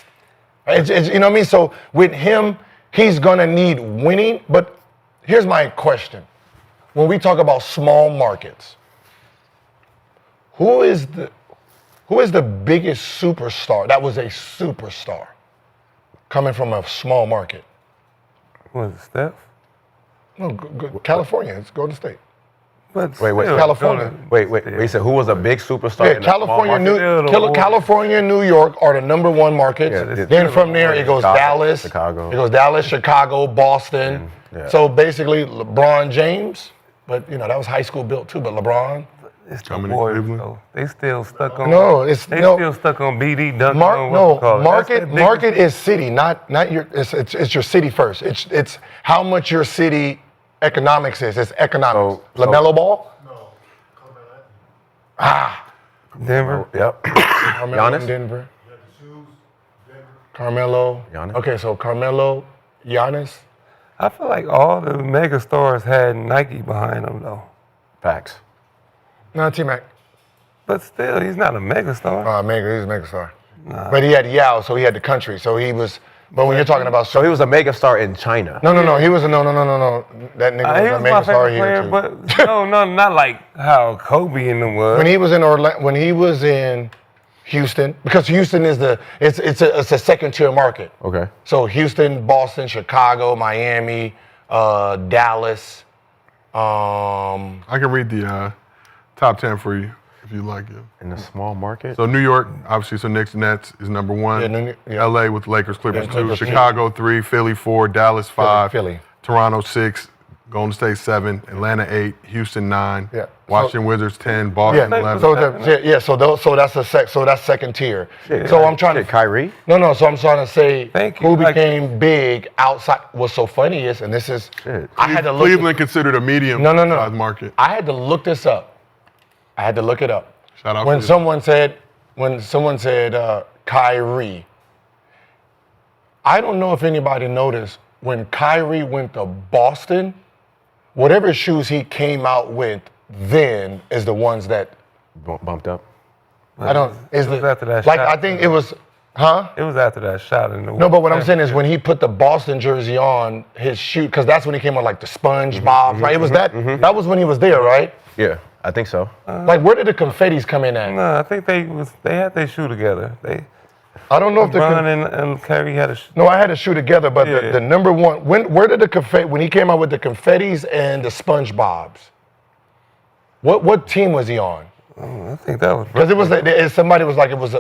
You know what I mean? So with him, he's going to need winning. But here's my question. When we talk about small markets, who is the biggest superstar that was a superstar coming from a small market? Was it Steph? No, California. It's Golden State. But Wait, still, California. Wait. You said who was a big superstar? Yeah, in the small market? California and New York are the number one markets. Yeah, then from there, it goes Dallas. Chicago. It goes Dallas, Chicago, Boston. Yeah. So basically, LeBron James, but that was high school built too. But LeBron, It's the Coming in boys, Cleveland. though. They still stuck on. No, still stuck on BD dunking on what you call it. market is city, not your. It's your city first. It's how much your city economics is. It's economics. So- LaMelo Ball. Denver. Yep. Carmelo Giannis? in Denver. Carmelo. Giannis. Okay, so Carmelo, Giannis. I feel like all the mega stars had Nike behind them though. Facts. No, T-Mac. But still, he's not a mega star. He's a mega star. But he had Yao, so he had the country. So he was. But when you're talking about, So he was a mega star in China. no, he was no. That nigga He was a was mega my star favorite here player, too. but no, not like how Kobe in them was. When he was in when he was in Houston, because Houston is it's a second tier market. Okay. So Houston, Boston, Chicago, Miami, Dallas. I can read the top 10 for you if you like it. In a small market. So New York, obviously, so Knicks, Nets is number one. Yeah, LA with Lakers, Clippers Yeah, 2, Clippers, Chicago 3, Philly 4, Dallas 5, Philly. Toronto 6, Golden State 7, Atlanta 8, Houston 9, Yeah. Washington Wizards 10, Boston 11. So that's second tier. So I'm trying to Kyrie. No. So I'm trying to say Thank you. who became big outside. What's so funny is, and this is, Shit. I had to look. Cleveland considered a medium No. size market. I had to look this up. I had to look it up. Shout out When to you. someone said Kyrie, I don't know if anybody noticed when Kyrie went to Boston, whatever shoes he came out with then is the ones that Bumped up. I don't. Is It was the, after that like shot. I think it was, huh? It was after that shot in the. No, but what I'm saying is when he put the Boston jersey on, his shoe, because that's when he came on like the SpongeBob, right? It was that. That was when he was there, right? Yeah, I think so. Like where did the confettis come in at? No, I think they had their shoe together. I don't know if the LeBron and Kyrie had a. No, I had to shoe together, but Yeah. the number one, where did the confetti, when he came out with the confettis and the SpongeBobs, what team was he on? I think that was. Because it was, somebody was like, it was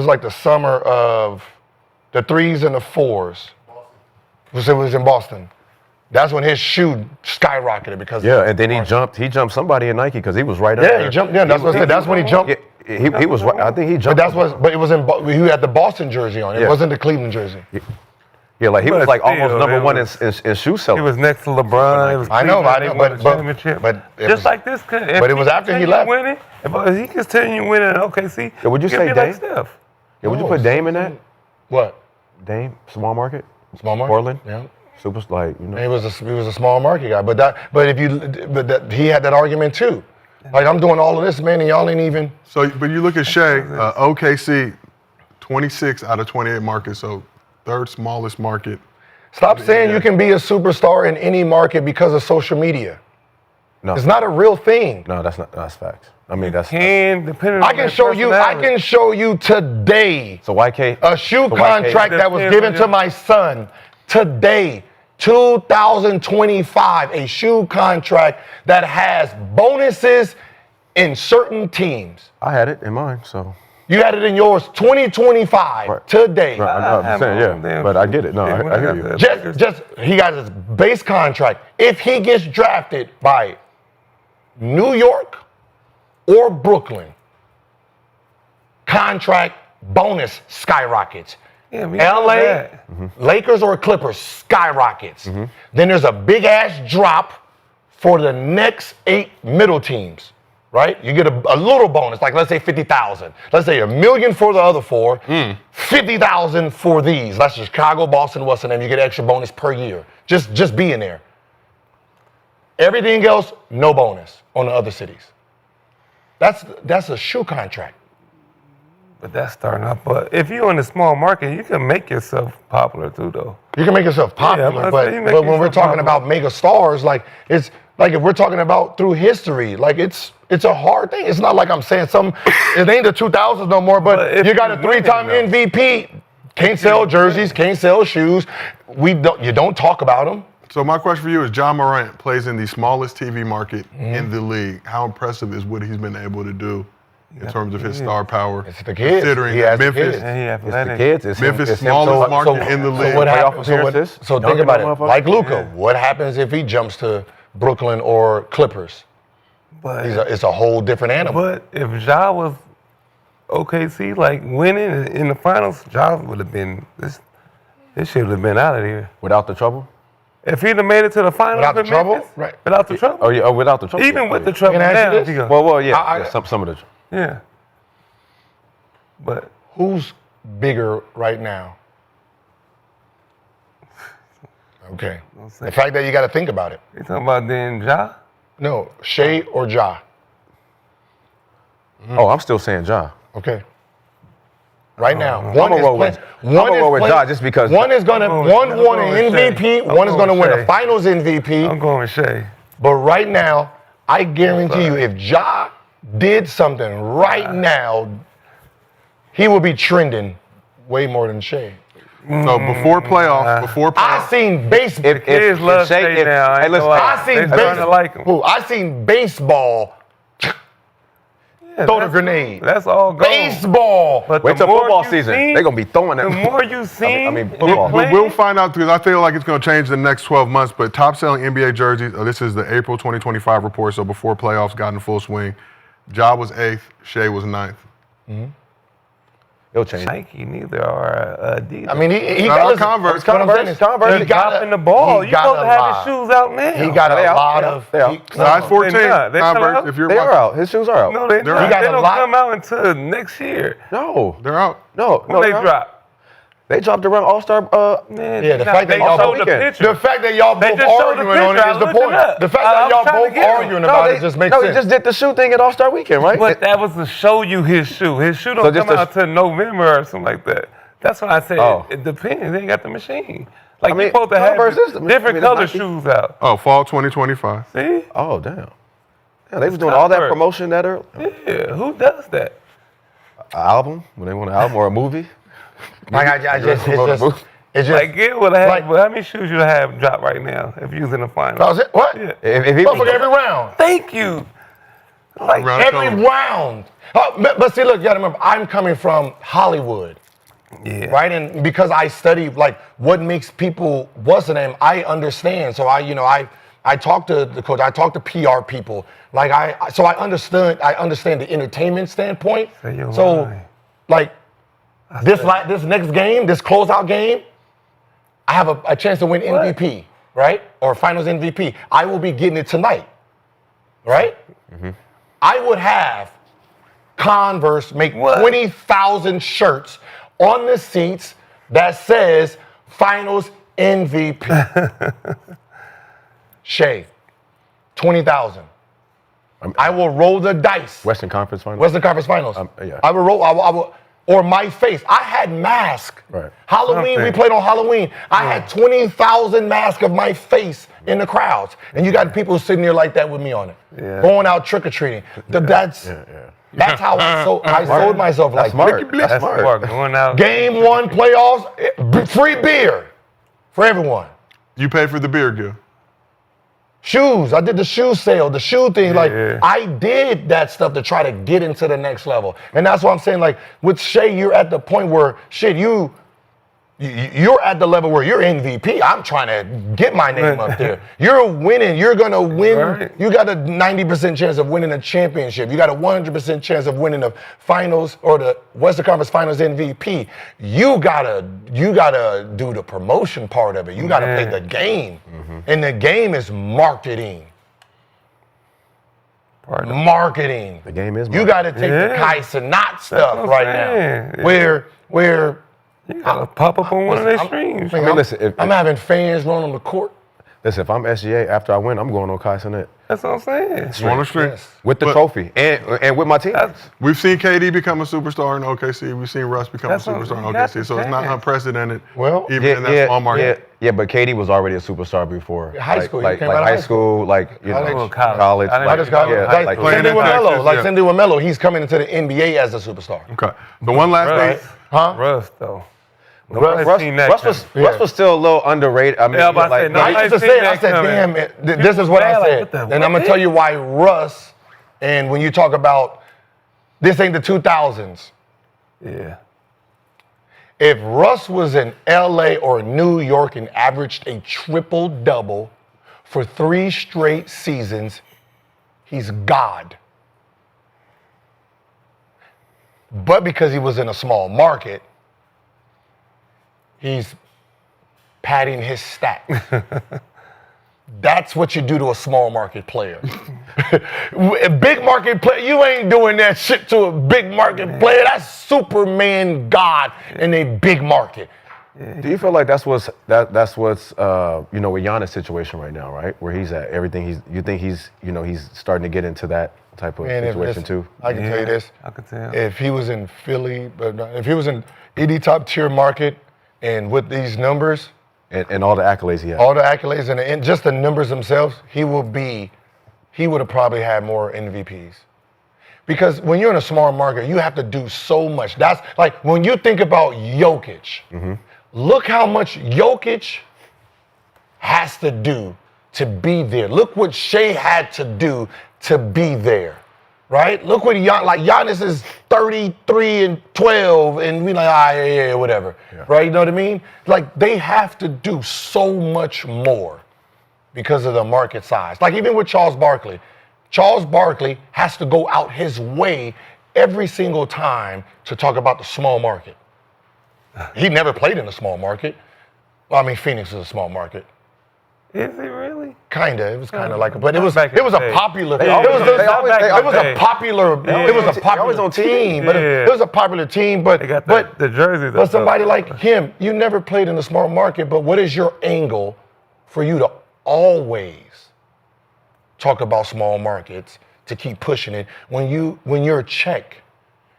like the summer of the 3s and the 4s. It was in Boston. That's when his shoe skyrocketed because Yeah, and then he jumped somebody in Nike because he was right up there. he jumped. Yeah, that's what I said. That's when he jumped. Yeah, he was right. I think he But jumped. but it was he had the Boston jersey on. It Yeah. wasn't the Cleveland jersey. Yeah, like he was But like still, almost number it one was- in shoe selling. It was next to LeBron. It was I know, Cleveland, I they know, won the but championship. it Just was- like this, but it was after he left. Winning, if he continue winning at OKC, Yeah, would you he'll say be Dame? like Steph? Yeah, would you put Dame in that? What? Dame, small market, Small market. Portland, Yeah. super like you know. He was a small market guy, he had that argument too. Like I'm doing all of this, man, and y'all ain't even. So, but you look at Shea, OKC, 26 out of 28 markets, so third smallest market. Stop saying you can be a superstar in any market because of social media. No, It's not a real thing. no, that's facts. I mean that's. Can depending on I can their show you. I personality. can show you today So why can't a shoe so why can't- contract that was given to my son today, 2025. A shoe contract that has bonuses in certain teams. I had it in mine, so. You had it in yours 2025 Right. today. No, I'm saying yeah, but I get it. No, I hear you. Just he got his base contract. If he gets drafted by New York or Brooklyn, contract bonus skyrockets. Yeah, we LA, know that. Lakers or Clippers skyrockets. Then there's a big ass drop for the next 8 middle teams. Right? You get a little bonus, like let's say 50,000. Let's say $1 million for the other 4, 50,000 for these. That's Chicago, Boston, what's the name? You get extra bonus per year. Just being there. Everything else, no bonus on the other cities. That's a shoe contract. But that's starting up. But if you're in a small market, you can make yourself popular too, though. You can make yourself popular, but when we're talking about mega stars, like it's like if we're talking about through history, like it's a hard thing. It's not like I'm saying it ain't the 2000s no more, but you got a 3-time MVP, can't sell jerseys, can't sell shoes. You don't talk about them. So my question for you is, Ja Morant plays in the smallest TV market in the league. How impressive is what he's been able to do in terms of his star power? It's the kids. Considering He that has the Memphis, kids. And he athletic. The kids. It's Memphis him. smallest market in the league. So what happens? appearances, So think dunking about on it. motherfuckers. Like Luka, what happens if he jumps to Brooklyn or Clippers? But It's a whole different animal. But if Ja was OKC, like winning in the finals, Ja would have been this shit would have been out of here. Without the trouble? If he'd have made it to the finals Without the with trouble? Memphis, Right. Without the trouble. Oh, yeah, without the trouble. Even Yeah, with yeah. the trouble Can I ask now, you if this? you go- Well, yeah, I- yeah, some of the. yeah. But Who's bigger right now? Okay. say- The fact that you got to think about it. you talking about then Ja? No, Shea or Ja? Oh, I'm still saying Ja. Okay. Right now, I'm gonna roll with Ja just because. one is gonna I'm going with won an Shea. MVP, I'm one is going gonna with win a Shea. Finals MVP. I'm going with Shea. But right now, I guarantee you, if Ja did something right now, he would be trending way more than Shea. So before playoffs, I seen baseball. Kids love Shea now. I hey, ain't listen, gonna lie. I seen They starting to like him. I seen baseball Yeah, throw the that's- grenade. That's all gone. Baseball. But Wait the till more football you season. see, They're gonna be throwing the that. more you see, I mean, football. we'll find out because I feel like it's going to change the next 12 months. But top selling NBA jerseys, this is the April 2025 report. So before playoffs got in full swing, Ja was 8th, Shea was 9th. It'll change. Nike neither are Adidas. I mean, he Not got on Converse. what I'm saying is, Converse. They're dropping the ball. You supposed to have his shoes out now. He got They a out, lot they out, of. they out. he- Size 14, They're not. They're Converse. out. If you're They are watching. out. His shoes are out. No, they're They're not. out. got They a don't lot- come out until next year. No, They're out. no, When they they're out. drop. They dropped around All-Star. Man, Yeah, the they fact that they y'all showed both- the picture. The fact that y'all They both just showed the arguing on picture. it I is the looked it point. up. The fact I that was y'all trying to both get him. arguing about it just makes no, sense. they just did the shoe thing at All-Star Weekend, right? But that was to show you his shoe. His shoe don't just come to- out till November or something like that. That's why I said Oh. it depends. They ain't got the machine. Like I mean, you're supposed to have Converse is the- different I mean, color it's Nike. shoes out. Oh, fall 2025. See? Oh, damn. Yeah, they was doing all that Converse. promotion that early. Yeah, who does that? An album, when they want an album or a movie. Like it's just Like it would have. like- Well, how many shoes you have drop right now if you was in the final? that was it. What? Yeah. If he Motherfucker, every round. Thank you. Like Round Every color. round. But see, look, you gotta remember, I'm coming from Hollywood, yeah. right? And because I study like what makes people, what's the name, I understand. So I talk to the coach, I talk to PR people. Like I understand the entertainment standpoint. Say your So mind. like this next game, this closeout game, I have a chance to win MVP, right? Or Finals MVP. I will be getting it tonight, right? I would have Converse make What? 20,000 shirts on the seats that says Finals MVP. Shea, 20,000. I will roll the dice. Western Conference Finals. Western Conference Finals. Yeah. I will, or my face. I had mask. Right. Halloween, we Something. played on Halloween. I had 20,000 masks of my face in the crowds. And you got people sitting there like that with me on it. Yeah. Going out trick-or-treating. That's how I sold myself like smart. that. That's smart. Going out. Game 1 playoffs, free beer for everyone. You pay for the beer gift. Shoes. I did the shoe sale, the shoe thing. Like Yeah. I did that stuff to try to get into the next level. And that's what I'm saying. Like with Shea, you're at the point where you're at the level where you're MVP. I'm trying to get my name up there. You're winning. You're gonna win. Right. You got a 90% chance of winning a championship. You got a 100% chance of winning the finals or the Western Conference Finals MVP. You gotta do the promotion part of it. You gotta play Man. the game, and the game is marketing. Marketing. The game is You got to take the Yeah. Kai Cenat stuff what I'm right saying. now, where You gotta pop up on one of their streams. I mean, listen, I'm having fans running on the court. Listen, if I'm SGA after I win, I'm going on Kai Cenat. That's what I'm saying. On the street. With the trophy and with my team. We've seen KD become a superstar in OKC. We've seen Russ become That's a what superstar in you got OKC. to So it's not chance. unprecedented, Well, even in that small market. Yeah, but KD was already a superstar before. High school, he like came out of high high school, like you know, College. college. I just got like playing Cindy in Melo. Texas, Like yeah. Cindy Melo, he's coming into the NBA as a superstar. Okay. The one last Russ. thing. Huh? Russ, though. Russ was still a little underrated. I mean, Yeah, I'm about to say, I used to say it. I said, damn, this is what I said. And I'm going to tell you why Russ, and when you talk about, this ain't the 2000s. Yeah. If Russ was in LA or New York and averaged a triple-double for 3 straight seasons, he's God. But because he was in a small market, he's padding his stats. That's what you do to a small market player. A big market player, you ain't doing that shit to a big market player. That's Superman God in a big market. Do you feel like that's what's with Giannis' situation right now, right? Where he's at, you think he's starting to get into that type of situation too? I can tell you this. I can tell. If he was in Philly, but if he was in any top tier market and with these numbers, and all the accolades he has. all the accolades and just the numbers themselves, he would have probably had more MVPs. Because when you're in a small market, you have to do so much. That's like when you think about Jokic, look how much Jokic has to do to be there. Look what Shea had to do to be there, right? Look what Giannis is 33 and 12, and we like, yeah, whatever, right? You know what I mean? Like they have to do so much more because of the market size. Like even with Charles Barkley has to go out his way every single time to talk about the small market. He never played in a small market. Well, I mean, Phoenix is a small market. Is it really? Kinda. It was kind of like, but it was back in a the day. popular. They It always- was they always- they always- a popular. It was a always popular on TV. team. But it was a popular team. But They got but the jerseys. but somebody like him, you never played in a small market. But what is your angle for you to always talk about small markets to keep pushing it when your check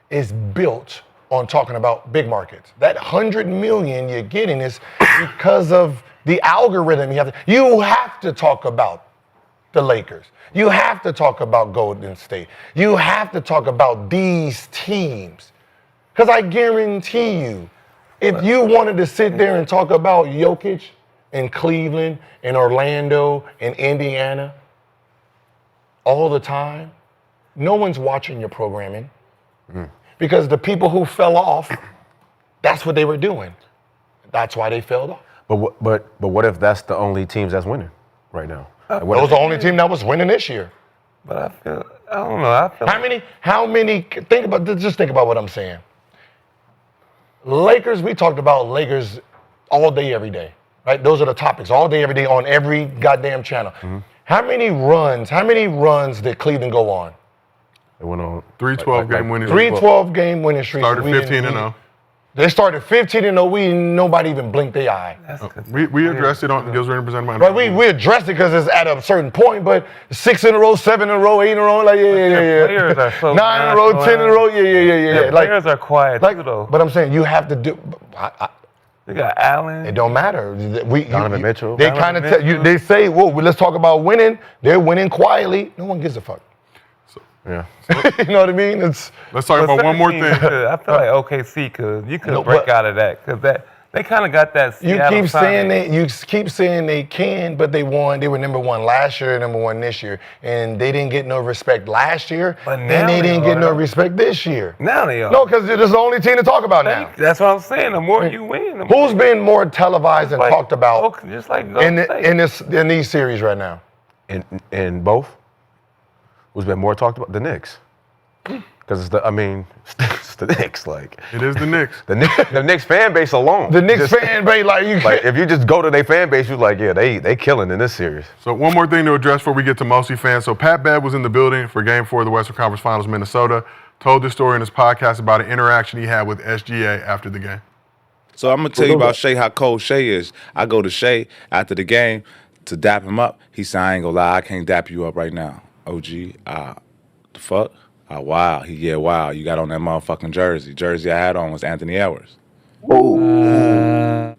is built on talking about big markets? That 100 million you're getting is because of the algorithm. You have to talk about the Lakers. You have to talk about Golden State. You have to talk about these teams. Because I guarantee you, if you wanted to sit there and talk about Jokic in Cleveland, in Orlando, in Indiana, all the time, no one's watching your programming. Because the people who fell off, that's what they were doing. That's why they fell off. But what if that's the only teams that's winning right now? Like, what That was if- the only team that was winning this year. But I don't know. I feel How many, just think about what I'm saying. Lakers, we talked about Lakers all day, every day, right? Those are the topics all day, every day on every goddamn channel. How many runs did Cleveland go on? They went on 3-12 game winning. 3-12 game winning streak. Started 15-0. They started 15-0. Nobody even blinked their eye. We addressed it on Gilbert represented by. But we addressed it because it's at a certain point. But 6 in a row, 7 in a row, 8 in a row, like yeah. players are so 9 in a row, 10 in a row, yeah. The players are quiet too, though. But I'm saying you have to do. You got Allen. It don't matter. Donovan Mitchell. They kind of they say, "Whoa, let's talk about winning." They're winning quietly. No one gives a fuck. Yeah. You know what I mean? Let's talk about one more thing. I feel like OKC could break out of that because they kind of got that. You Seattle keep saying they can, but they won. They were number one last year, number one this year, and they didn't get no respect last year, and they didn't get no respect this year. Now they are. No, because it's the only team to talk about now. That's what I'm saying. The more you win, the Who's been more televised and talked about just like in these series right now? In both? Who's been more talked about? The Knicks. Because it's the Knicks. Like it is the Knicks. The Knicks fan base alone. The Knicks fan base, like if you just go to their fan base, you're like, yeah, they killing in this series. So one more thing to address before we get to MostlyFans. So Pat Bev was in the building for Game 4 of the Western Conference Finals, Minnesota. Told this story in his podcast about an interaction he had with SGA after the game. So I'm gonna tell you about Shea, how cold Shea is. I go to Shea after the game. to dap him up, he said, I ain't gonna lie, I can't dap you up right now. OG, the fuck? Wow. Wow. You got on that motherfucking jersey. Jersey I had on was Anthony Edwards.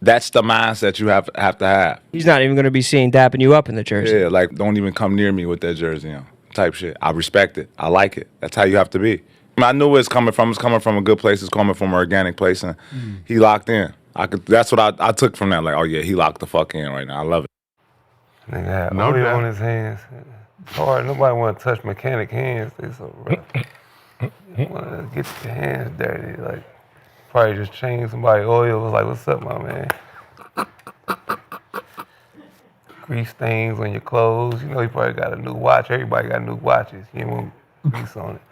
That's the mindset you have to have. He's not even going to be seen dapping you up in the jersey. Yeah, like, don't even come near me with that jersey on. Type shit. I respect it. I like it. That's how you have to be. I knew where it's coming from. It's coming from a good place. It's coming from an organic place. And he locked in. That's what I took from that. Like, oh, yeah, he locked the fuck in right now. I love it. Nigga had No oil doubt. on his hands. It's hard. Nobody want to touch mechanic hands. They so rough. You want to get your hands dirty. Like, probably just change somebody oil. Was like, what's up, my man? Grease stains on your clothes. You know, you probably got a new watch. Everybody got new watches. You don't want grease on it.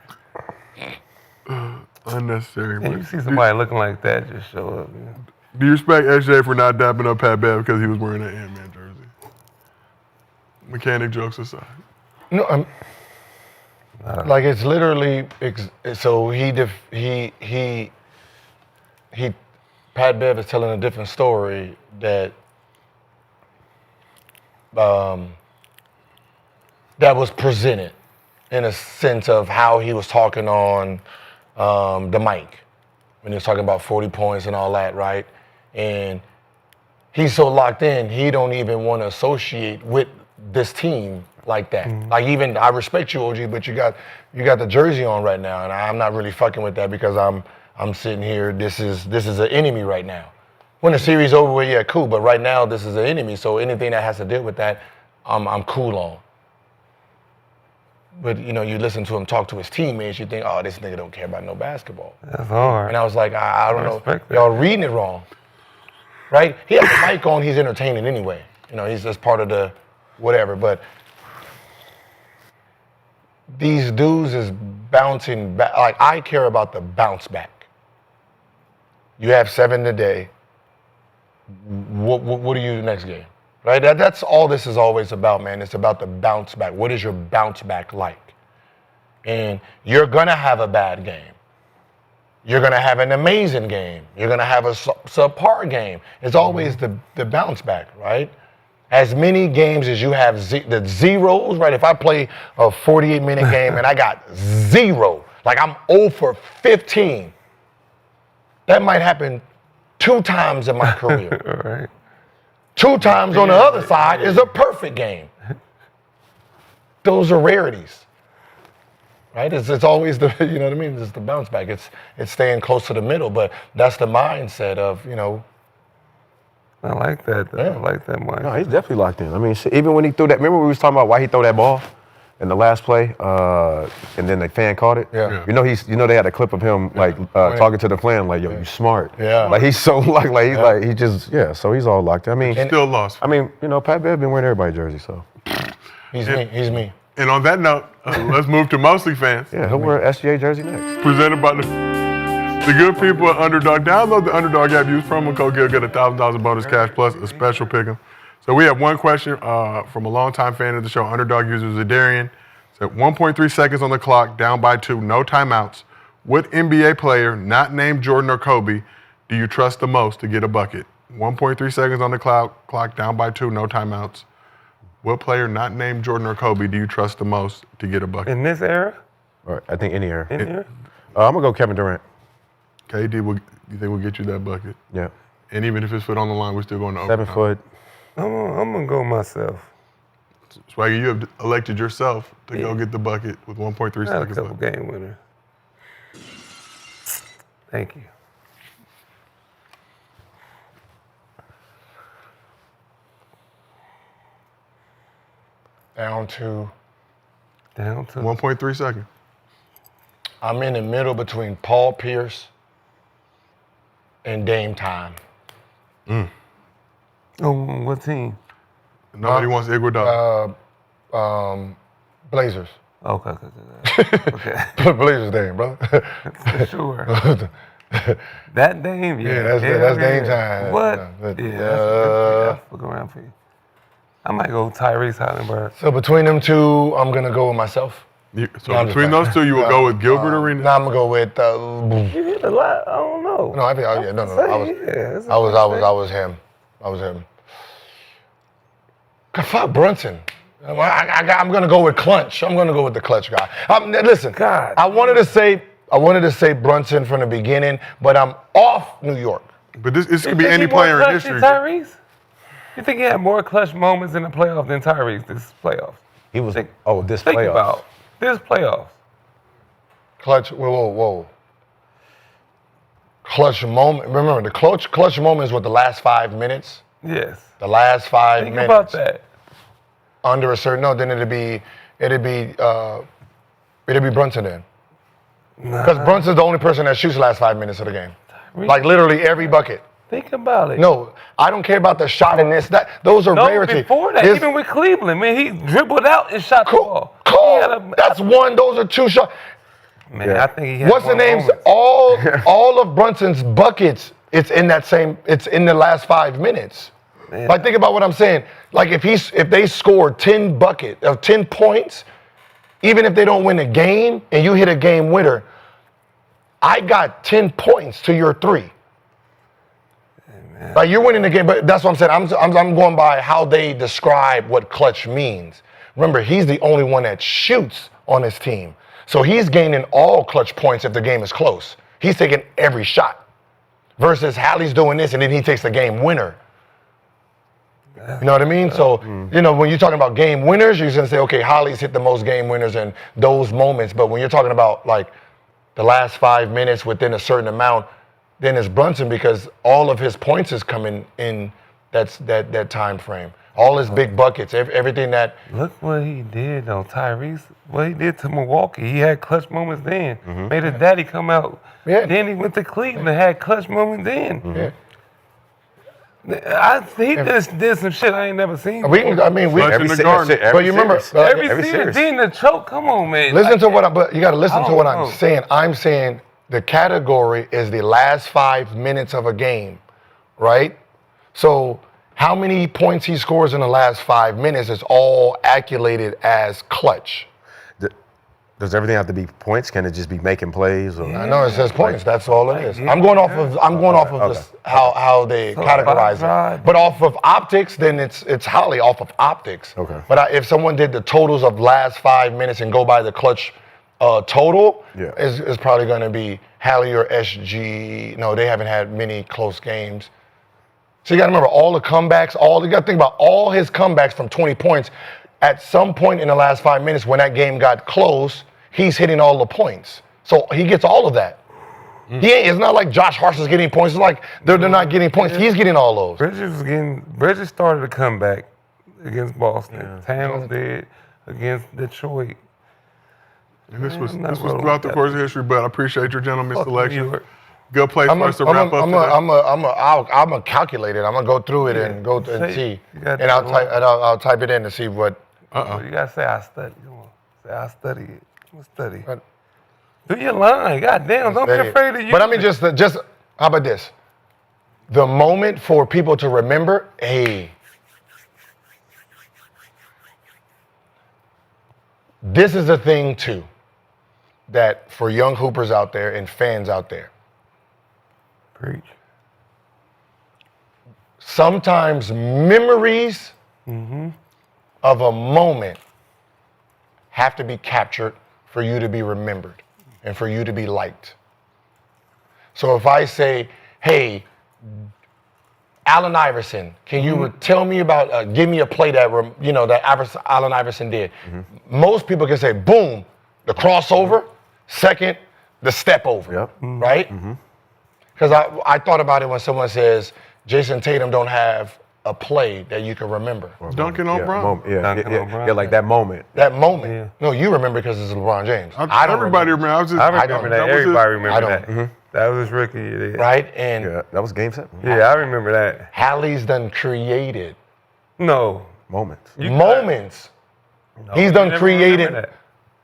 Unnecessary. And you see somebody looking like that, just show up. You know? Do you respect SJ for not dapping up Pat Bev because he was wearing that Ant-Man jersey? Mechanic jokes aside. No, like it's literally so Pat Bev is telling a different story that that was presented in a sense of how he was talking on the mic when he was talking about 40 points and all that, right? And he's so locked in, he don't even want to associate with this team like that. Like even I respect you, OG, but you got the jersey on right now, and I'm not really fucking with that because I'm sitting here. This is an enemy right now. When the series over with, yeah, cool. But right now, this is an enemy. So anything that has to deal with that, I'm cool on. But you know, you listen to him talk to his teammates, you think, oh, this nigga don't care about no basketball. That's hard. And I was like, I don't know, respect that. y'all reading it wrong, right? He has the mic on, he's entertaining anyway. You know, he's just part of the whatever. But these dudes is bouncing back. Like, I care about the bounce back. You have 7 today. What do you do next game? Right? That's all this is always about, man. It's about the bounce back. What is your bounce back like? And you're going to have a bad game. You're going to have an amazing game. You're going to have a subpar game. It's always the bounce back, right? As many games as you have the zeros, right? If I play a 48-minute game and I got 0, like I'm 0 for 15, that might happen 2 times in my career. All right. 2 times on the other side is a perfect game. Those are rarities, right? It's always the, you know what I mean? It's the bounce back. It's staying close to the middle, but that's the mindset of, you know. I like that. Though. Yeah. I like that mindset. No, he's definitely locked in. I mean, shit, even when he threw that, remember we was talking about why he threw that ball in the last play, and then the fan caught it? Yeah. You know they had a clip of him like talking to the fan like, yo, you smart. Yeah. Like he's so so he's all locked in. I mean, Still lost. I mean, you know, Pat Bev been wearing everybody's jersey, so. He's me. And on that note, let's move to MostlyFans. Yeah, he'll wear an SGA jersey next. Presented by the good people at Underdog. Download the Underdog app. Use promo code GIL. Get $1,000 bonus cash plus a special pick'em. So we have one question from a longtime fan of the show, Underdog user Zadarian. Said 1.3 seconds on the clock, down by 2, no timeouts. What NBA player, not named Jordan or Kobe, do you trust the most to get a bucket? 1.3 seconds on the clock, down by 2, no timeouts. What player, not named Jordan or Kobe, do you trust the most to get a bucket? In this era? All right, I think any era. In here? I'm gonna go Kevin Durant. KD, you think will get you that bucket? Yeah. And even if it's foot on the line, we're still going to 7 overtime. foot. I'm gonna go myself. Swaggy, you have elected yourself to go get the bucket with 1.3 I had a seconds couple left. game winner. Thank you. Down to 1.3 seconds. I'm in the middle between Paul Pierce and Dame Time. Oh, what team? Nobody wants Iguodala. Blazers. Okay. Blazers Dame, bro. For sure. That Dame, yeah. That's Dame Time. What? But, Yeah, that's fuck around for you. I might go Tyrese Haliburton. So between them two, I'm gonna go with myself. So between those two, you will go with Gilbert Arenas? No, I'm gonna go with. You hit a lot. I don't know. No, I think. Yeah, no. I was him. Fuck Brunson. I'm gonna go with Clutch. I'm gonna go with the Clutch guy. Listen, God. I wanted to say Brunson from the beginning, but I'm off New York. But this could be any player in history. Tyrese? You think he had more clutch moments in the playoffs than Tyrese this playoffs? He was. Think This Think playoffs. about this playoffs. Clutch. Whoa. Clutch moment. Remember, the clutch moment is what the last 5 minutes. Yes. The last 5 Think minutes. about that. Under a certain then it'd be Brunson then. Because Brunson's the only person that shoots the last 5 minutes of the game. Like literally every bucket. Think about it. No, I don't care about the shot in this. Those are No, rarity. before that, even with Cleveland, man, he dribbled out and shot the ball. Cool. That's one. Those are two shots. Man, I think he had What's the more names? moments. All of Brunson's buckets. It's in that same. It's in the last 5 minutes. Man. Like think about what I'm saying. Like if they score 10 points, even if they don't win a game and you hit a game winner, I got 10 points to your 3. Like you're winning the game, but that's what I'm saying. I'm going by how they describe what clutch means. Remember, he's the only one that shoots on his team. So he's gaining all clutch points if the game is close. He's taking every shot. Versus Hallie's doing this and then he takes the game winner. You know what I mean? So, when you're talking about game winners, you're going to say, okay, Holly's hit the most game winners in those moments. But when you're talking about like the last 5 minutes within a certain amount, then it's Brunson because all of his points is coming in that time frame. All his big buckets, everything that. Look what he did though, Tyrese. What he did to Milwaukee. He had clutch moments then. Made his daddy come out. Yeah. Then he went to Cleveland and had clutch moments then. Yeah. He just did some shit I ain't never seen. But you remember every series. Then the choke. Come on, man. Listen to what but you got to listen to what I'm know. saying. I'm saying the category is the last 5 minutes of a game, right? So how many points he scores in the last 5 minutes is all accumulated as clutch. Does everything have to be points? Can it just be making plays? Or? I know it says points. That's all it is. I'm going off of this, how they categorize it. But off of optics, then it's Holly off of optics. Okay. But if someone did the totals of last 5 minutes and go by the clutch total, is probably going to be Hallie or SG. No, they haven't had many close games. So you got to remember all the comebacks. You got to think about all his comebacks from 20 points. At some point in the last 5 minutes, when that game got close, he's hitting all the points. So he gets all of that. It's not like Josh Hart is getting points. It's like they're not getting points. He's getting all those. Bridges started a comeback against Boston. Towns did against Detroit. And this was throughout the course of history, but I appreciate your gentleman's selection. Good place for us to I'm wrap a calculate it. I'm gonna go through it and go and see, and I'll type it in to see what. You gotta say I studied. Come on, say I studied it. I'm gonna study. Do your line. Goddamn, don't be afraid of you. But I mean, just how about this? The moment for people to remember. Hey, this is a thing too. That for young hoopers out there and fans out there. Preach. Sometimes memories of a moment have to be captured for you to be remembered and for you to be liked. So if I say, hey, Allen Iverson, can you tell me about, give me a play that Allen Iverson did? Most people can say, boom, the crossover, second, the step over, right? Because I thought about it when someone says, Jason Tatum don't have a play that you can remember. Duncan on Brown. Like that moment. That moment. Yeah. No, you remember because it's LeBron James. Everybody remember. I remember that. Everybody remember that. Mm-hmm. That was Rickey. Right? And that was game 7. Yeah, I remember that. Hallie's done created. No. Moments. Moments. No, he's done created.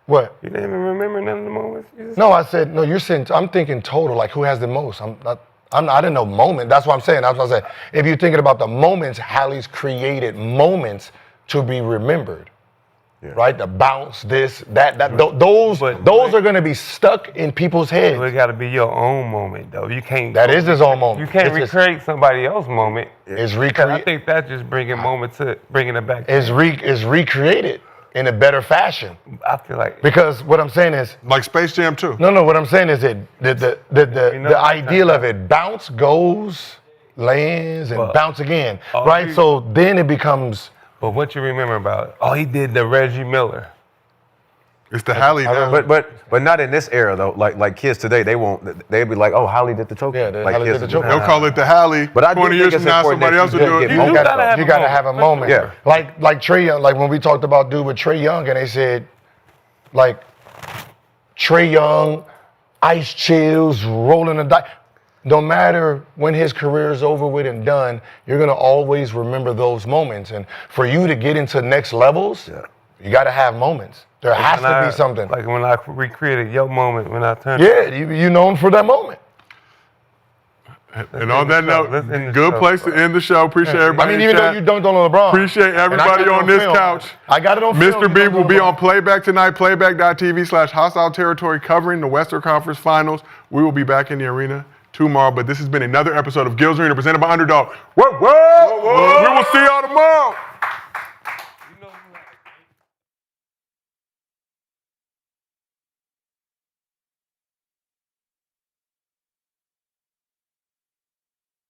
What? You didn't even remember none of the moments? No, I said, no, you're saying, I'm thinking total, like who has the most. I didn't know moment. That's what I'm saying. That's what I said. If you're thinking about the moments, Hallie's created moments to be remembered. right? The bounce, this, that, those are going to be stuck in people's heads. It got to be your own moment, though. You can't. That is his own moment. You can't recreate somebody else's moment. It's I think that's just bringing it back. Is recreated in a better fashion. I feel like because what I'm saying is like Space Jam 2. No, what I'm saying is that the ideal of it bounce, goes, lands, and bounce again, right? So then it becomes. But what you remember about it? Oh, he did the Reggie Miller. It's the Halle now. But not in this era though. Like kids today, they'd be like, oh, Halle did the choke. Yeah, Halle did the choke. They'll call it the Halle. But I 20 years from now, somebody else will do it. You gotta have a moment. Yeah. Like Trey Young, like when we talked about dude with Trey Young, and they said, like Trey Young, ice chills, rolling the dice. No matter when his career is over with and done, you're gonna always remember those moments. And for you to get into next levels, you gotta have moments. There has to be something. Like when I recreated your moment when I turned. Yeah, you known for that moment. And on that note, good place to end the show. Appreciate everybody. I mean, even though you dunked on LeBron. Appreciate everybody on this couch. I got it on film. Mr. B will be on Playback tonight, playback.tv/hostile territory, covering the Western Conference Finals. We will be back in the arena tomorrow, but this has been another episode of Gil's Arena presented by Underdog. Whoa, whoa, whoa. We will see y'all tomorrow.